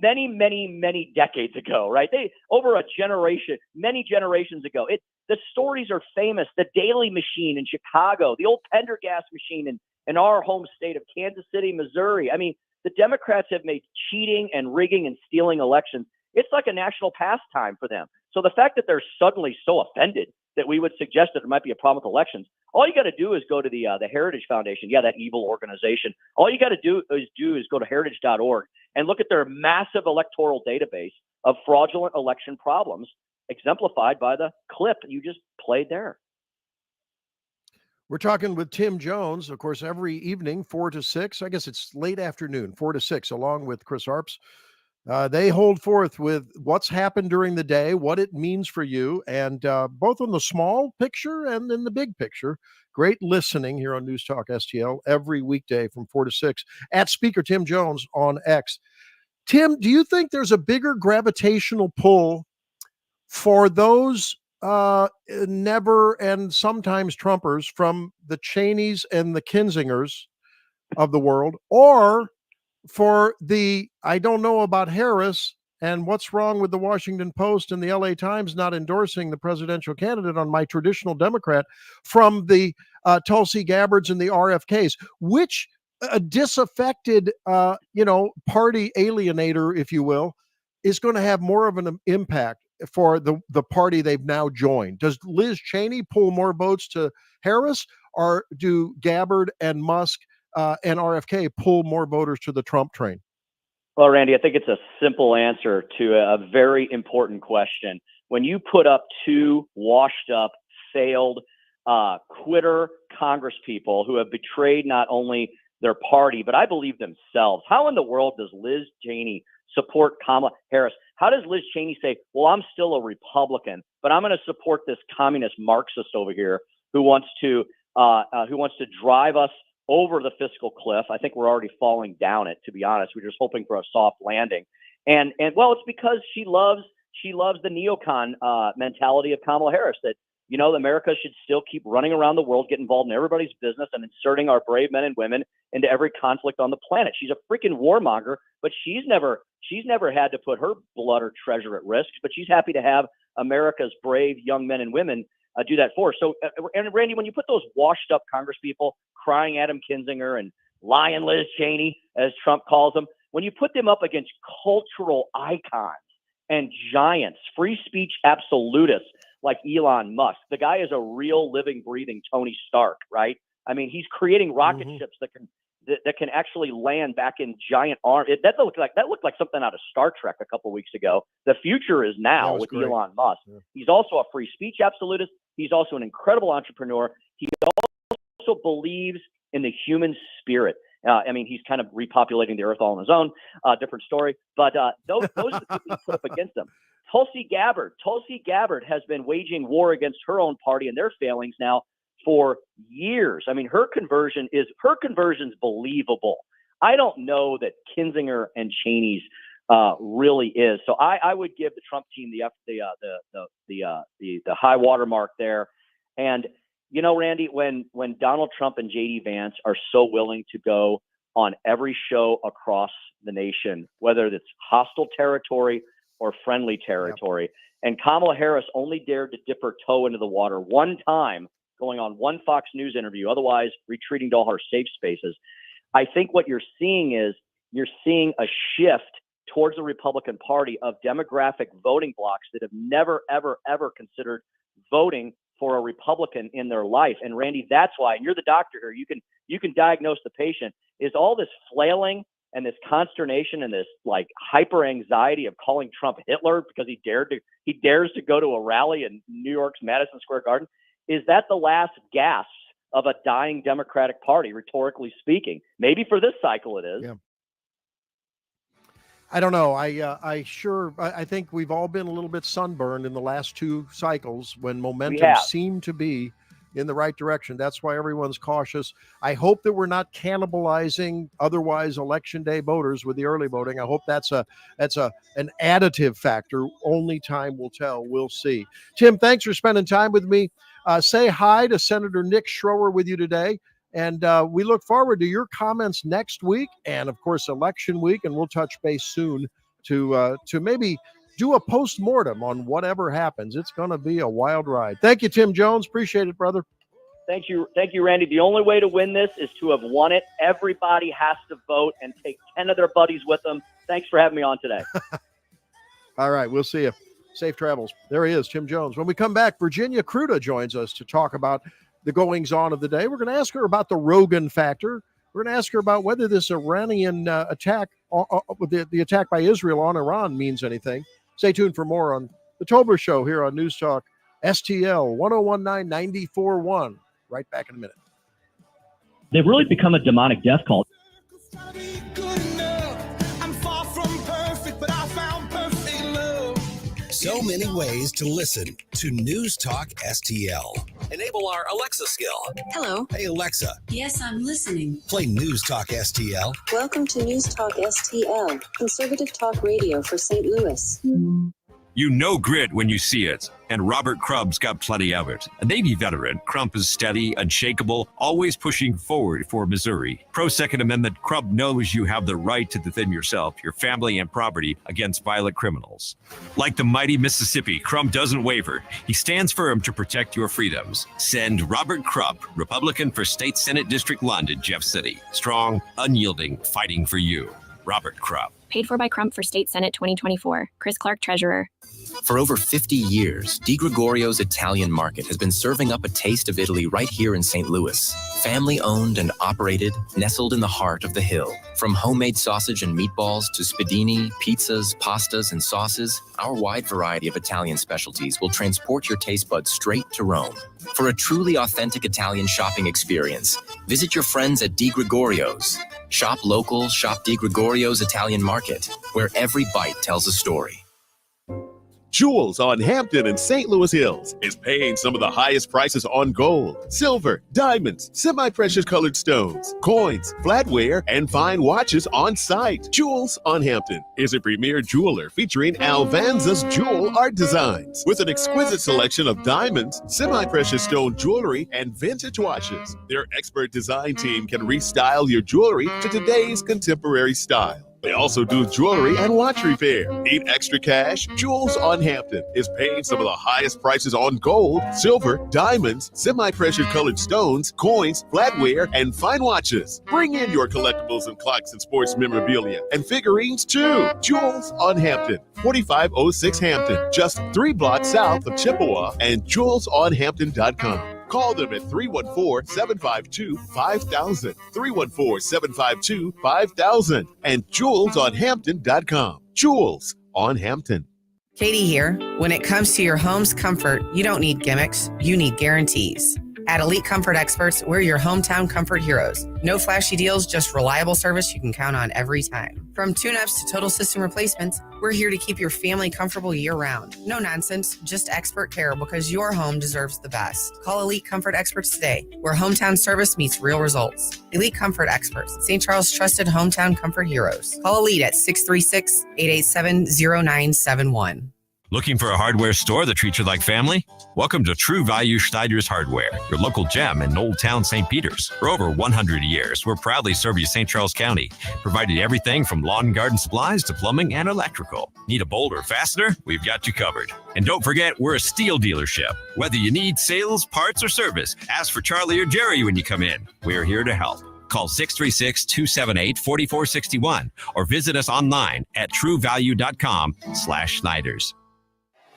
many, many, many decades ago, right? Over a generation, many generations ago. The stories are famous. The Daily Machine in Chicago, the old Pendergast machine in our home state of Kansas City, Missouri. I mean, the Democrats have made cheating and rigging and stealing elections, it's like a national pastime for them. So the fact that they're suddenly so offended that we would suggest that there might be a problem with elections, all you got to do is go to the Heritage Foundation. Yeah, that evil organization. All you got to do is go to heritage.org and look at their massive electoral database of fraudulent election problems, exemplified by the clip you just played there. We're talking with Tim Jones, of course, every evening, 4 to 6. I guess it's late afternoon, 4 to 6, along with Chris Arps. They hold forth with what's happened during the day, what it means for you, and both on the small picture and in the big picture. Great listening here on News Talk STL every weekday from 4 to 6 at Speaker Tim Jones on X. Tim, do you think there's a bigger gravitational pull for those never and sometimes Trumpers from the Cheneys and the Kinzingers of the world, or for the, I don't know about Harris and what's wrong with the Washington Post and the LA Times not endorsing the presidential candidate on my traditional Democrat, from the Tulsi Gabbards and the RFKs, which disaffected, party alienator, if you will, is going to have more of an impact for the party they've now joined? Does Liz Cheney pull more votes to Harris, or do Gabbard and Musk and RFK pull more voters to the Trump train? Well, Randy, I think it's a simple answer to a very important question. When you put up two washed up, failed, quitter congresspeople who have betrayed not only their party, but I believe themselves, how in the world does Liz Cheney support Kamala Harris? How does Liz Cheney say, well, I'm still a Republican, but I'm going to support this communist Marxist over here who wants to drive us over the fiscal cliff? I think we're already falling down it, to be honest. We're just hoping for a soft landing. And well, it's because she loves the neocon mentality of Kamala Harris, that, America should still keep running around the world, get involved in everybody's business, and inserting our brave men and women into every conflict on the planet. She's a freaking warmonger, but she's never had to put her blood or treasure at risk, but she's happy to have America's brave young men and women do that for her. So, and Randy, when you put those washed up congresspeople, crying Adam Kinzinger and lying Liz Cheney, as Trump calls them, when you put them up against cultural icons and giants, free speech absolutists like Elon Musk, the guy is a real living, breathing Tony Stark, right? I mean, he's creating rocket ships that can actually land back in giant arms. That looked like something out of Star Trek a couple weeks ago. The future is now with great. Elon Musk. Yeah. He's also a free speech absolutist. He's also an incredible entrepreneur. He also believes in the human spirit. He's kind of repopulating the earth all on his own. Different story. But those are the people he put up against him. Tulsi Gabbard has been waging war against her own party and their failings now for years. I mean, her conversion's believable. I don't know that Kinzinger and Cheney's really is. So I would give the Trump team the high water mark there. And You know, Randy, when Donald Trump and J.D. Vance are so willing to go on every show across the nation, whether it's hostile territory or friendly territory, and Kamala Harris only dared to dip her toe into the water one time, going on one Fox News interview, otherwise retreating to all her safe spaces. I think what you're seeing is you're seeing a shift towards the Republican Party of demographic voting blocks that have never, ever, ever considered voting for a Republican in their life. And Randy, that's why, and you're the doctor here, you can diagnose the patient, is all this flailing and this consternation and this like hyper anxiety of calling Trump Hitler because he dares to go to a rally in New York's Madison Square Garden. Is that the last gasp of a dying Democratic Party, rhetorically speaking? Maybe for this cycle it is. Yeah. I don't know. I think we've all been a little bit sunburned in the last two cycles when momentum seemed to be in the right direction. That's why everyone's cautious. I hope that we're not cannibalizing otherwise election day voters with the early voting. I hope that's an additive factor. Only time will tell. We'll see. Tim, thanks for spending time with me. Say hi to Senator Nick Schroer with you today. And we look forward to your comments next week and, of course, election week. And we'll touch base soon to maybe do a post-mortem on whatever happens. It's going to be a wild ride. Thank you, Tim Jones. Appreciate it, brother. Thank you, Randy. The only way to win this is to have won it. Everybody has to vote and take 10 of their buddies with them. Thanks for having me on today. All right, we'll see you. Safe travels. There he is, Tim Jones. When we come back, Virginia Kruta joins us to talk about the goings-on of the day. We're going to ask her about the Rogan factor. We're going to ask her about whether this Iranian attack, the attack by Israel on Iran, means anything. Stay tuned for more on the Tobler Show here on News Talk STL 1019-94.1. Right back in a minute. They've really become a demonic death cult. So many ways to listen to News Talk STL. Enable our Alexa skill. Hello. Hey, Alexa. Yes, I'm listening. Play News Talk STL. Welcome to News Talk STL, conservative talk radio for St. Louis. You know grit when you see it, and Robert Crump's got plenty of it. A Navy veteran, Crump is steady, unshakable, always pushing forward for Missouri. Pro-Second Amendment, Crump knows you have the right to defend yourself, your family, and property against violent criminals. Like the mighty Mississippi, Crump doesn't waver. He stands firm to protect your freedoms. Send Robert Crump, Republican for State Senate District London, Jeff City. Strong, unyielding, fighting for you. Robert Crump. Paid for by Crump for State Senate 2024. Chris Clark, Treasurer. For over 50 years, Di Gregorio's Italian Market has been serving up a taste of Italy right here in St. Louis. Family owned and operated, nestled in the heart of the hill. From homemade sausage and meatballs to spadini, pizzas, pastas, and sauces, our wide variety of Italian specialties will transport your taste buds straight to Rome. For a truly authentic Italian shopping experience, visit your friends at Di Gregorio's. Shop local, shop Di Gregorio's Italian Market, where every bite tells a story. Jewels on Hampton and St. Louis Hills is paying some of the highest prices on gold, silver, diamonds, semi-precious colored stones, coins, flatware, and fine watches on site. Jewels on Hampton is a premier jeweler featuring Alvanza's jewel art designs with an exquisite selection of diamonds, semi-precious stone jewelry, and vintage watches. Their expert design team can restyle your jewelry to today's contemporary style. They also do jewelry and watch repair. Need extra cash? Jewels on Hampton is paying some of the highest prices on gold, silver, diamonds, semi-precious colored stones, coins, flatware, and fine watches. Bring in your collectibles and clocks and sports memorabilia and figurines too. Jewels on Hampton, 4506 Hampton, just 3 blocks south of Chippewa, and jewelsonhampton.com. Call them at 314-752-5000, 314-752-5000, and jewelsonhampton.com. Jewels on Hampton. Katie here. When it comes to your home's comfort, you don't need gimmicks, you need guarantees. At Elite Comfort Experts, we're your hometown comfort heroes. No flashy deals, just reliable service you can count on every time. From tune-ups to total system replacements, we're here to keep your family comfortable year-round. No nonsense, just expert care because your home deserves the best. Call Elite Comfort Experts today, where hometown service meets real results. Elite Comfort Experts, St. Charles' trusted hometown comfort heroes. Call Elite at 636-887-0971. Looking for a hardware store that treats you like family? Welcome to True Value Schneider's Hardware, your local gem in Old Town St. Peters. For over 100 years, we're proudly serve you St. Charles County, providing everything from lawn and garden supplies to plumbing and electrical. Need a bolt or fastener? We've got you covered. And don't forget, we're a steel dealership. Whether you need sales, parts, or service, ask for Charlie or Jerry when you come in. We're here to help. Call 636-278-4461 or visit us online at truevalue.com/Schneiders.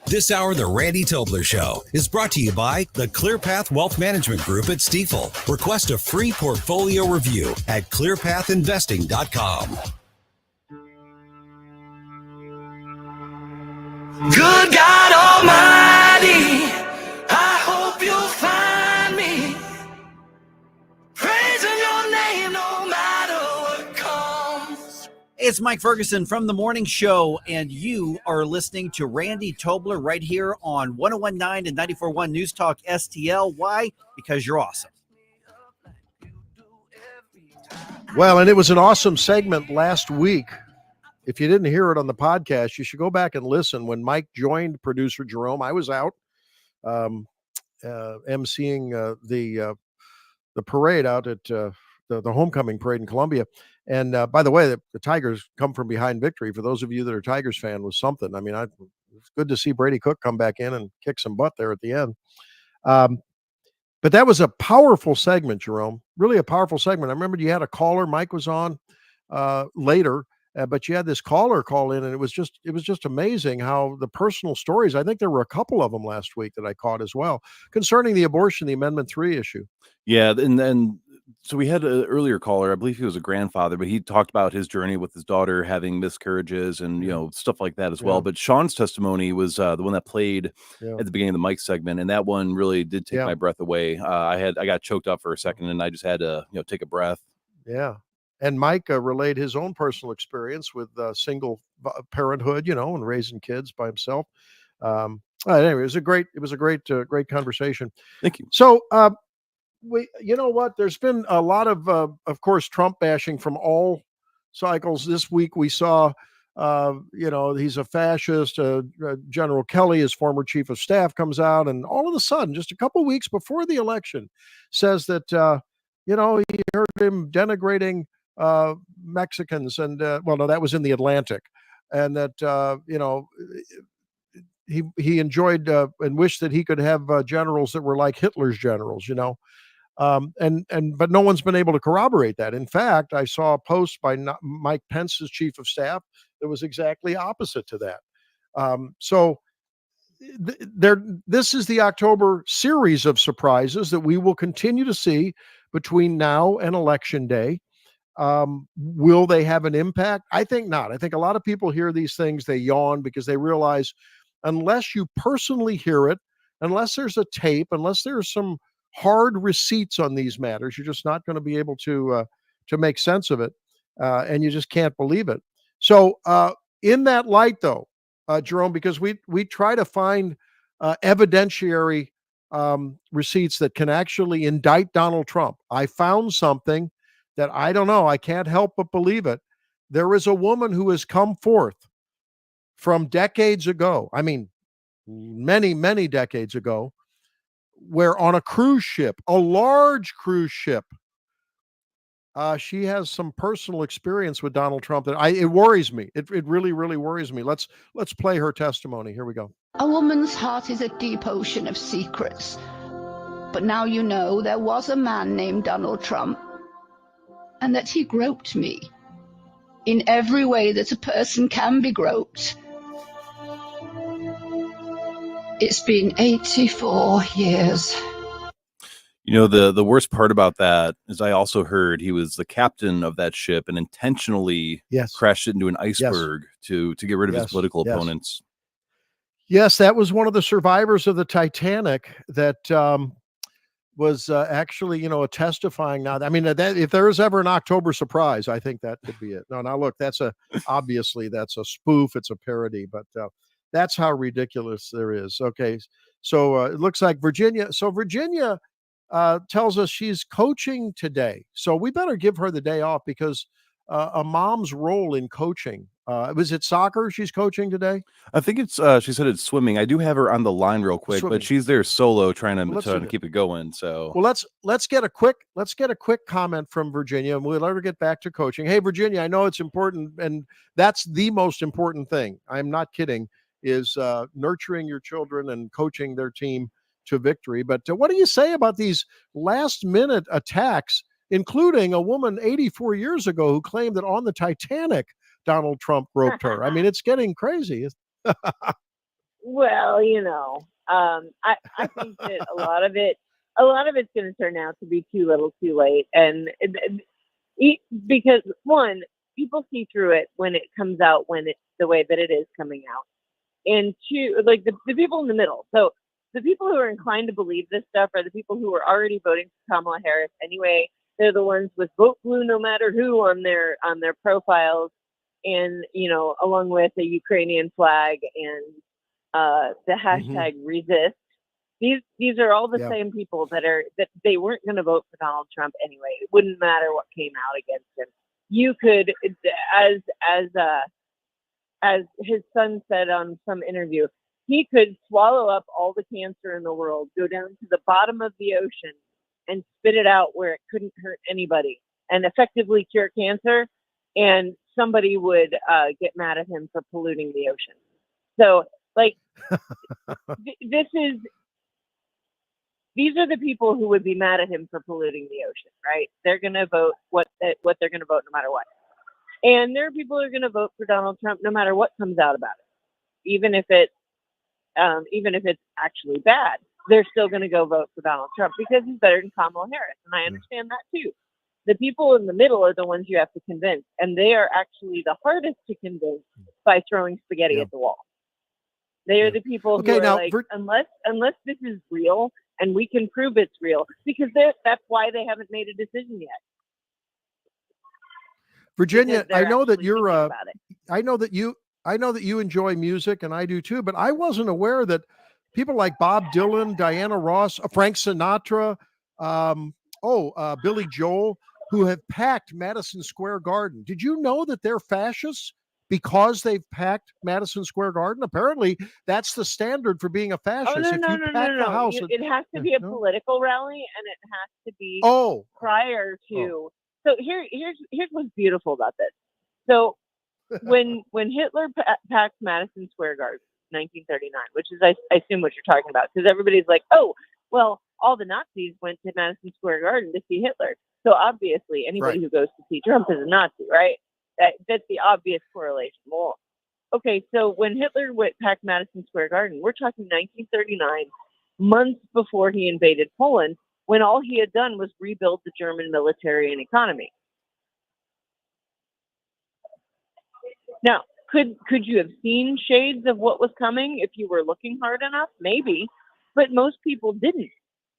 This hour, The Randy Tobler Show, is brought to you by the ClearPath Wealth Management Group at Stifel. Request a free portfolio review at clearpathinvesting.com. Good God Almighty, I hope you'll find me praising your name no matter what comes. It's Mike Ferguson from The Morning Show, and you are listening to Randy Tobler right here on 101.9 and 94.1 News Talk STL. Why? Because you're awesome. Well, and it was an awesome segment last week. If you didn't hear it on the podcast, you should go back and listen. When Mike joined producer Jerome, I was out emceeing the parade out at the homecoming parade in Columbia. And by the way, the Tigers come from behind victory. For those of you that are Tigers fan, was something. I mean, it's good to see Brady Cook come back in and kick some butt there at the end. But that was a powerful segment, Jerome. Really a powerful segment. I remember you had a caller. Mike was on later. But you had this caller call in, and it was just amazing how the personal stories. I think there were a couple of them last week that I caught as well concerning the abortion, the Amendment 3 issue. Yeah, and then so we had an earlier caller. I believe he was a grandfather, but he talked about his journey with his daughter having miscarriages and stuff like that as well. But Sean's testimony was the one that played at the beginning of the Mike segment, and that one really did take my breath away. I got choked up for a second, and I just had to take a breath. Yeah. And Mike relayed his own personal experience with single parenthood, and raising kids by himself. Anyway, it was a great conversation. Thank you. So, you know what? There's been a lot of course, Trump bashing from all cycles. This week we saw, he's a fascist. General Kelly, his former chief of staff, comes out and all of a sudden, just a couple weeks before the election, says that, he heard him denigrating Mexicans, and no, that was in the Atlantic, and that he enjoyed and wished that he could have generals that were like Hitler's generals, but no one's been able to corroborate that. In fact, I saw a post by Mike Pence's chief of staff that was exactly opposite to that. This is the October series of surprises that we will continue to see between now and Election Day. Will they have an impact? I think not. I think a lot of people hear these things, they yawn because they realize unless you personally hear it, unless there's a tape, unless there's some hard receipts on these matters, you're just not going to be able to make sense of it, and you just can't believe it. So in that light, though, Jerome, because we try to find evidentiary receipts that can actually indict Donald Trump. I found something that I don't know. I can't help but believe it. There is a woman who has come forth from decades ago. I mean, many, many decades ago, where on a cruise ship, a large cruise ship, she has some personal experience with Donald Trump that it worries me. It really, really worries me. Let's play her testimony. Here we go. A woman's heart is a deep ocean of secrets. But now you know there was a man named Donald Trump, and that he groped me in every way that a person can be groped. It's been 84 years. The worst part about that is I also heard he was the captain of that ship and intentionally crashed it into an iceberg to get rid of his political opponents. Yes, that was one of the survivors of the Titanic that was actually, testifying now. I mean, that if there is ever an October surprise, I think that could be it. No, now look, obviously that's a spoof. It's a parody, but that's how ridiculous there is. Okay, so it looks like Virginia. So Virginia tells us she's coaching today. So we better give her the day off because a mom's role in coaching. Was it soccer she's coaching today? I think it's she said it's swimming. I do have her on the line real quick, but Swimming. she's there solo trying Well, to let's do keep it going. So Well, let's get a quick comment from Virginia, and we'll let her get back to coaching. Hey, Virginia, I know it's important, and that's the most important thing. I'm not kidding. Is nurturing your children and coaching their team to victory. But what do you say about these last-minute attacks, including a woman 84 years ago who claimed that on the Titanic Donald Trump groped her? I mean, it's getting crazy. Well, I think that a lot of it's going to turn out to be too little, too late, and because one, people see through it when it comes out when it's the way that it is coming out, and two, like the people in the middle. So the people who are inclined to believe this stuff are the people who are already voting for Kamala Harris anyway. They're the ones with vote blue no matter who on their profiles, and along with a Ukrainian flag and the hashtag resist. These are all the same people that they weren't going to vote for Donald Trump anyway. It wouldn't matter what came out against him. You could, as his son said on some interview, he could swallow up all the cancer in the world, go down to the bottom of the ocean, and spit it out where it couldn't hurt anybody, and effectively cure cancer, and somebody would get mad at him for polluting the ocean. So, these are the people who would be mad at him for polluting the ocean, right? They're going to vote what they're going to vote no matter what. And there are people who are going to vote for Donald Trump no matter what comes out about it, even if it's actually bad. They're still going to go vote for Donald Trump because he's better than Kamala Harris, and I understand that too. The people in the middle are the ones you have to convince, and they are actually the hardest to convince by throwing spaghetti at the wall. They are the people who are unless this is real and we can prove it's real, because that's why they haven't made a decision yet. Virginia, I know that you're I know that you enjoy music, and I do too, but I wasn't aware that people like Bob Dylan, Diana Ross, Frank Sinatra, Billy Joel, who have packed Madison Square Garden. Did you know that they're fascists because they've packed Madison Square Garden? Apparently, that's the standard for being a fascist. No. It has to be a political rally, and it has to be prior to. So here's what's beautiful about this. So when Hitler packed Madison Square Garden, 1939, which is I assume what you're talking about, because everybody's like, oh, well, all the Nazis went to Madison Square Garden to see Hitler. So obviously, anybody who goes to see Trump is a Nazi, right? That's the obvious correlation. Well, okay, so when Hitler packed Madison Square Garden, we're talking 1939, months before he invaded Poland, when all he had done was rebuild the German military and economy. Now, could you have seen shades of what was coming if you were looking hard enough? Maybe, but most people didn't.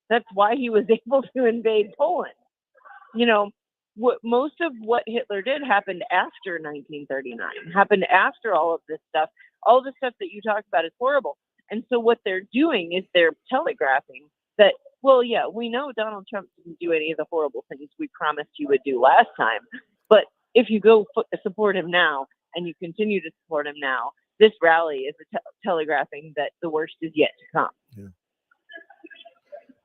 That's why he was able to invade Poland. Most of what Hitler did happened after 1939, happened after all of this stuff. All the stuff that you talked about is horrible. And so what they're doing is they're telegraphing that, well, yeah, we know Donald Trump didn't do any of the horrible things we promised you would do last time. But if you go support him now and you continue to support him now, this rally is telegraphing that the worst is yet to come. Yeah.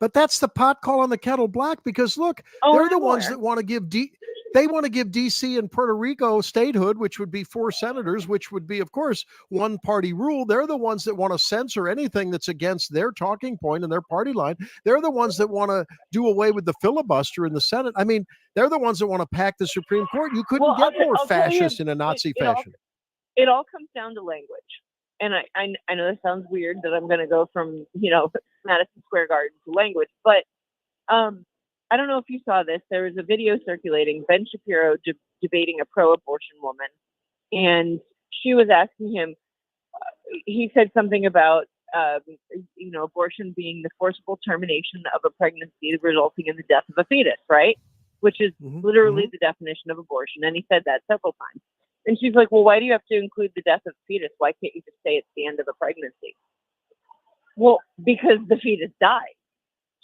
But that's the pot calling the kettle black, because look, they're the ones that want to give DC and Puerto Rico statehood, which would be 4 senators, which would be, of course, one party rule. They're the ones that want to censor anything that's against their talking point and their party line. They're the ones that want to do away with the filibuster in the Senate. I mean, they're the ones that want to pack the Supreme Court. You couldn't get more fascist in a Nazi fashion. It all comes down to language. And I know this sounds weird that I'm going to go from, Madison Square Garden to language, but I don't know if you saw this. There was a video circulating, Ben Shapiro debating a pro-abortion woman, and she was asking him, he said something about, abortion being the forcible termination of a pregnancy resulting in the death of a fetus, right? Which is literally the definition of abortion. And he said that several times. And she's like, well, why do you have to include the death of the fetus? Why can't you just say it's the end of a pregnancy? Well, because the fetus died.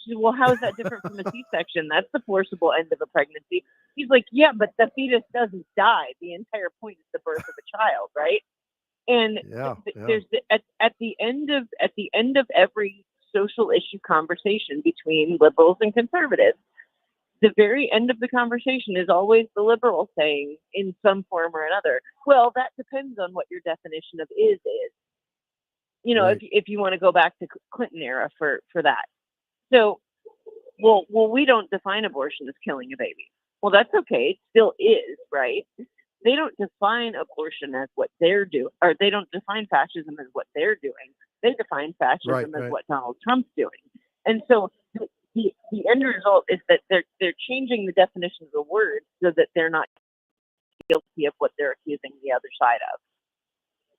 She said, well, how is that different from a C-section? That's the forcible end of a pregnancy. He's like, yeah, but the fetus doesn't die. The entire point is the birth of a child, right? And there's at the end of every social issue conversation between liberals and conservatives, the very end of the conversation is always the liberal saying in some form or another, well, that depends on what your definition of is. You know, if you want to go back to Clinton era for that. So, well, we don't define abortion as killing a baby. Well, that's okay. It still is, right? They don't define abortion as what they're doing, or they don't define fascism as what they're doing. They define fascism as what Donald Trump's doing. And so the end result is that they're changing the definition of the word so that they're not guilty of what they're accusing the other side of.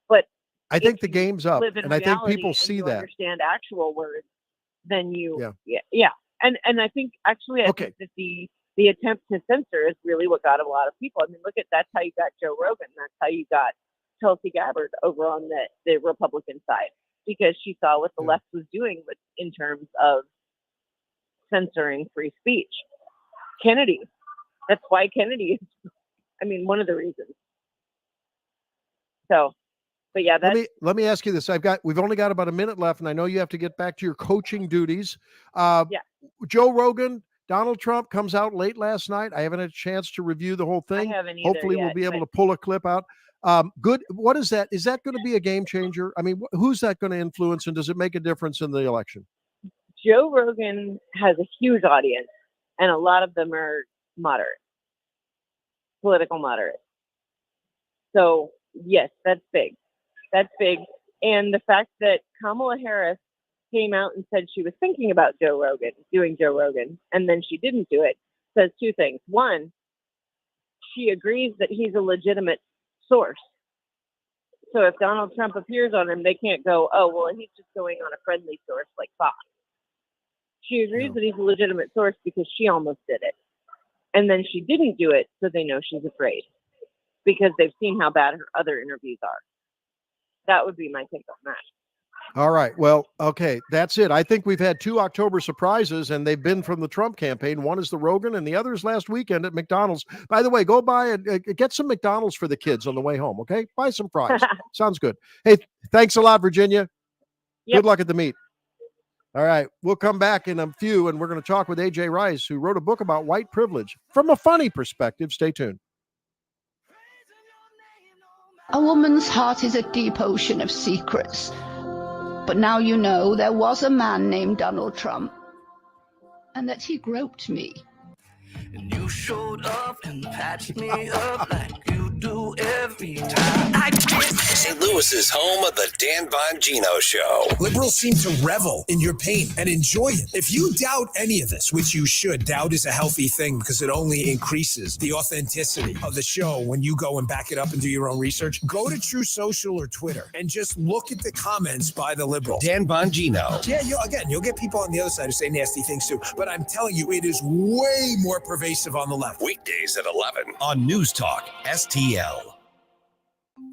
But I think the game's up, and I think people and see you that. Understand actual words, then you, yeah. And I think actually, I think that the attempt to censor is really what got a lot of people. I mean, look at that's how you got Joe Rogan. That's how you got Tulsi Gabbard over on the Republican side, because she saw what the left was doing in terms of censoring free speech. Kennedy. That's why Kennedy is, I mean, one of the reasons. So, but yeah, let me ask you this. We've only got about a minute left, and I know you have to get back to your coaching duties. Joe Rogan, Donald Trump comes out late last night. I haven't had a chance to review the whole thing. I haven't either Hopefully we'll be able to pull a clip out. Good. What is that? Is that going to be a game changer? I mean, who's that going to influence, and does it make a difference in the election? Joe Rogan has a huge audience, and a lot of them are moderate, political moderate. So yes, that's big. That's big. And the fact that Kamala Harris came out and said she was thinking about doing Joe Rogan, and then she didn't do it, says two things. One, she agrees that he's a legitimate source. So if Donald Trump appears on him, they can't go, oh, well, he's just going on a friendly source like Fox. She agrees that he's a legitimate source because she almost did it. And then she didn't do it, so they know she's afraid because they've seen how bad her other interviews are. That would be my take on that. All right. Well, okay. That's it. I think we've had 2 October surprises, and they've been from the Trump campaign. One is the Rogan, and the other is last weekend at McDonald's. By the way, go buy and get some McDonald's for the kids on the way home, okay? Buy some fries. Sounds good. Hey, thanks a lot, Virginia. Good luck at the meet. All right. We'll come back in a few, and we're going to talk with A.J. Rice, who wrote a book about white privilege from a funny perspective. Stay tuned. A woman's heart is a deep ocean of secrets. But now you know there was a man named Donald Trump, and that he groped me. And you showed up and patched me up like you do every time. St. Louis is home of the Dan Bongino Show. Liberals seem to revel in your pain and enjoy it. If you doubt any of this, which you should, doubt is a healthy thing because it only increases the authenticity of the show when you go and back it up and do your own research. Go to True Social or Twitter and just look at the comments by the liberals. Dan Bongino. Yeah, you'll get people on the other side who say nasty things too, but I'm telling you, it is way more pervasive on the left. Weekdays at 11 on News Talk STL.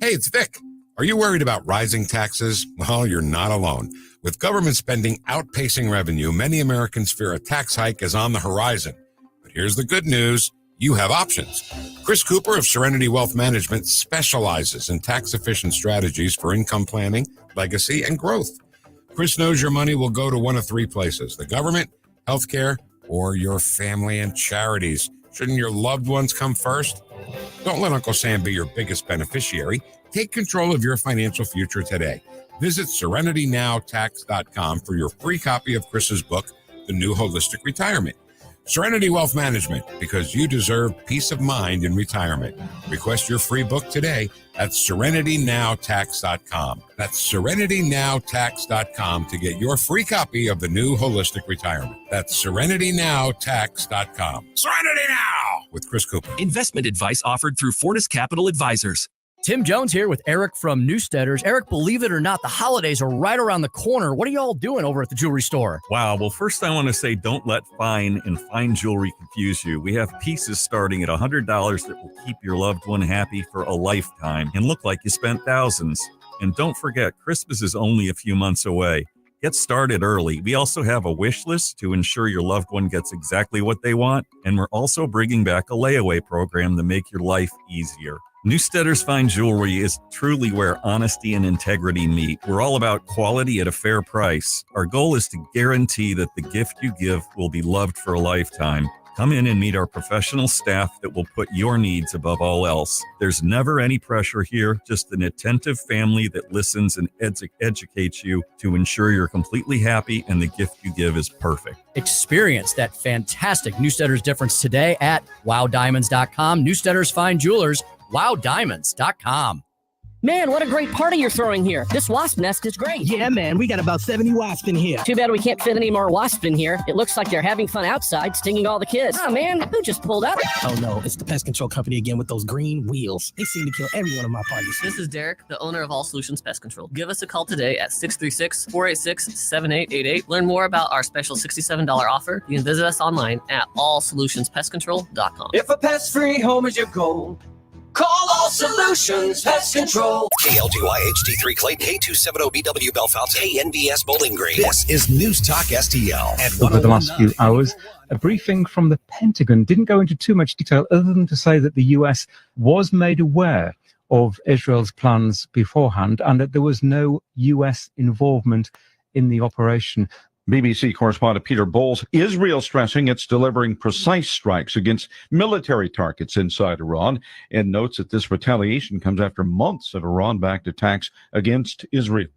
Hey, it's Vic. Are you worried about rising taxes? Well, you're not alone. With government spending outpacing revenue, many Americans fear a tax hike is on the horizon. But here's the good news. You have options. Chris Cooper of Serenity Wealth Management specializes in tax-efficient strategies for income planning, legacy, and growth. Chris knows your money will go to one of 3 places: the government, healthcare, or your family and charities. Shouldn't your loved ones come first? Don't let Uncle Sam be your biggest beneficiary. Take control of your financial future today. Visit SerenityNowTax.com for your free copy of Chris's book, The New Holistic Retirement. Serenity Wealth Management, because you deserve peace of mind in retirement. Request your free book today at SerenityNowTax.com. That's SerenityNowTax.com to get your free copy of The New Holistic Retirement. That's SerenityNowTax.com. Serenity Now! With Chris Cooper. Investment advice offered through Fortis Capital Advisors. Tim Jones here with Eric from Newsteaders. Eric, believe it or not, the holidays are right around the corner. What are y'all doing over at the jewelry store? Wow. Well, first I want to say don't let fine and fine jewelry confuse you. We have pieces starting at $100 that will keep your loved one happy for a lifetime and look like you spent thousands. And don't forget, Christmas is only a few months away. Get started early. We also have a wish list to ensure your loved one gets exactly what they want, and we're also bringing back a layaway program to make your life easier. Newstetter's Fine Jewelry is truly where honesty and integrity meet. We're all about quality at a fair price. Our goal is to guarantee that the gift you give will be loved for a lifetime. Come in and meet our professional staff that will put your needs above all else. There's never any pressure here, just an attentive family that listens and educates you to ensure you're completely happy and the gift you give is perfect. Experience that fantastic Newstetter's difference today at wowdiamonds.com. Newstetter's Fine Jewelers, wowdiamonds.com. Man, what a great party you're throwing here. This wasp nest is great. Yeah, man, we got about 70 wasps in here. Too bad we can't fit any more wasps in here. It looks like they're having fun outside, stinging all the kids. Oh, man, who just pulled up? Oh, no, it's the pest control company again with those green wheels. They seem to kill every one of my parties. This is Derek, the owner of All Solutions Pest Control. Give us a call today at 636-486-7888. Learn more about our special $67 offer. You can visit us online at allsolutionspestcontrol.com. If a pest-free home is your goal, call All Solutions Pest Control. KLGY HD3 Clayton, K270BW Belfast, KNBS Bowling Green. This is News Talk STL. At Over the last few hours, a briefing from the Pentagon didn't go into too much detail other than to say that the US was made aware of Israel's plans beforehand and that there was no US involvement in the operation. BBC correspondent Peter Bowles. Israel stressing it's delivering precise strikes against military targets inside Iran, and notes that this retaliation comes after months of Iran-backed attacks against Israel.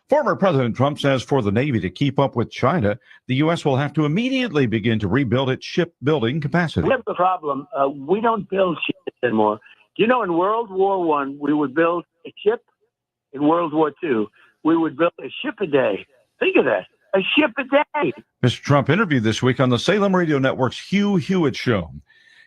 Former President Trump says for the Navy to keep up with China, the U.S. will have to immediately begin to rebuild its shipbuilding capacity. We have the problem. We don't build ships anymore. You know, in World War I, we would build a ship. In World War II, we would build a ship a day. Think of that. A ship a day. Mr. Trump interviewed this week on the Salem Radio Network's Hugh Hewitt Show.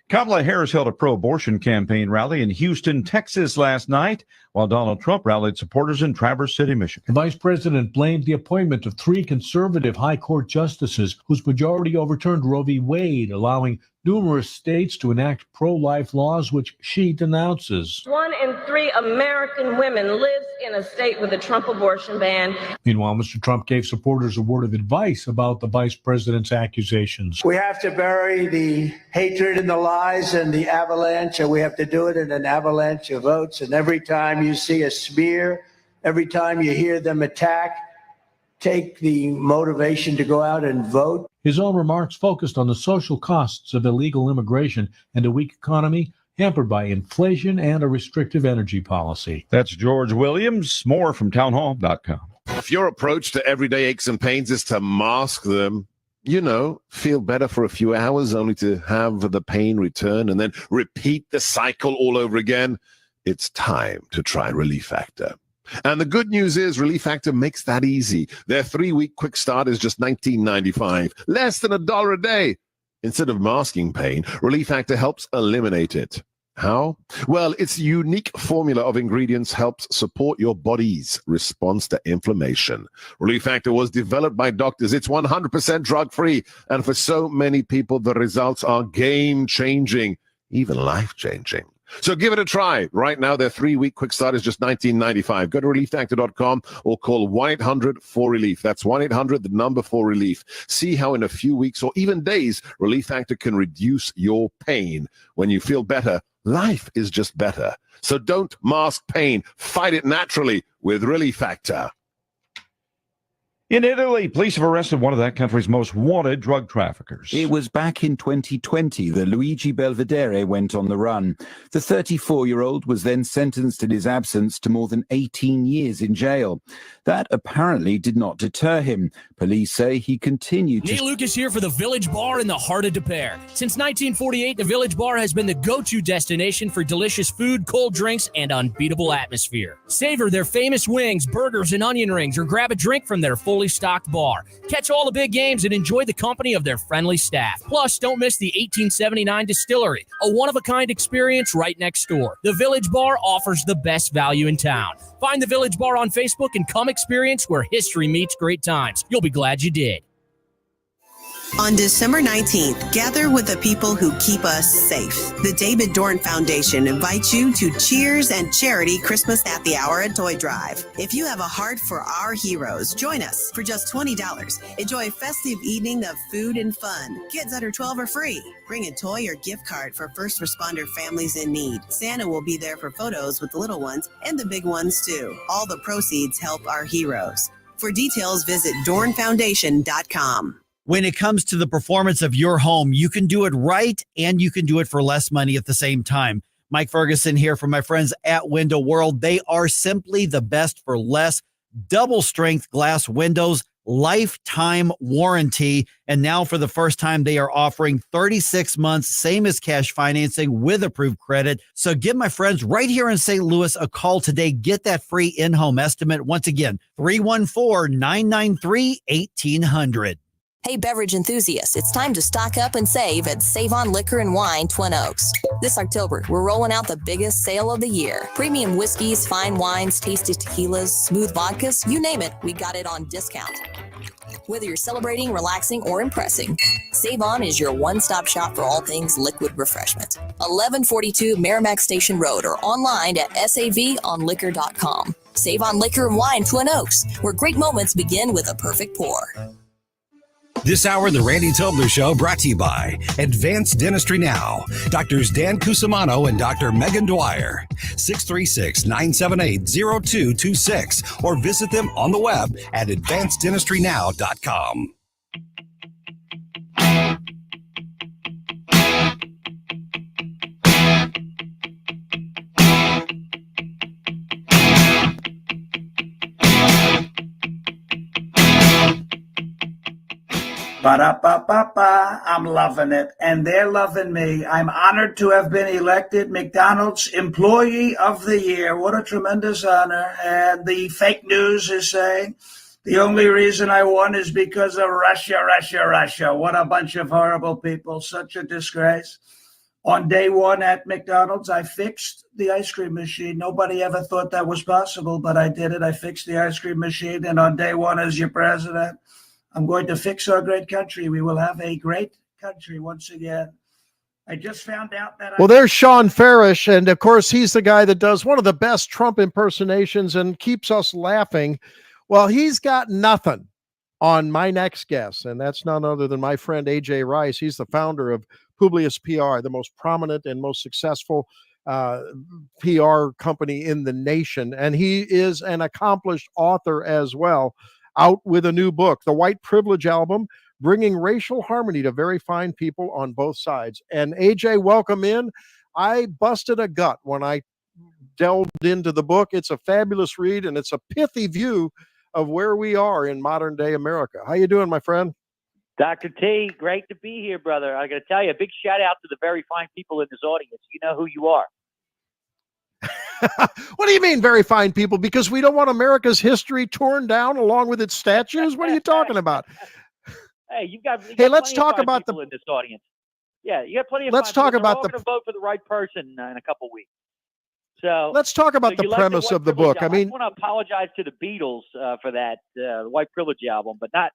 Kamala Harris held a pro-abortion campaign rally in Houston, Texas last night, while Donald Trump rallied supporters in Traverse City, Michigan. The vice president blamed the appointment of 3 conservative high court justices whose majority overturned Roe v. Wade, allowing numerous states to enact pro-life laws, which she denounces. 1 in 3 American women lives in a state with a Trump abortion ban. Meanwhile, Mr. Trump gave supporters a word of advice about the vice president's accusations. We have to bury the hatred and the lies and the avalanche, and we have to do it in an avalanche of votes. And every time you see a smear, every time you hear them attack, take the motivation to go out and vote. His own remarks focused on the social costs of illegal immigration and a weak economy hampered by inflation and a restrictive energy policy. That's George Williams. More from townhall.com. If your approach to everyday aches and pains is to mask them, you know, feel better for a few hours only to have the pain return and then repeat the cycle all over again, it's time to try Relief Factor. And the good news is Relief Factor makes that easy. Their 3-week quick start is just $19.95, less than $1 a day. Instead of masking pain, Relief Factor helps eliminate it. How? Well, its unique formula of ingredients helps support your body's response to inflammation. Relief Factor was developed by doctors. It's 100% drug-free. And for so many people, the results are game-changing, even life-changing. So give it a try. Right now, their 3-week quick start is just $19.95. Go to relieffactor.com or call 1-800-4RELIEF. That's 1-800-4RELIEF. See how in a few weeks or even days, Relief Factor can reduce your pain. When you feel better, life is just better. So don't mask pain. Fight it naturally with Relief Factor. In Italy, police have arrested one of that country's most wanted drug traffickers. It was back in 2020 that Luigi Belvedere went on the run. The 34-year-old was then sentenced in his absence to more than 18 years in jail. That apparently did not deter him. Police say he continued to... Nate Lucas here for the Village Bar in the heart of Des Peres. Since 1948, the Village Bar has been the go-to destination for delicious food, cold drinks, and unbeatable atmosphere. Savor their famous wings, burgers, and onion rings, or grab a drink from their fully stocked bar. Catch all the big games and enjoy the company of their friendly staff. Plus, don't miss the 1879 Distillery, a one-of-a-kind experience right next door. The Village Bar offers the best value in town. Find the Village Bar on Facebook and come experience where history meets great times. You'll be glad you did. On December 19th, gather with the people who keep us safe. The David Dorn Foundation invites you to Cheers and Charity Christmas Happy Hour at Toy Drive. If you have a heart for our heroes, join us for just $20. Enjoy a festive evening of food and fun. Kids under 12 are free. Bring a toy or gift card for first responder families in need. Santa will be there for photos with the little ones and the big ones too. All the proceeds help our heroes. For details, visit dornfoundation.com. When it comes to the performance of your home, you can do it right and you can do it for less money at the same time. Mike Ferguson here from my friends at Window World. They are simply the best for less. Double strength glass windows, lifetime warranty. And now for the first time, they are offering 36 months, same as cash financing with approved credit. So give my friends right here in St. Louis a call today. Get that free in-home estimate. Once again, 314-993-1800. Hey, beverage enthusiasts, it's time to stock up and save at Save On Liquor and Wine, Twin Oaks. This October, we're rolling out the biggest sale of the year. Premium whiskeys, fine wines, tasty tequilas, smooth vodkas, you name it, we got it on discount. Whether you're celebrating, relaxing, or impressing, Save On is your one-stop shop for all things liquid refreshment. 1142 Merrimack Station Road or online at savonliquor.com. Save On Liquor and Wine, Twin Oaks, where great moments begin with a perfect pour. This hour, The Randy Tobler Show, brought to you by Advanced Dentistry Now. Doctors Dan Cusimano and Dr. Megan Dwyer. 636-978-0226. Or visit them on the web at advanceddentistrynow.com. Ba-da-ba-ba-ba. I'm loving it, and they're loving me. I'm honored to have been elected McDonald's Employee of the Year. What a tremendous honor. And the fake news is saying the only reason I won is because of Russia, Russia, Russia. What a bunch of horrible people. Such a disgrace. On day one at McDonald's, I fixed the ice cream machine. Nobody ever thought that was possible, but I did it. I fixed the ice cream machine, and on day one as your president, I'm going to fix our great country. We will have a great country once again. I just found out that Well, there's Sean Farish, and of course, he's the guy that does one of the best Trump impersonations and keeps us laughing. Well, he's got nothing on my next guest, and that's none other than my friend AJ Rice. He's the founder of Publius PR, the most prominent and most successful PR company in the nation, and he is an accomplished author as well, out with a new book, The White Privilege Album, bringing racial harmony to very fine people on both sides. And AJ, welcome in. I busted a gut when I delved into the book. It's a fabulous read, and it's a pithy view of where we are in modern day America. How you doing, my friend? Dr. T, great to be here, brother. I got to tell you, a big shout out to the very fine people in this audience. You know who you are. What do you mean, very fine people? Because we don't want America's history torn down along with its statues? What are you talking about? Hey, you got let's talk about people in this audience. Yeah, you got plenty of let's fine talk people. about They're all going to vote for the right person in a couple weeks. So let's talk about the premise of the book. I mean, I want to apologize to the Beatles for that White Privilege album, but not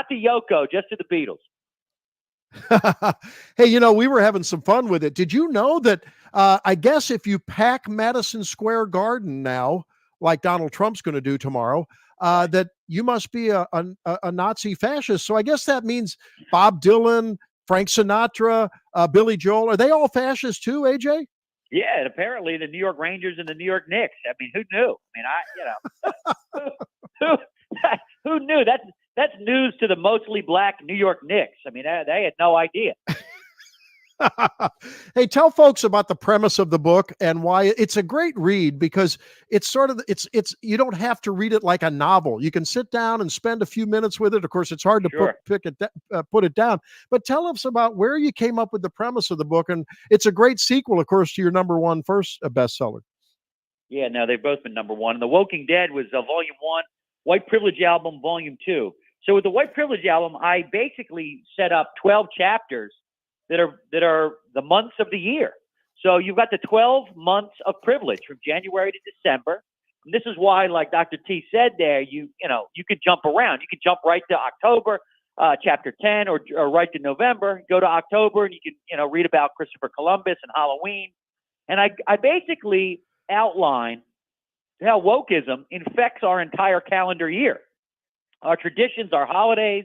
to Yoko, just to the Beatles. Hey, we were having some fun with it. Did you know that I guess if you pack Madison Square Garden now, like Donald Trump's going to do tomorrow, that you must be a Nazi fascist. So I guess that means Bob Dylan, Frank Sinatra, Billy Joel, are they all fascists too, AJ? Yeah, and apparently the New York Rangers and the New York Knicks. I mean, who knew? Who knew? That's news to the mostly black New York Knicks. I mean, they had no idea. Hey, tell folks about the premise of the book and why it's a great read, because it's sort of, it's you don't have to read it like a novel. You can sit down and spend a few minutes with it. Of course, it's hard to put it down, but tell us about where you came up with the premise of the book. And it's a great sequel, of course, to your first bestseller. Yeah, no, they've both been number one. The Woking Dead was volume 1, White Privilege album, volume 2. So with the White Privilege album, I basically set up 12 chapters that are the months of the year. So you've got the 12 months of privilege from January to December. And this is why, like Dr. T said there, you could jump around. You could jump right to October, chapter 10, or right to November. Go to October, and you can read about Christopher Columbus and Halloween. And I basically outline how wokeism infects our entire calendar year, our traditions, our holidays,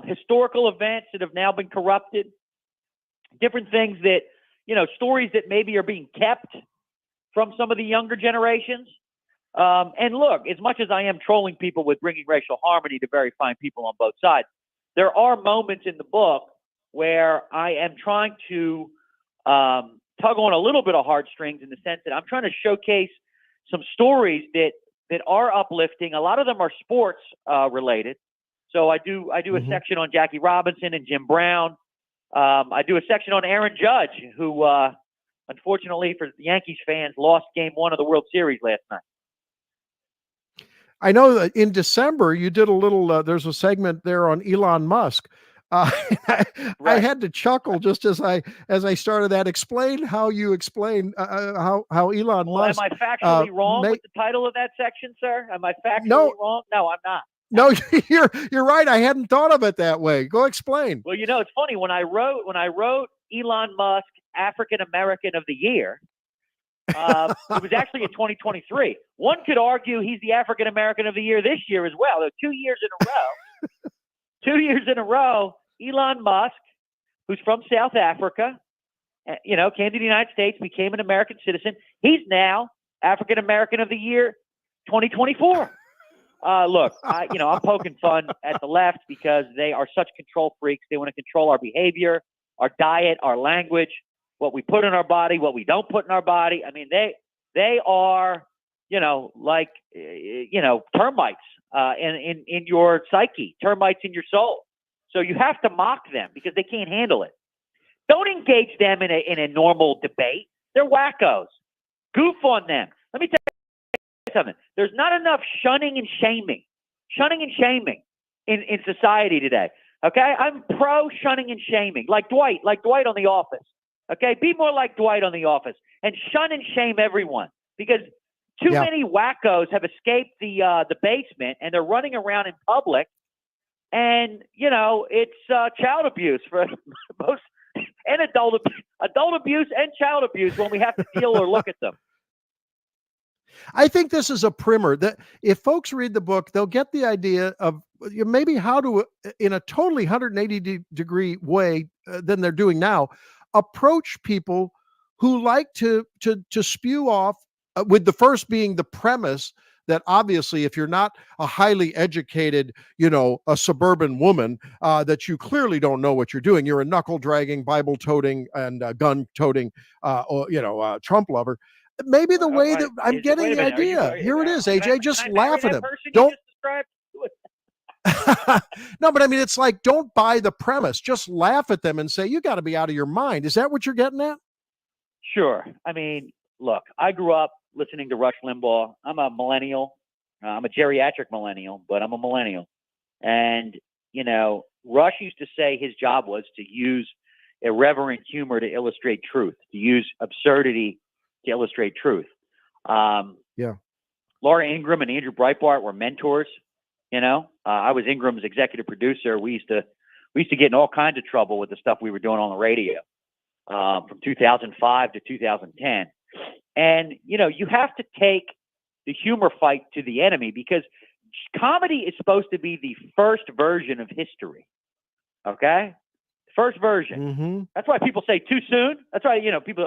historical events that have now been corrupted, different things that, stories that maybe are being kept from some of the younger generations. And look, as much as I am trolling people with bringing racial harmony to very fine people on both sides, there are moments in the book where I am trying to tug on a little bit of heartstrings, in the sense that I'm trying to showcase some stories that are uplifting. A lot of them are sports related. So I do a section on Jackie Robinson and Jim Brown. I do a section on Aaron Judge, who unfortunately for the Yankees fans lost Game 1 of the World Series last night. I know that in December you did a little. There's a segment there on Elon Musk. I had to chuckle just as I started that. Explain how you explain how Elon Musk. Am I factually wrong with the title of that section, sir? Am I factually wrong? No, I'm not. No, you're right. I hadn't thought of it that way. Go explain. Well, it's funny, when I wrote Elon Musk African American of the Year, it was actually in 2023. One could argue he's the African American of the Year this year as well. 2 years in a row. 2 years in a row, Elon Musk, who's from South Africa, came to the United States, became an American citizen. He's now African American of the Year 2024. Look, I'm poking fun at the left because they are such control freaks. They want to control our behavior, our diet, our language, what we put in our body, what we don't put in our body. I mean, they are, like, termites in your psyche, termites in your soul. So you have to mock them because they can't handle it. Don't engage them in a normal debate. They're wackos. Goof on them. Let me tell you something. There's not enough shunning and shaming in society today. Okay, I'm pro shunning and shaming, like Dwight on The Office. Okay, be more like Dwight on The Office and shun and shame everyone, because too many wackos have escaped the basement and they're running around in public, and it's child abuse for most, and adult abuse and child abuse when we have to deal or look at them. I think this is a primer that if folks read the book, they'll get the idea of maybe how to, in a totally 180-degree way than they're doing now, approach people who like to spew off, with the first being the premise that obviously if you're not a highly educated, a suburban woman, that you clearly don't know what you're doing. You're a knuckle-dragging, Bible-toting, and gun-toting, Trump lover. Maybe the way that I'm getting the idea. Here it is, AJ. Just laugh at him. Don't. No, but I mean, it's like, don't buy the premise. Just laugh at them and say, you got to be out of your mind. Is that what you're getting at? Sure. I mean, look, I grew up listening to Rush Limbaugh. I'm a millennial. I'm a geriatric millennial, but I'm a millennial. And, Rush used to say his job was to use irreverent humor to illustrate truth, to use absurdity to illustrate truth. Laura Ingraham and Andrew Breitbart were mentors. I was Ingram's executive producer. We used to get in all kinds of trouble with the stuff we were doing on the radio from 2005 to 2010. And, you have to take the humor fight to the enemy, because comedy is supposed to be the first version of history. Okay? First version. Mm-hmm. That's why people say too soon. That's why, people,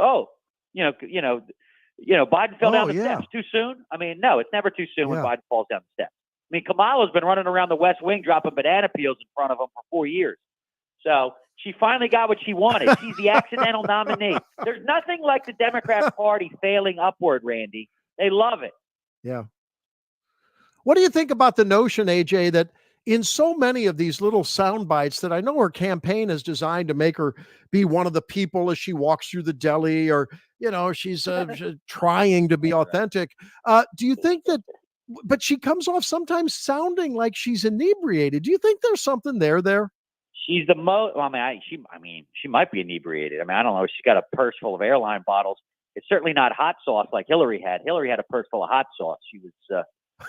Biden fell down the steps too soon. I mean, no, it's never too soon when Biden falls down the steps. I mean, Kamala's been running around the West Wing dropping banana peels in front of him for 4 years. So she finally got what she wanted. She's the accidental nominee. There's nothing like the Democrat Party failing upward, Randy. They love it. Yeah. What do you think about the notion, AJ, that in so many of these little sound bites that I know her campaign is designed to make her be one of the people as she walks through the deli, or, she's trying to be authentic. Do you think that, but she comes off sometimes sounding like she's inebriated. Do you think there's something there? She's the most, well, she might be inebriated. I don't know. She's got a purse full of airline bottles. It's certainly not hot sauce like Hillary had. Hillary had a purse full of hot sauce. She was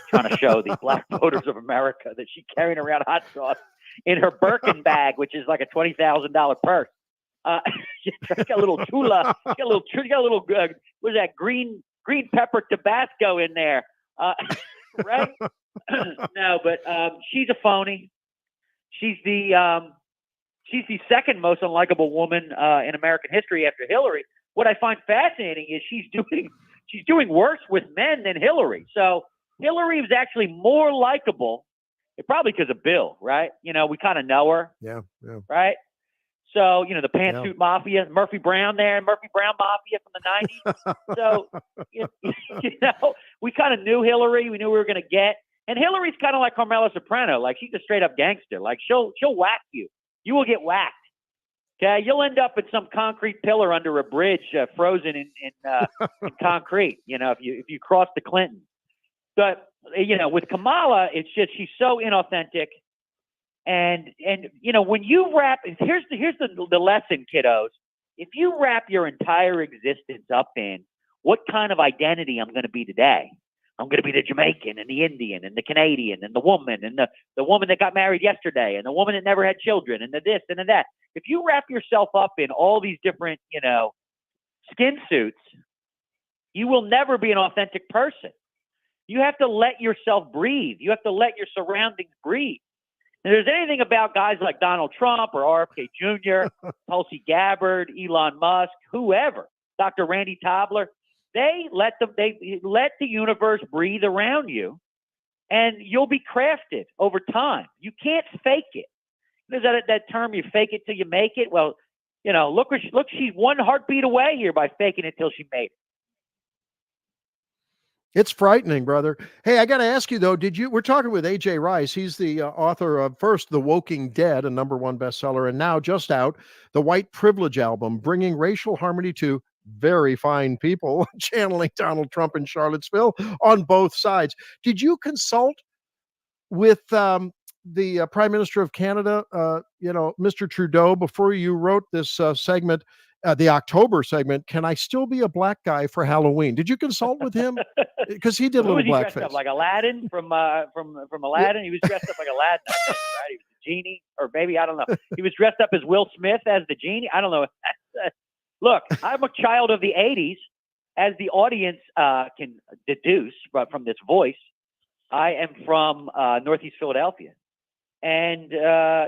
trying to show the black voters of America that she's carrying around hot sauce in her Birkin bag, which is like a $20,000 purse. She's got a little Tula. She's got a little what is that, green pepper Tabasco in there, right? No, but she's a phony. She's the second most unlikable woman in American history after Hillary. What I find fascinating is she's doing worse with men than Hillary. So Hillary was actually more likable, probably because of Bill, right? You know, we kind of know her. Yeah. Right? So, you know, the pantsuit mafia, Murphy Brown mafia from the 90s. So, you know, we kind of knew Hillary. We knew we were going to get. And Hillary's kind of like Carmela Soprano. Like, she's a straight-up gangster. Like, she'll whack you. You will get whacked. Okay? You'll end up in some concrete pillar under a bridge frozen in concrete, you know, if you cross the Clintons. But, you know, with Kamala, it's just she's so inauthentic. And you know, when you wrap, here's the lesson, kiddos. If you wrap your entire existence up in what kind of identity I'm going to be today, I'm going to be the Jamaican and the Indian and the Canadian and the woman and the woman that got married yesterday and the woman that never had children and the this and the that. If you wrap yourself up in all these different, you know, skin suits, you will never be an authentic person. You have to let yourself breathe. You have to let your surroundings breathe. And if there's anything about guys like Donald Trump or RFK Jr., Tulsi Gabbard, Elon Musk, whoever, Dr. Randy Tobler, they let the universe breathe around you, and you'll be crafted over time. You can't fake it. There's that term, you fake it till you make it. Well, you know, look, she's one heartbeat away here by faking it till she made it. It's frightening, brother. Hey, I got to ask you though, we're talking with AJ Rice. He's the author of first The Woking Dead, a #1 bestseller, and now just out, the White Privilege album, bringing racial harmony to very fine people, channeling Donald Trump in Charlottesville on both sides. Did you consult with the Prime Minister of Canada, you know, Mr. Trudeau, before you wrote this segment, the October segment, Can I Still Be a Black Guy for Halloween? Did you consult with him? Because he did a little dressed blackface. up like Aladdin from Aladdin. He was dressed up like Aladdin, I think, right? He was a genie, or maybe, I don't know. He was dressed up as Will Smith as the genie. I don't know. Look, I'm a child of the 80s, as the audience can deduce from this voice. I am from Northeast Philadelphia. And,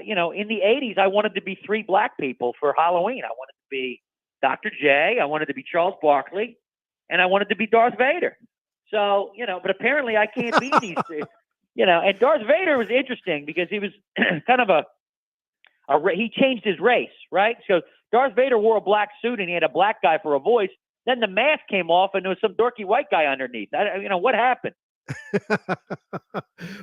you know, in the 80s, I wanted to be 3 black people for Halloween. I wanted to be Dr. J, I wanted to be Charles Barkley, and I wanted to be Darth Vader. So, you know, but apparently I can't be these, you know, and Darth Vader was interesting because he was kind of he changed his race, right? So Darth Vader wore a black suit and he had a black guy for a voice. Then the mask came off and there was some dorky white guy underneath. You know, what happened?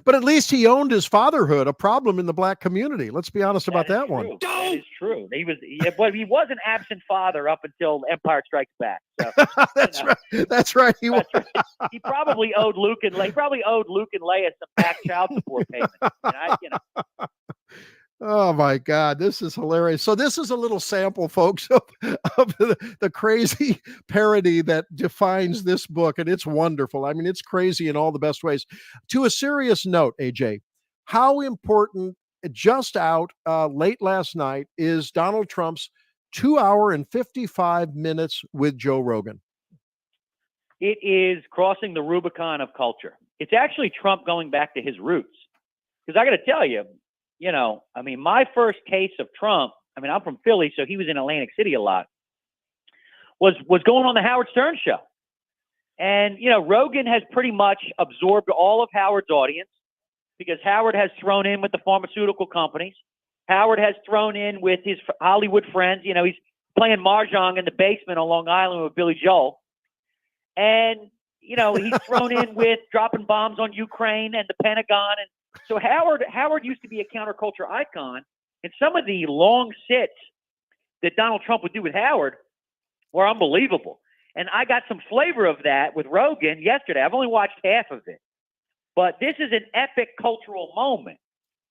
But at least he owned his fatherhood, a problem in the black community. Let's be honest about that one. That is true. But he was an absent father up until Empire Strikes Back. So, That's right. That's right. He probably owed Luke and Leia some back child support payments. You know. Oh my God, this is hilarious. So this is a little sample, folks, of the crazy parody that defines this book, and it's wonderful. I mean, it's crazy in all the best ways. To a serious note, AJ, how important, just out late last night, is Donald Trump's 2 hour and 55 minutes with Joe Rogan? It is crossing the Rubicon of culture. It's actually Trump going back to his roots. Because I got to tell you, you know, I mean, my first case of Trump, I mean, I'm from Philly, so he was in Atlantic City a lot, was going on the Howard Stern show. And, you know, Rogan has pretty much absorbed all of Howard's audience because Howard has thrown in with the pharmaceutical companies. Howard has thrown in with his Hollywood friends. You know, he's playing mahjong in the basement on Long Island with Billy Joel. And, you know, he's thrown in with dropping bombs on Ukraine and the Pentagon. And so Howard used to be a counterculture icon, and some of the long sits that Donald Trump would do with Howard were unbelievable. And I got some flavor of that with Rogan yesterday. I've only watched half of it. But this is an epic cultural moment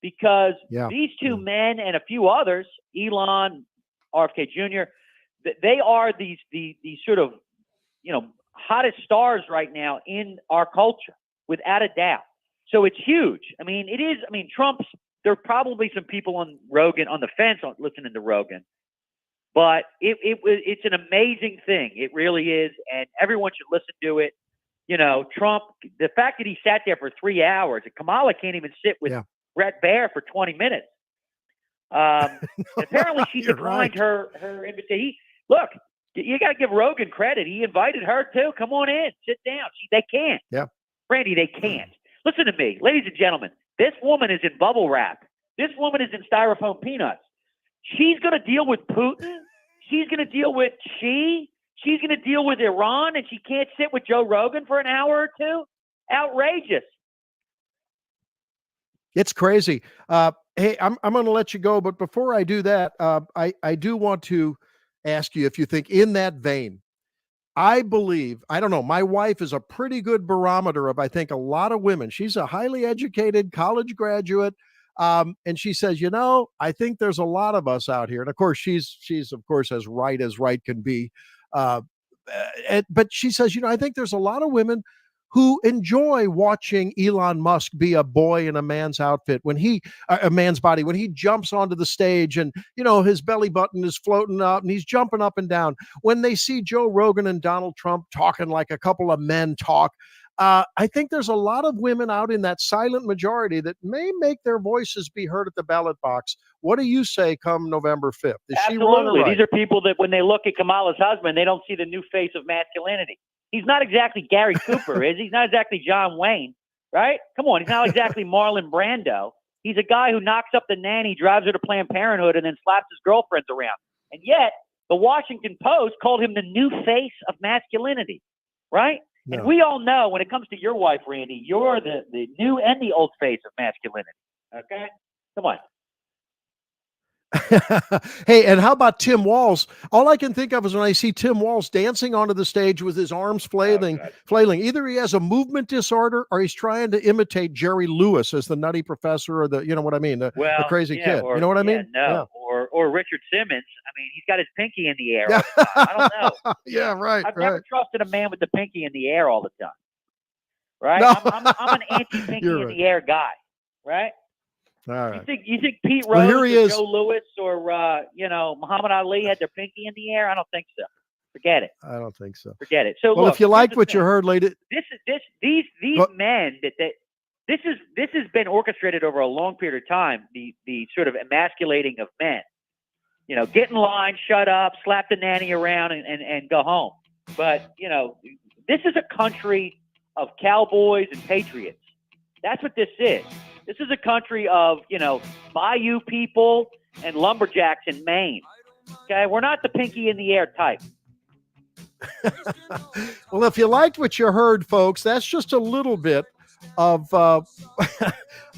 because these two men and a few others, Elon, RFK Jr., they are these sort of, you know, hottest stars right now in our culture, without a doubt. So it's huge. I mean, it is. I mean, Trump's there are probably some people on Rogan on the fence on listening to Rogan, but it's an amazing thing. It really is, and everyone should listen to it. You know, Trump, the fact that he sat there for 3 hours, and Kamala can't even sit with Brett Baer for 20 minutes. Apparently she declined her invitation. Look, you got to give Rogan credit. He invited her too. Come on in, sit down. They can't. Yeah, Randy, they can't. Listen to me, ladies and gentlemen. This woman is in bubble wrap. This woman is in styrofoam peanuts. She's going to deal with Putin. She's going to deal with Xi. She's going to deal with Iran, and she can't sit with Joe Rogan for an hour or two? Outrageous. It's crazy. Hey, I'm going to let you go, but before I do that, I do want to ask you if you think in that vein, I believe, I don't know, my wife is a pretty good barometer of, I think, a lot of women. She's a highly educated college graduate. And she says, you know, I think there's a lot of us out here. And of course, she's of course as right can be. But she says, you know, I think there's a lot of women who enjoy watching Elon Musk be a boy in a man's outfit when a man's body, when he jumps onto the stage and, you know, his belly button is floating up and he's jumping up and down. When they see Joe Rogan and Donald Trump talking like a couple of men talk, I think there's a lot of women out in that silent majority that may make their voices be heard at the ballot box. What do you say come November 5th? Is she wrong or right? These are people that when they look at Kamala's husband, they don't see the new face of masculinity. He's not exactly Gary Cooper, is he? He's not exactly John Wayne, right? Come on, he's not exactly Marlon Brando. He's a guy who knocks up the nanny, drives her to Planned Parenthood, and then slaps his girlfriends around. And yet, the Washington Post called him the new face of masculinity, right? No. And we all know when it comes to your wife, Randy, you're the new and the old face of masculinity. Okay? Come on. Hey, and how about Tim Walz? All I can think of is when I see Tim Walz dancing onto the stage with his arms flailing. Either he has a movement disorder or he's trying to imitate Jerry Lewis as the nutty professor or the, you know what I mean, the crazy kid. Or, you know what I mean? No. Yeah. Or Richard Simmons. I mean, he's got his pinky in the air all the time. I don't know. Yeah, right. I've never trusted a man with the pinky in the air all the time. Right? No. I'm an anti-pinky in the air guy. Right? All right. You think Pete Rose here he or is. Joe Lewis or Muhammad Ali had their pinky in the air? I don't think so. Forget it. I don't think so. Forget it. So well, look, if you liked what you heard, lady, these men that this has been orchestrated over a long period of time. The sort of emasculating of men. You know, get in line, shut up, slap the nanny around, and go home. But you know, this is a country of cowboys and patriots. That's what this is. This is a country of, you know, bayou people and lumberjacks in Maine. Okay, we're not the pinky in the air type. Well, if you liked what you heard, folks, that's just a little bit of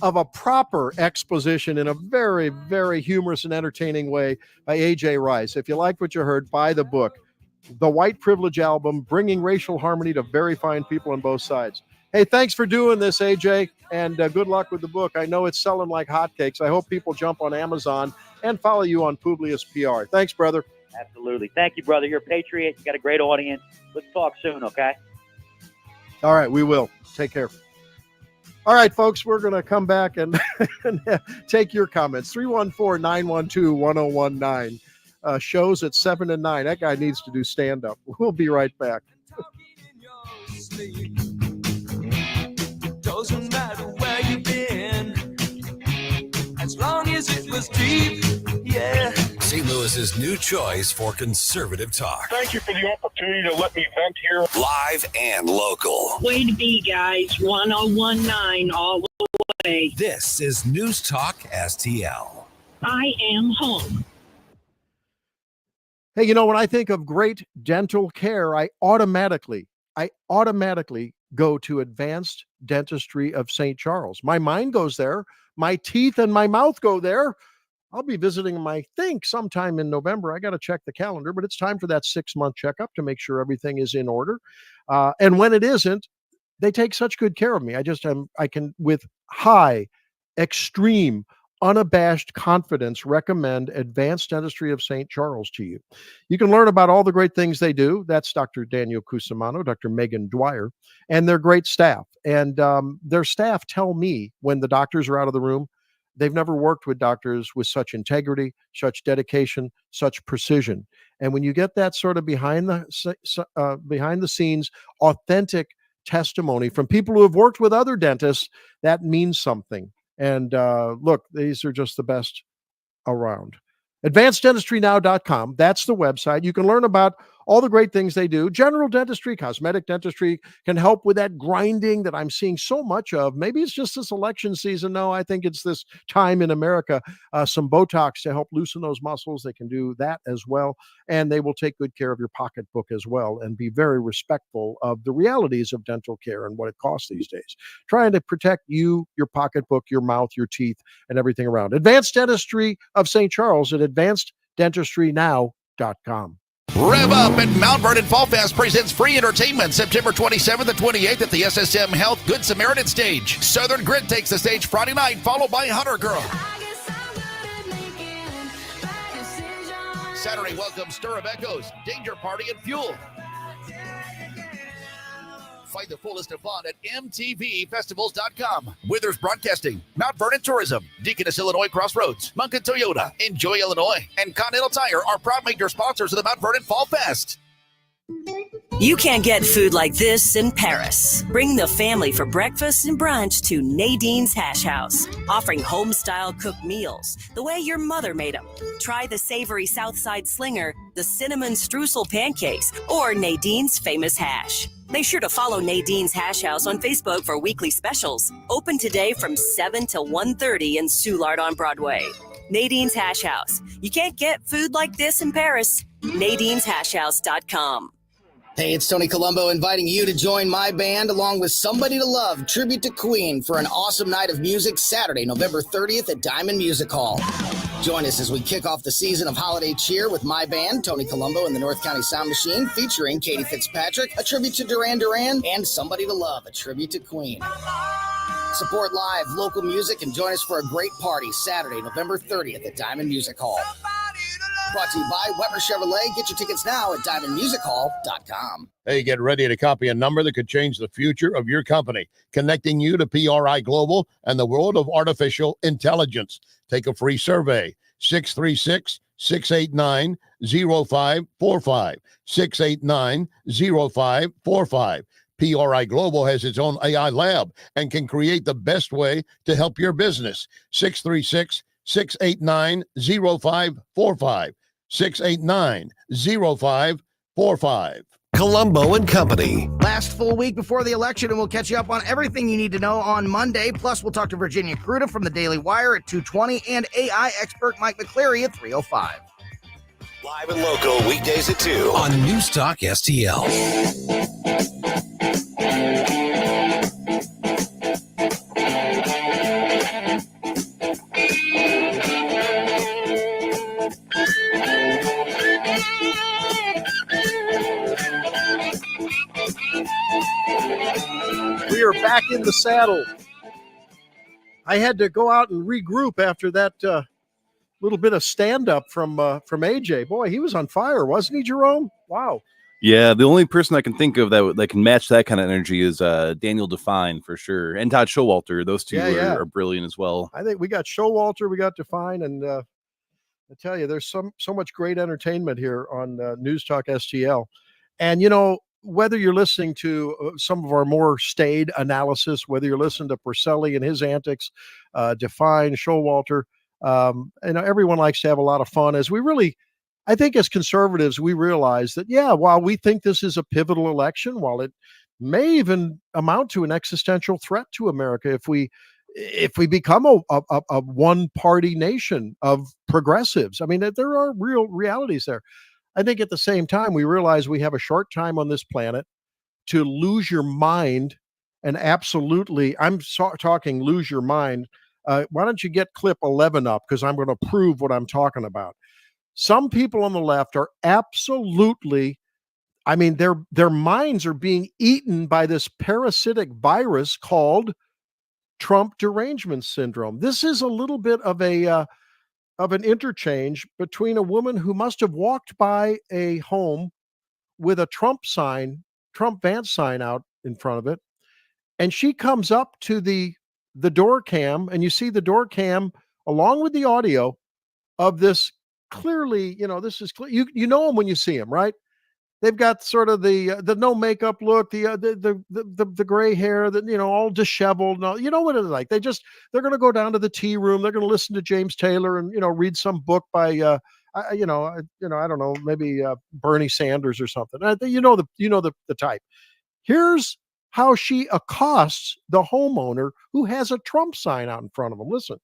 of a proper exposition in a very, very humorous and entertaining way by AJ Rice. If you liked what you heard, buy the book, The White Privilege Album, Bringing Racial Harmony to Very Fine People on Both Sides. Hey, thanks for doing this, AJ, and good luck with the book. I know it's selling like hotcakes. I hope people jump on Amazon and follow you on Publius PR. Thanks, brother. Absolutely. Thank you, brother. You're a patriot. You got a great audience. Let's talk soon, okay? All right, we will. Take care. All right, folks, we're going to come back and take your comments. 314-912-1019. Shows at 7 and 9. That guy needs to do stand-up. We'll be right back. Doesn't matter where you've been, as long as it was deep, yeah. St. Louis's new choice for conservative talk. Thank you for the opportunity to let me vent here. Live and local. Way to be, guys. 1019 all the way. This is News Talk STL. I am home. Hey, you know, when I think of great dental care, I automatically go to Advanced Dentistry of St. Charles. My mind goes there. My teeth and my mouth go there. I'll be visiting them, I think, sometime in November. I got to check the calendar, but it's time for that 6-month checkup to make sure everything is in order. And when it isn't, they take such good care of me. I can, with high, extreme, unabashed confidence, recommend Advanced Dentistry of St. Charles to you. You can learn about all the great things they do. That's Dr. Daniel Cusimano, Dr. Megan Dwyer, and their great staff. And their staff tell me when the doctors are out of the room, they've never worked with doctors with such integrity, such dedication, such precision. And when you get that sort of behind the scenes, authentic testimony from people who have worked with other dentists, that means something. And look, these are just the best around. AdvancedDentistryNow.com. That's the website. You can learn about all the great things they do. General dentistry, cosmetic dentistry can help with that grinding that I'm seeing so much of. Maybe it's just this election season. No, I think it's this time in America. Some Botox to help loosen those muscles. They can do that as well. And they will take good care of your pocketbook as well and be very respectful of the realities of dental care and what it costs these days. Trying to protect you, your pocketbook, your mouth, your teeth, and everything around. Advanced Dentistry of St. Charles at AdvancedDentistryNow.com. Rev up at Mount Vernon Fall Fest presents free entertainment September 27th and 28th at the SSM Health Good Samaritan stage. Southern Grit takes the stage Friday night, followed by Hunter Girl. Saturday welcomes Stir of Echoes, Danger Party, and Fuel. Find the full list of fun at mtvfestivals.com. Withers Broadcasting, Mount Vernon Tourism, Deaconess Illinois Crossroads, Munkin Toyota, Enjoy Illinois, and Continental Tire are proud major sponsors of the Mount Vernon Fall Fest. You can't get food like this in Paris. Bring the family for breakfast and brunch to Nadine's Hash House, offering home-style cooked meals the way your mother made them. Try the savory Southside Slinger, the cinnamon streusel pancakes, or Nadine's famous hash. Make sure to follow Nadine's Hash House on Facebook for weekly specials. Open today from 7 till 1:30 in Soulard on Broadway. Nadine's Hash House. You can't get food like this in Paris. Nadine'sHashHouse.com. Hey, it's Tony Colombo inviting you to join my band along with Somebody to Love, tribute to Queen, for an awesome night of music Saturday, November 30th at Diamond Music Hall. Join us as we kick off the season of holiday cheer with my band, Tony Colombo and the North County Sound Machine, featuring Katie Fitzpatrick, a tribute to Duran Duran, and Somebody to Love, a tribute to Queen. Support live local music and join us for a great party Saturday, November 30th at Diamond Music Hall. Brought to you by Weber Chevrolet. Get your tickets now at diamondmusichall.com. Hey, get ready to copy a number that could change the future of your company, connecting you to PRI Global and the world of artificial intelligence. Take a free survey, 636-689-0545, 689-0545. PRI Global has its own AI lab and can create the best way to help your business. 636-689-0545, 689-0545. Colombo and Company. Last full week before the election, and we'll catch you up on everything you need to know on Monday. Plus, we'll talk to Virginia Cruda from the Daily Wire at 2:20 and AI expert Mike McCleary at 3:05. Live and local weekdays at 2 on News Talk STL. We are back in the saddle. I had to go out and regroup after that little bit of stand-up from AJ. Boy, he was on fire, wasn't he, Jerome? Wow. Yeah, the only person I can think of that can match that kind of energy is Daniel Define for sure, and Todd Showalter. Those two are brilliant as well. I think we got Showalter, we got Define, and I tell you, there's so much great entertainment here on News Talk STL. And you know, whether you're listening to some of our more staid analysis, whether you're listening to Porcelli and his antics, Define, Showalter, everyone likes to have a lot of fun. As we really, I think as conservatives, we realize that, while we think this is a pivotal election, while it may even amount to an existential threat to America if we become a one-party nation of progressives. I mean, there are real realities there. I think at the same time, we realize we have a short time on this planet to lose your mind. And absolutely, I'm talking lose your mind. Why don't you get clip 11 up? Because I'm going to prove what I'm talking about. Some people on the left are absolutely, their minds are being eaten by this parasitic virus called Trump derangement syndrome. This is a little bit of an interchange between a woman who must have walked by a home with a Trump Vance sign out in front of it. And she comes up to the door cam, and you see the door cam along with the audio of this clearly, this is you know them when you see them, right? They've got sort of the no makeup look, the gray hair, that all disheveled. No, you know what it's like. They're going to go down to the tea room. They're going to listen to James Taylor and read some book by I don't know, maybe Bernie Sanders or something. The type. Here's how she accosts the homeowner who has a Trump sign out in front of him. Listen.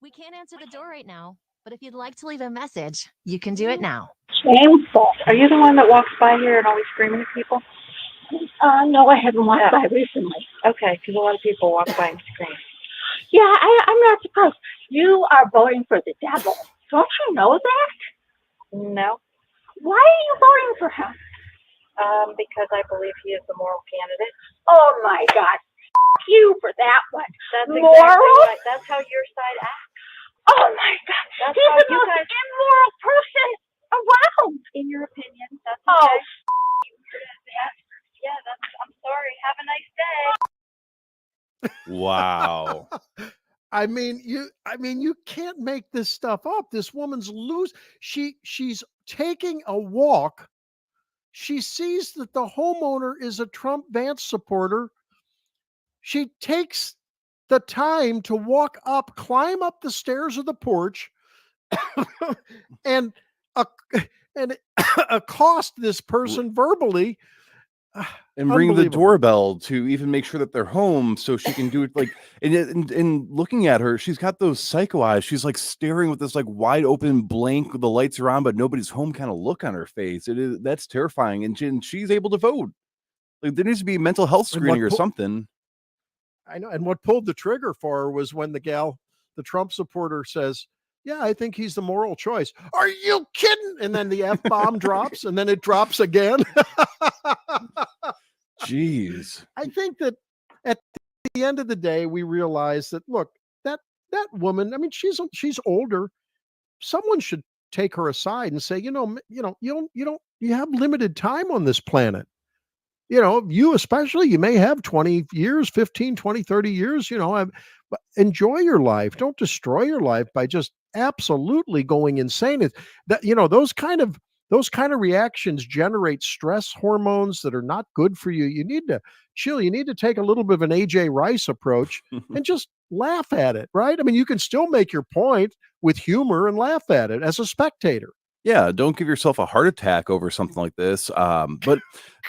We can't answer the door right now, but if you'd like to leave a message, you can do it now. Shameful. Are you the one that walks by here and always screaming at people? No, I haven't walked by recently. Okay, because a lot of people walk by and scream. Yeah, I'm not surprised. You are voting for the devil. Don't you know that? No. Why are you voting for him? Because I believe he is the moral candidate. Oh my God. You for that one. That's moral? Exactly right. That's how your side acts. Oh my God. That's he's the most immoral person around. In your opinion, that's okay. Yeah, I'm sorry. Have a nice day. Wow. I mean, you can't make this stuff up. This woman's she's taking a walk. She sees that the homeowner is a Trump Vance supporter. She takes the time to climb up the stairs of the porch and accost this person verbally. And ring the doorbell to even make sure that they're home so she can do it. Like, and looking at her, she's got those psycho eyes. She's like staring with this like wide open blank with the lights are on, but nobody's home kind of look on her face. That's terrifying. And she's able to vote. Like, there needs to be mental health screening or something. I know. And what pulled the trigger for her was when the Trump supporter says, yeah, I think he's the moral choice. Are you kidding? And then the F-bomb drops and then it drops again. Jeez. I think that at the end of the day, we realize that, look, that woman, I mean, she's older. Someone should take her aside and say, you have limited time on this planet. You especially, you may have 20 years, 15, 20, 30 years, but enjoy your life. Don't destroy your life by just absolutely going insane. Those kind of reactions generate stress hormones that are not good for you. You need to chill. You need to take a little bit of an AJ Rice approach and just laugh at it, right? I mean, you can still make your point with humor and laugh at it as a spectator. Yeah, don't give yourself a heart attack over something like this. But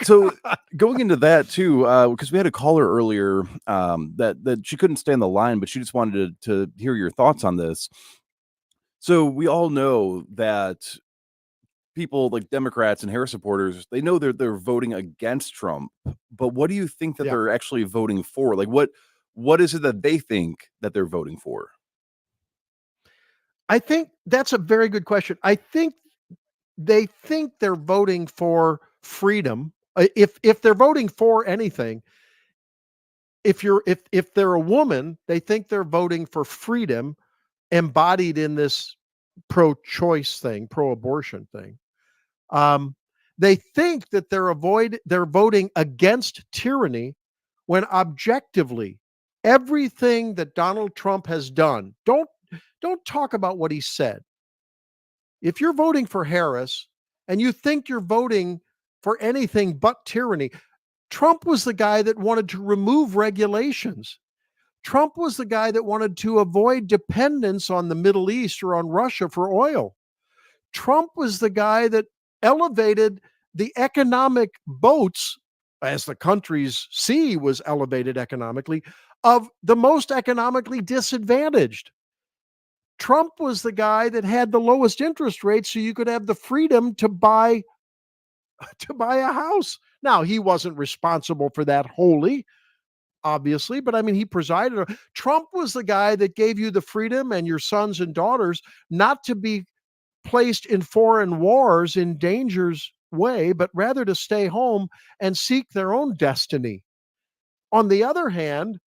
so going into that too, because we had a caller earlier that she couldn't stay on the line, but she just wanted to hear your thoughts on this. So we all know that people like Democrats and Harris supporters, they know they're voting against Trump, but what do you think that they're actually voting for? Like what is it that they think that they're voting for? I think that's a very good question. I think they think they're voting for freedom. If they're voting for anything, if they're a woman, they think they're voting for freedom embodied in this pro-choice thing, pro-abortion thing. They think that they're voting against tyranny when objectively everything that Donald Trump has done, don't talk about what he said. If you're voting for Harris and you think you're voting for anything but tyranny, Trump was the guy that wanted to remove regulations. Trump was the guy that wanted to avoid dependence on the Middle East or on Russia for oil. Trump was the guy that elevated the economic boats, as the country's sea was elevated economically, of the most economically disadvantaged. Trump was the guy that had the lowest interest rates so you could have the freedom to buy a house. Now, he wasn't responsible for that wholly, obviously, but I mean, he presided. Trump was the guy that gave you the freedom and your sons and daughters not to be placed in foreign wars in danger's way, but rather to stay home and seek their own destiny. On the other hand,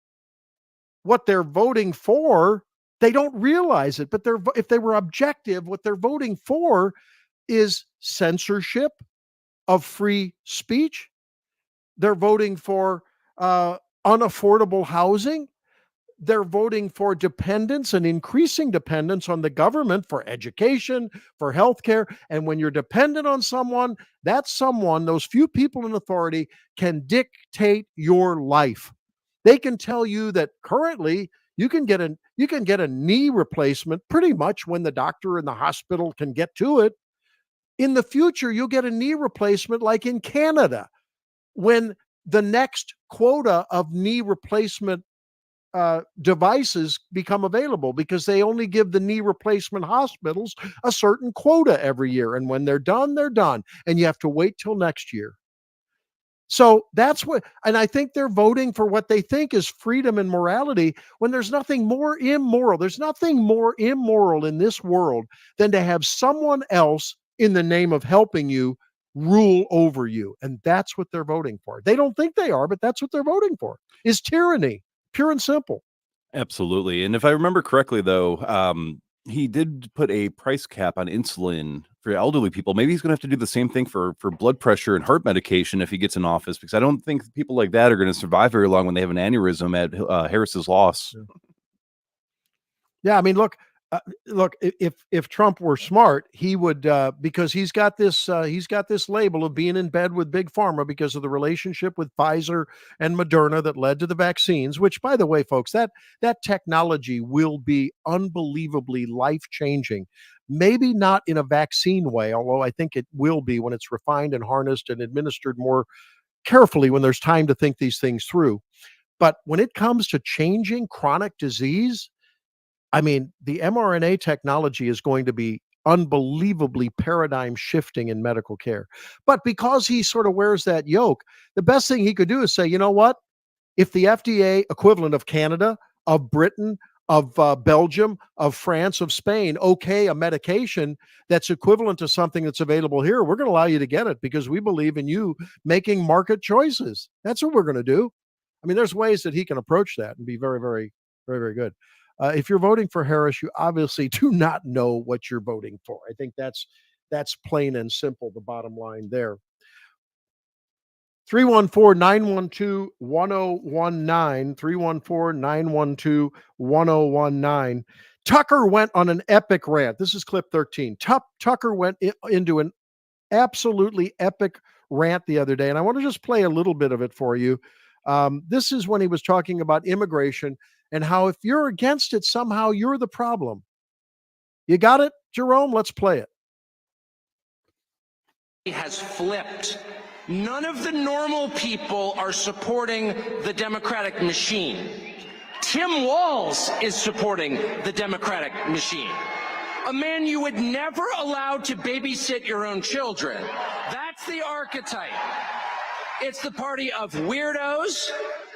what they're voting for, they don't realize it, but if they were objective, what they're voting for is censorship of free speech. They're voting for unaffordable housing. they're voting for dependence and increasing dependence on the government for education, for healthcare. And when you're dependent on someone, that someone, those few people in authority, can dictate your life. They can tell you that currently you can get a knee replacement pretty much when the doctor in the hospital can get to it. In the future, you'll get a knee replacement like in Canada when the next quota of knee replacement devices become available, because they only give the knee replacement hospitals a certain quota every year. And when they're done, they're done. And you have to wait till next year. So that's what, and I think they're voting for what they think is freedom and morality when there's nothing more immoral. There's nothing more immoral in this world than to have someone else, in the name of helping you, rule over you. And that's what they're voting for. They don't think they are, but that's what they're voting for, is tyranny, pure and simple. Absolutely. And if I remember correctly, though, he did put a price cap on insulin for elderly people. Maybe he's going to have to do the same thing for blood pressure and heart medication if he gets in office, because I don't think people like that are going to survive very long when they have an aneurysm at Harris's loss. Yeah, I mean, look, if Trump were smart, he would, because he's got this label of being in bed with big pharma because of the relationship with Pfizer and Moderna that led to the vaccines. Which, by the way, folks, that technology will be unbelievably life-changing. Maybe not in a vaccine way, although I think it will be when it's refined and harnessed and administered more carefully when there's time to think these things through. But when it comes to changing chronic disease, I mean, the mRNA technology is going to be unbelievably paradigm shifting in medical care. But because he sort of wears that yoke, the best thing he could do is say, you know what? If the FDA equivalent of Canada, of Britain, of Belgium, of France, of Spain, okay, a medication that's equivalent to something that's available here, we're going to allow you to get it because we believe in you making market choices. That's what we're going to do. I mean, there's ways that he can approach that and be very, very, very, very good. If you're voting for Harris, you obviously do not know what you're voting for. I think that's plain and simple, the bottom line there. 314-912-1019, 314-912-1019. Tucker went on an epic rant. This is clip 13. Tucker went into an absolutely epic rant the other day, and I want to just play a little bit of it for you. This is when he was talking about immigration and how if you're against it, somehow you're the problem. You got it, Jerome? Let's play it. Has flipped. None of the normal people are supporting the Democratic machine. Tim Walz is supporting the Democratic machine. A man you would never allow to babysit your own children. That's the archetype. It's the party of weirdos,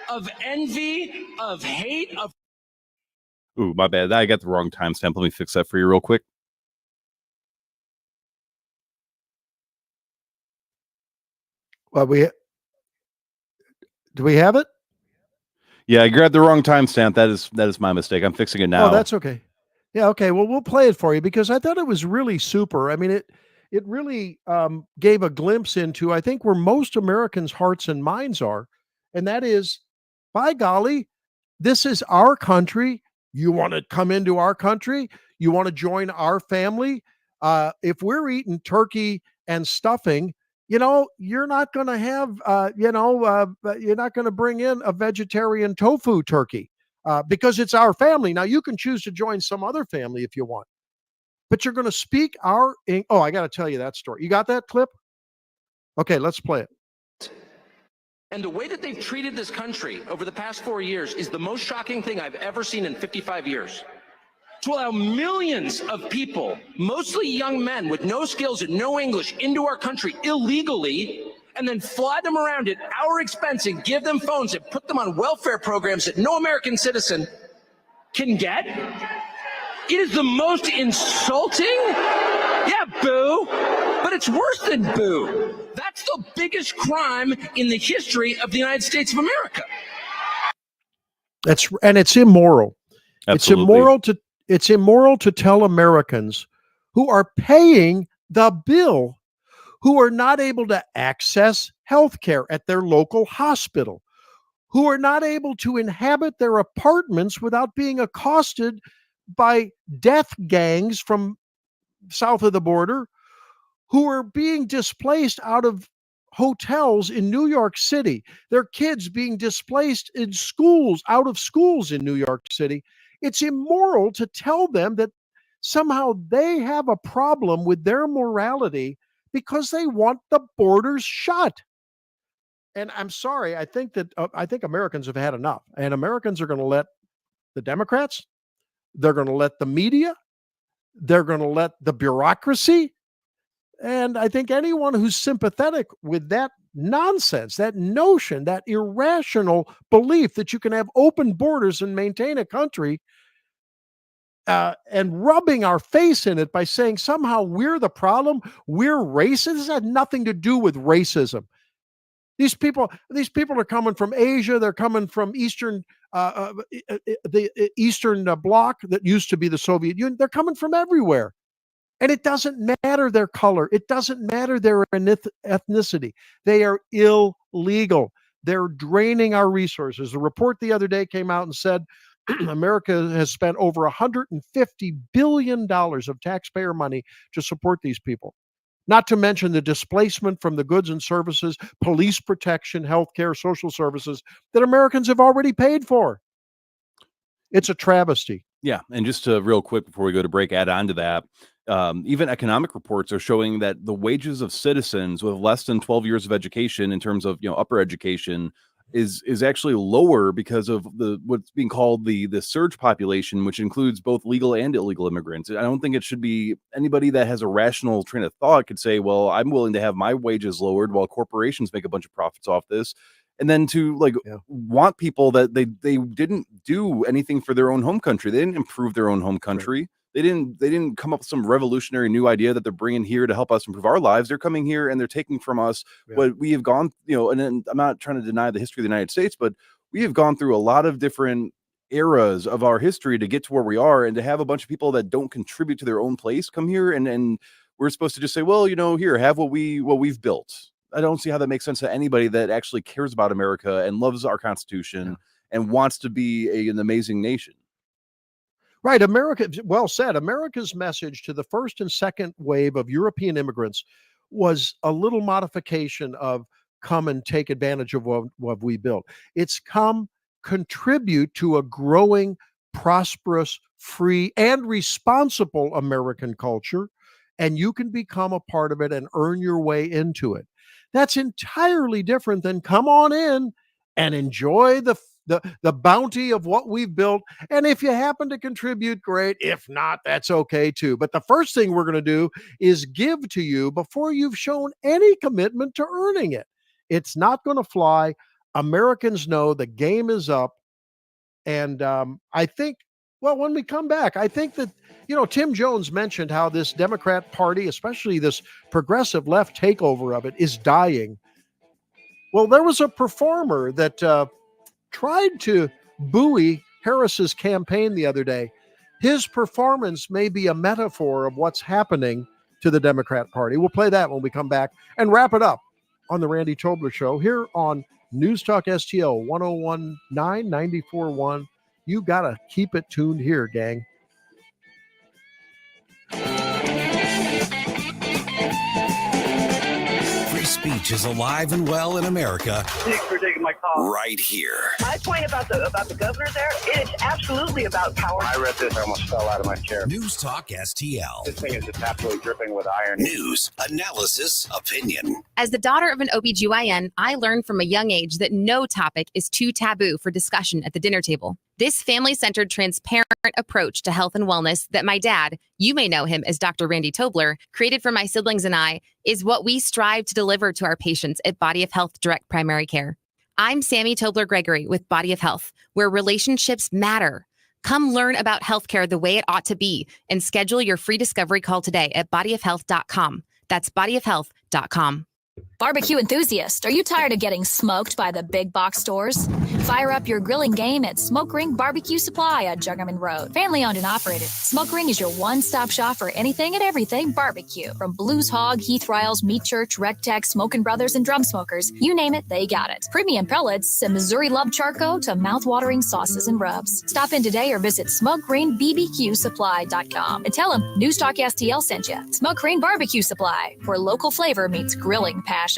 of envy, of hate, of... Ooh, my bad. I got the wrong timestamp. Let me fix that for you real quick. Well, do we have it? Yeah, I grabbed the wrong timestamp. That is my mistake. I'm fixing it now. Oh, that's okay. Yeah, okay. Well, we'll play it for you because I thought it was really super. I mean, it really gave a glimpse into, I think, where most Americans' hearts and minds are, and that is, by golly, this is our country. You want to come into our country? You want to join our family? If we're eating turkey and stuffing, you're not going to have, you're not going to bring in a vegetarian tofu turkey because it's our family. Now, you can choose to join some other family if you want, but you're going to speak our. Oh, I got to tell you that story. You got that clip? Okay, let's play it. And the way that they've treated this country over the past 4 years is the most shocking thing I've ever seen in 55 years. To allow millions of people, mostly young men with no skills and no English, into our country illegally, and then fly them around at our expense and give them phones and put them on welfare programs that no American citizen can get. It is the most insulting. Yeah, boo. But it's worse than boo. That's the biggest crime in the history of the United States of America. It's immoral. Absolutely. It's immoral to tell Americans who are paying the bill, who are not able to access health care at their local hospital, who are not able to inhabit their apartments without being accosted by death gangs from south of the border, who are being displaced out of hotels in New York City, their kids being displaced in schools, out of schools in New York City. It's immoral to tell them that somehow they have a problem with their morality because they want the borders shut. And I'm sorry, I think Americans have had enough. And Americans are going to let the Democrats, they're going to let the media, they're going to let the bureaucracy. And I think anyone who's sympathetic with that nonsense, that notion, that irrational belief that you can have open borders and maintain a country, and rubbing our face in it by saying somehow we're the problem, we're racist. This has nothing to do with racism. These people are coming from Asia. They're coming from the Eastern Bloc that used to be the Soviet Union. They're coming from everywhere. And it doesn't matter their color. It doesn't matter their ethnicity. They are illegal. They're draining our resources. The report the other day came out and said America has spent over $150 billion of taxpayer money to support these people. Not to mention the displacement from the goods and services, police protection, healthcare, social services that Americans have already paid for. It's a travesty. Yeah, and just to real quick before we go to break, add on to that, even economic reports are showing that the wages of citizens with less than 12 years of education, in terms of upper education, is actually lower because of what's being called the surge population, which includes both legal and illegal immigrants. I don't think it should be anybody that has a rational train of thought could say, well, I'm willing to have my wages lowered while corporations make a bunch of profits off this. And then to want people that they didn't do anything for their own home country. They didn't improve their own home country. Right. They didn't come up with some revolutionary new idea that they're bringing here to help us improve our lives. They're coming here and they're taking from us what we have gone, and I'm not trying to deny the history of the United States, but we have gone through a lot of different eras of our history to get to where we are, and to have a bunch of people that don't contribute to their own place come here and we're supposed to just say, well, here, have what we've built. I don't see how that makes sense to anybody that actually cares about America and loves our Constitution and wants to be an amazing nation. Right. Well said. America's message to the first and second wave of European immigrants was a little modification of come and take advantage of what we built. It's come contribute to a growing, prosperous, free, and responsible American culture, and you can become a part of it and earn your way into it. That's entirely different than come on in and enjoy the bounty of what we've built. And if you happen to contribute, great. If not, that's okay too. But the first thing we're going to do is give to you before you've shown any commitment to earning it. It's not going to fly. Americans know the game is up. And I think, well, when we come back, I think that, Tim Jones mentioned how this Democrat Party, especially this progressive left takeover of it, is dying. Well, there was a performer that tried to buoy Harris's campaign the other day. His performance may be a metaphor of what's happening to the Democrat Party. We'll play that when we come back and wrap it up on the Randy Tobler Show here on News Talk STL 101.9, 94.1. You got to keep it tuned here, gang. Free speech is alive and well in America. Thanks for taking my call. Right here. My point about the governor there, it is absolutely about power. I read this, I almost fell out of my chair. News Talk STL. This thing is just absolutely dripping with iron. News, analysis, opinion. As the daughter of an OBGYN, I learned from a young age that no topic is too taboo for discussion at the dinner table. This family-centered, transparent approach to health and wellness that my dad, you may know him as Dr. Randy Tobler, created for my siblings and I, is what we strive to deliver to our patients at Body of Health Direct Primary Care. I'm Sammy Tobler-Gregory with Body of Health, where relationships matter. Come learn about healthcare the way it ought to be and schedule your free discovery call today at bodyofhealth.com. That's bodyofhealth.com. Barbecue enthusiast, are you tired of getting smoked by the big box stores? Fire up your grilling game at Smoke Ring Barbecue Supply on Juggerman Road. Family owned and operated, Smoke Ring is your one-stop shop for anything and everything barbecue. From Blues Hog, Heath Riles, Meat Church, Rectex, Smokin' Brothers, and Drum Smokers, you name it, they got it. Premium pellets and Missouri Love Charco to mouth-watering sauces and rubs. Stop in today or visit SmokeGreenBBQSupply.com and tell them Newstalk STL sent you. Smoke Green Barbecue Supply, where local flavor meets grilling passion.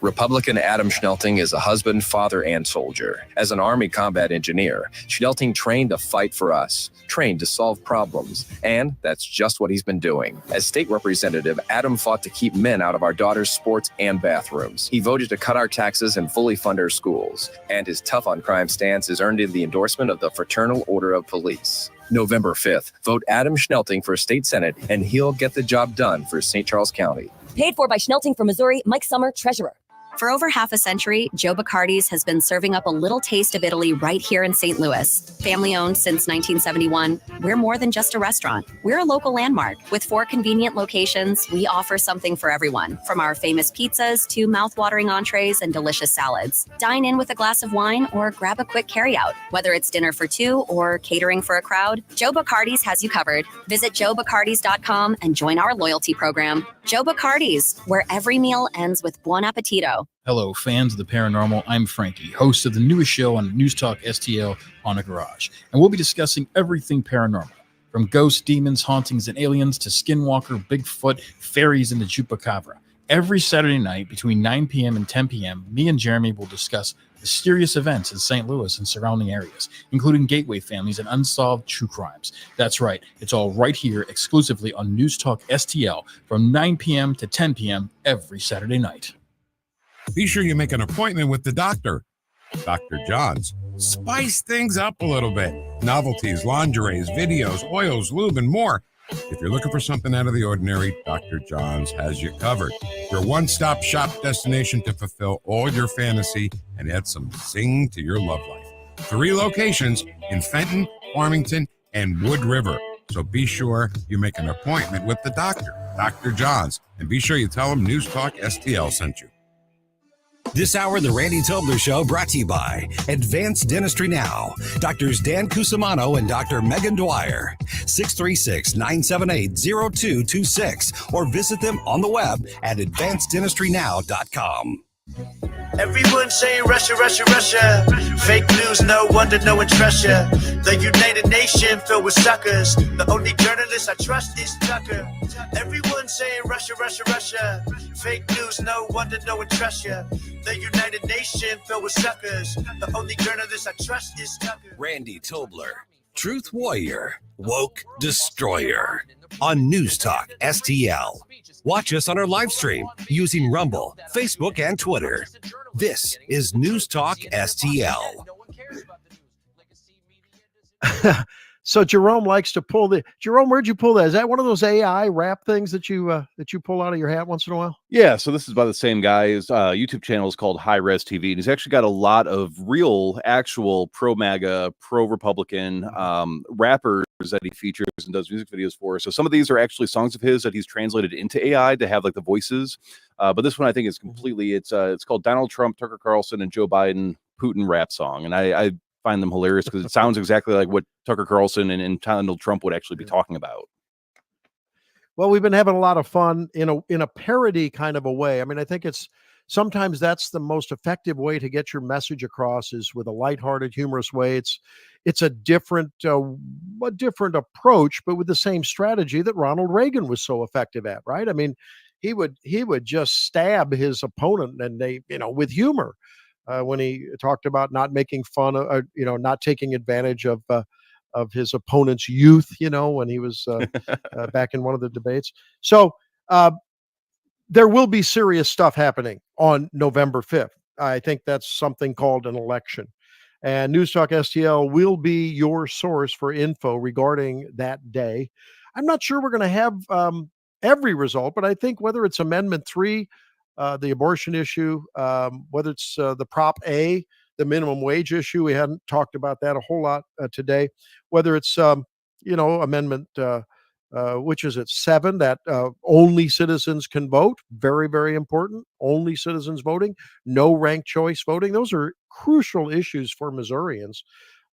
Republican Adam Schnelting is a husband, father, and soldier. As an Army combat engineer, Schnelting trained to fight for us, trained to solve problems, and that's just what he's been doing. As state representative, Adam fought to keep men out of our daughters' sports and bathrooms. He voted to cut our taxes and fully fund our schools. And his tough on crime stance has earned him the endorsement of the Fraternal Order of Police. November 5th, vote Adam Schnelting for state senate, and he'll get the job done for St. Charles County. Paid for by Schnelting from Missouri, Mike Summer, Treasurer. For over half a century, Joe Bacardi's has been serving up a little taste of Italy right here in St. Louis. Family owned since 1971, we're more than just a restaurant. We're a local landmark. With 4 convenient locations, we offer something for everyone, from our famous pizzas to mouth-watering entrees and delicious salads. Dine in with a glass of wine or grab a quick carryout. Whether it's dinner for 2 or catering for a crowd, Joe Bacardi's has you covered. Visit joebacardis.com and join our loyalty program. Joe Bacardi's, where every meal ends with buon appetito. Hello, fans of the paranormal. I'm Frankie, host of the newest show on News Talk STL on a Garage. And we'll be discussing everything paranormal, from ghosts, demons, hauntings, and aliens to skinwalker, Bigfoot, fairies, and the Chupacabra. Every Saturday night between 9 p.m. and 10 p.m., me and Jeremy will discuss mysterious events in St. Louis and surrounding areas, including gateway families and unsolved true crimes. That's right. It's all right here exclusively on News Talk STL from 9 p.m. to 10 p.m. every Saturday night. Be sure you make an appointment with the doctor, Dr. Johns. Spice things up a little bit. Novelties, lingeries, videos, oils, lube, and more. If you're looking for something out of the ordinary, Dr. Johns has you covered. Your one-stop shop destination to fulfill all your fantasy and add some zing to your love life. 3 locations in Fenton, Farmington, and Wood River. So be sure you make an appointment with the doctor, Dr. Johns, and be sure you tell him News Talk STL sent you. This hour, The Randy Tobler Show, brought to you by Advanced Dentistry Now. Doctors Dan Cusimano and Dr. Megan Dwyer. 636-978-0226. Or visit them on the web at advanceddentistrynow.com. Everyone saying Russia, Russia, Russia. Fake news, no wonder no one trusts ya. The United Nations filled with suckers. The only journalist I trust is Tucker. Everyone saying Russia, Russia, Russia. Fake news, no wonder no one trusts ya. The United Nations filled with suckers. The only journalist I trust is Tucker. Randy Tobler, Truth Warrior, Woke Destroyer on News Talk STL. Watch us on our live stream using Rumble, Facebook, and Twitter. This is News Talk STL. So Jerome likes to pull Jerome, where'd you pull that? Is that one of those AI rap things that you pull out of your hat once in a while? Yeah, so this is by the same guy. His YouTube channel is called High Res TV, and he's actually got a lot of real, actual pro-MAGA, pro-Republican rappers that he features and does music videos for. So some of these are actually songs of his that he's translated into AI to have like the voices. But this one I think is completely, it's called Donald Trump, Tucker Carlson, and Joe Biden Putin rap song. And I find them hilarious because it sounds exactly like what Tucker Carlson and Donald Trump would actually be talking about. Well, we've been having a lot of fun in a parody kind of a way. I mean, I think sometimes that's the most effective way to get your message across, is with a lighthearted, humorous way. It's a different approach, but with the same strategy that Ronald Reagan was so effective at, right? I mean, he would just stab his opponent, and with humor. When he talked about not making fun of, not taking advantage of his opponent's youth, when he was back in one of the debates. So there will be serious stuff happening on November 5th. I think that's something called an election. And News Talk STL will be your source for info regarding that day. I'm not sure we're going to have every result, but I think whether it's Amendment 3, the abortion issue, whether it's the Prop A, the minimum wage issue, we hadn't talked about that a whole lot today, whether it's, Amendment which is at 7, that only citizens can vote. Very, very important. Only citizens voting, no ranked choice voting. Those are crucial issues for Missourians.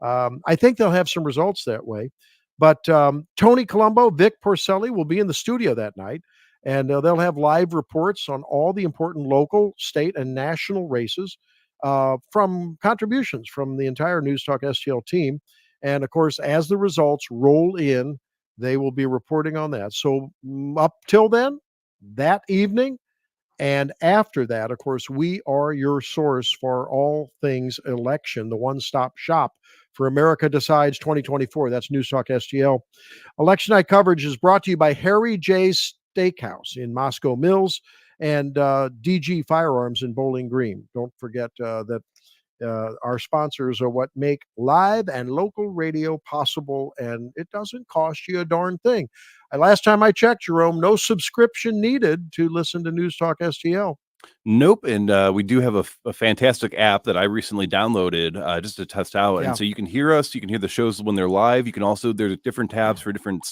I think they'll have some results that way. But Tony Colombo, Vic Porcelli will be in the studio that night, and they'll have live reports on all the important local, state, and national races from contributions from the entire News Talk STL team. And of course, as the results roll in, they will be reporting on that. So up till then, that evening, and after that, of course, we are your source for all things election, the one-stop shop for America Decides 2024. That's News Talk STL. Election night coverage is brought to you by Harry J's Steakhouse in Moscow Mills and DG Firearms in Bowling Green. Don't forget that our sponsors are what make live and local radio possible, and it doesn't cost you a darn thing. Last time I checked, Jerome, no subscription needed to listen to News Talk STL. Nope. And we do have a fantastic app that I recently downloaded just to test out. Yeah. And so you can hear us, you can hear the shows when they're live. You can also, there's different tabs for different,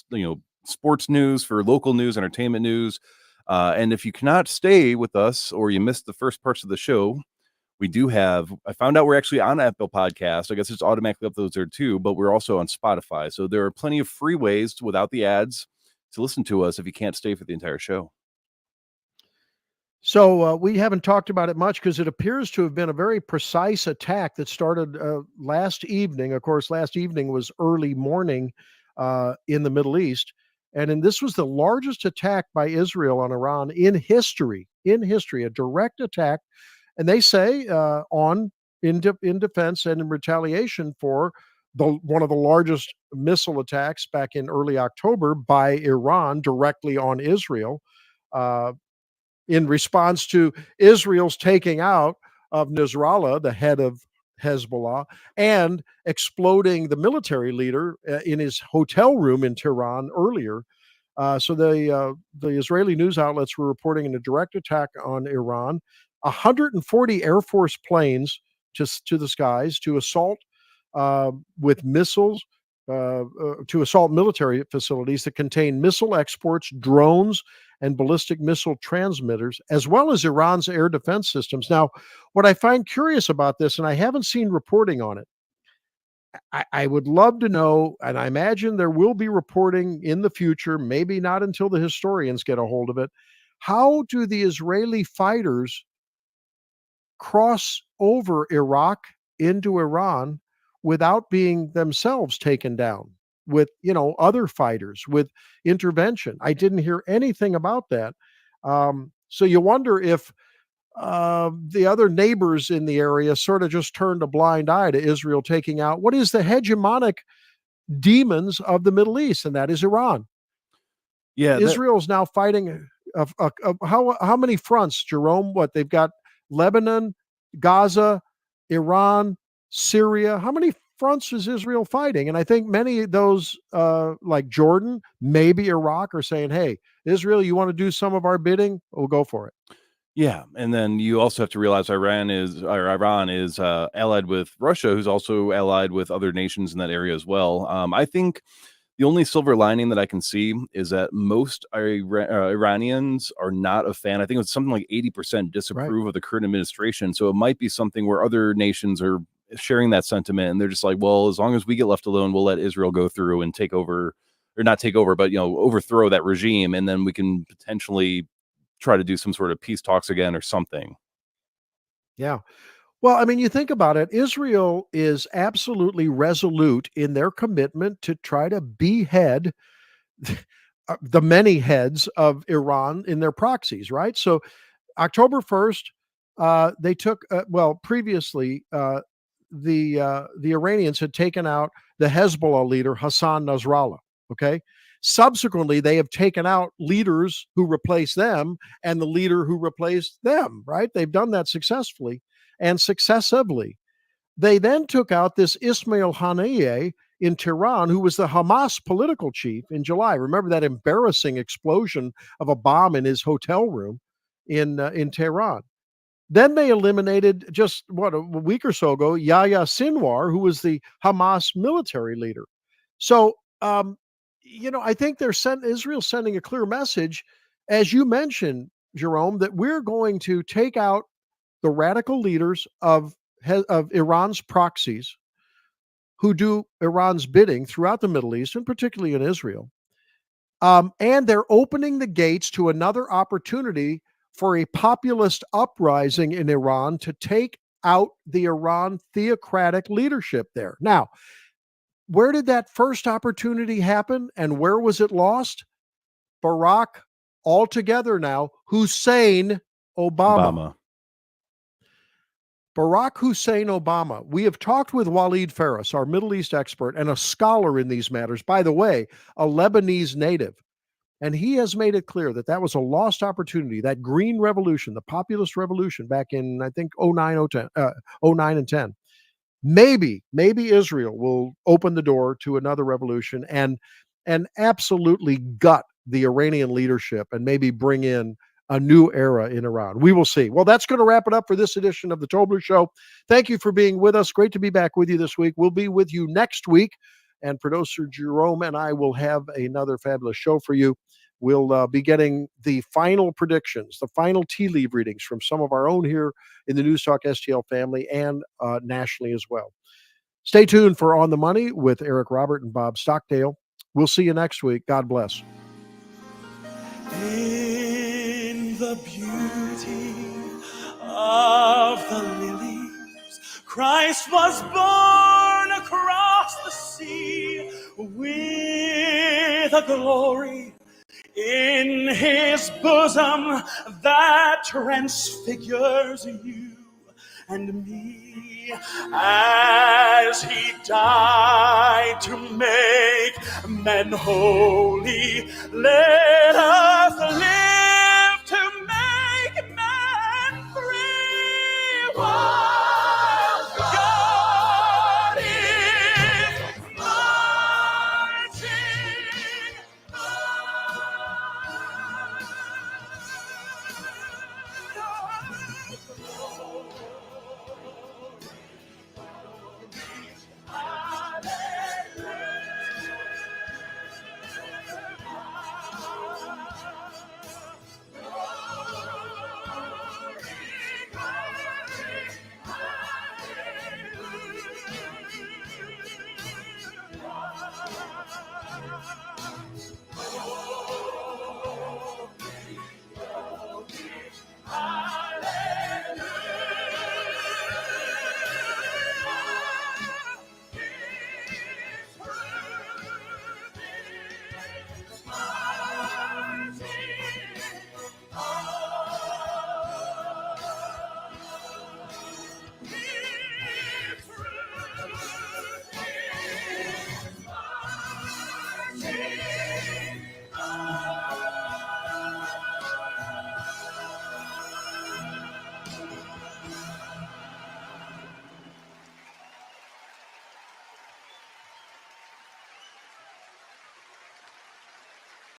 sports news, for local news, entertainment news. And if you cannot stay with us or you missed the first parts of the show, I found out we're actually on Apple Podcast. I guess it's automatically uploads there too, but we're also on Spotify. So there are plenty of free ways without the ads to listen to us if you can't stay for the entire show. So we haven't talked about it much because it appears to have been a very precise attack that started last evening. Of course, last evening was early morning in the Middle East. And this was the largest attack by Israel on Iran in history, a direct attack. And they say in defense and in retaliation for one of the largest missile attacks back in early October by Iran directly on Israel, in response to Israel's taking out of Nasrallah, the head of Hezbollah, and exploding the military leader in his hotel room in Tehran earlier. So the Israeli news outlets were reporting in a direct attack on Iran, 140 Air Force planes to the skies to assault with missiles, to assault military facilities that contain missile exports, drones, and ballistic missile transmitters, as well as Iran's air defense systems. Now, what I find curious about this, and I haven't seen reporting on it, I would love to know, and I imagine there will be reporting in the future, maybe not until the historians get a hold of it. How do the Israeli fighters cross over Iraq into Iran without being themselves taken down with, other fighters, with intervention? I didn't hear anything about that. So you wonder if the other neighbors in the area sort of just turned a blind eye to Israel taking out what is the hegemonic demons of the Middle East, and that is Iran. Yeah, Israel's now fighting how many fronts, Jerome? What they've got: Lebanon, Gaza, Iran, Syria. How many fronts is Israel fighting? And I think many of those, like Jordan, maybe Iraq, are saying, "Hey, Israel, you want to do some of our bidding? We'll go for it." Yeah, and then you also have to realize Iran is allied with Russia, who's also allied with other nations in that area as well. I think the only silver lining that I can see is that most Iranians are not a fan. I think it's something like 80% disapprove of the current administration. So it might be something where other nations are sharing that sentiment, and they're just like, well, as long as we get left alone, we'll let Israel go through and take over, or not take over, but overthrow that regime, and then we can potentially try to do some sort of peace talks again or something. Yeah. Well, I mean, you think about it, Israel is absolutely resolute in their commitment to try to behead the many heads of Iran in their proxies, right? So October 1st, they took, previously, the Iranians had taken out the Hezbollah leader, Hassan Nasrallah, okay? Subsequently, they have taken out leaders who replaced them and the leader who replaced them, right? They've done that successfully and successively. They then took out this Ismail Haniyeh in Tehran, who was the Hamas political chief in July. Remember that embarrassing explosion of a bomb in his hotel room in Tehran. Then they eliminated, just a week or so ago, Yahya Sinwar, who was the Hamas military leader. So, I think Israel's sending a clear message, as you mentioned, Jerome, that we're going to take out the radical leaders of Iran's proxies who do Iran's bidding throughout the Middle East, and particularly in Israel. And they're opening the gates to another opportunity for a populist uprising in Iran to take out the Iran theocratic leadership there. Now, where did that first opportunity happen and where was it lost? Barack, altogether now, Hussein Obama. Barack Hussein Obama. We have talked with Waleed Faris, our Middle East expert and a scholar in these matters. By the way, a Lebanese native. And he has made it clear that that was a lost opportunity, that green revolution, the populist revolution back in, I think, 09 and 10. Maybe Israel will open the door to another revolution and absolutely gut the Iranian leadership and maybe bring in a new era in Iran. We will see. Well, that's going to wrap it up for this edition of the Tobler Show. Thank you for being with us. Great to be back with you this week. We'll be with you next week, and producer Jerome and I will have another fabulous show for you. We'll be getting the final predictions, the final tea leaf readings from some of our own here in the News Talk STL family and nationally as well. Stay tuned for On the Money with Eric Robert and Bob Stockdale. We'll see you next week. God bless. In the beauty of the lilies, Christ was born across the sea with a glory in his bosom that transfigures you and me, as he died to make men holy. Let us live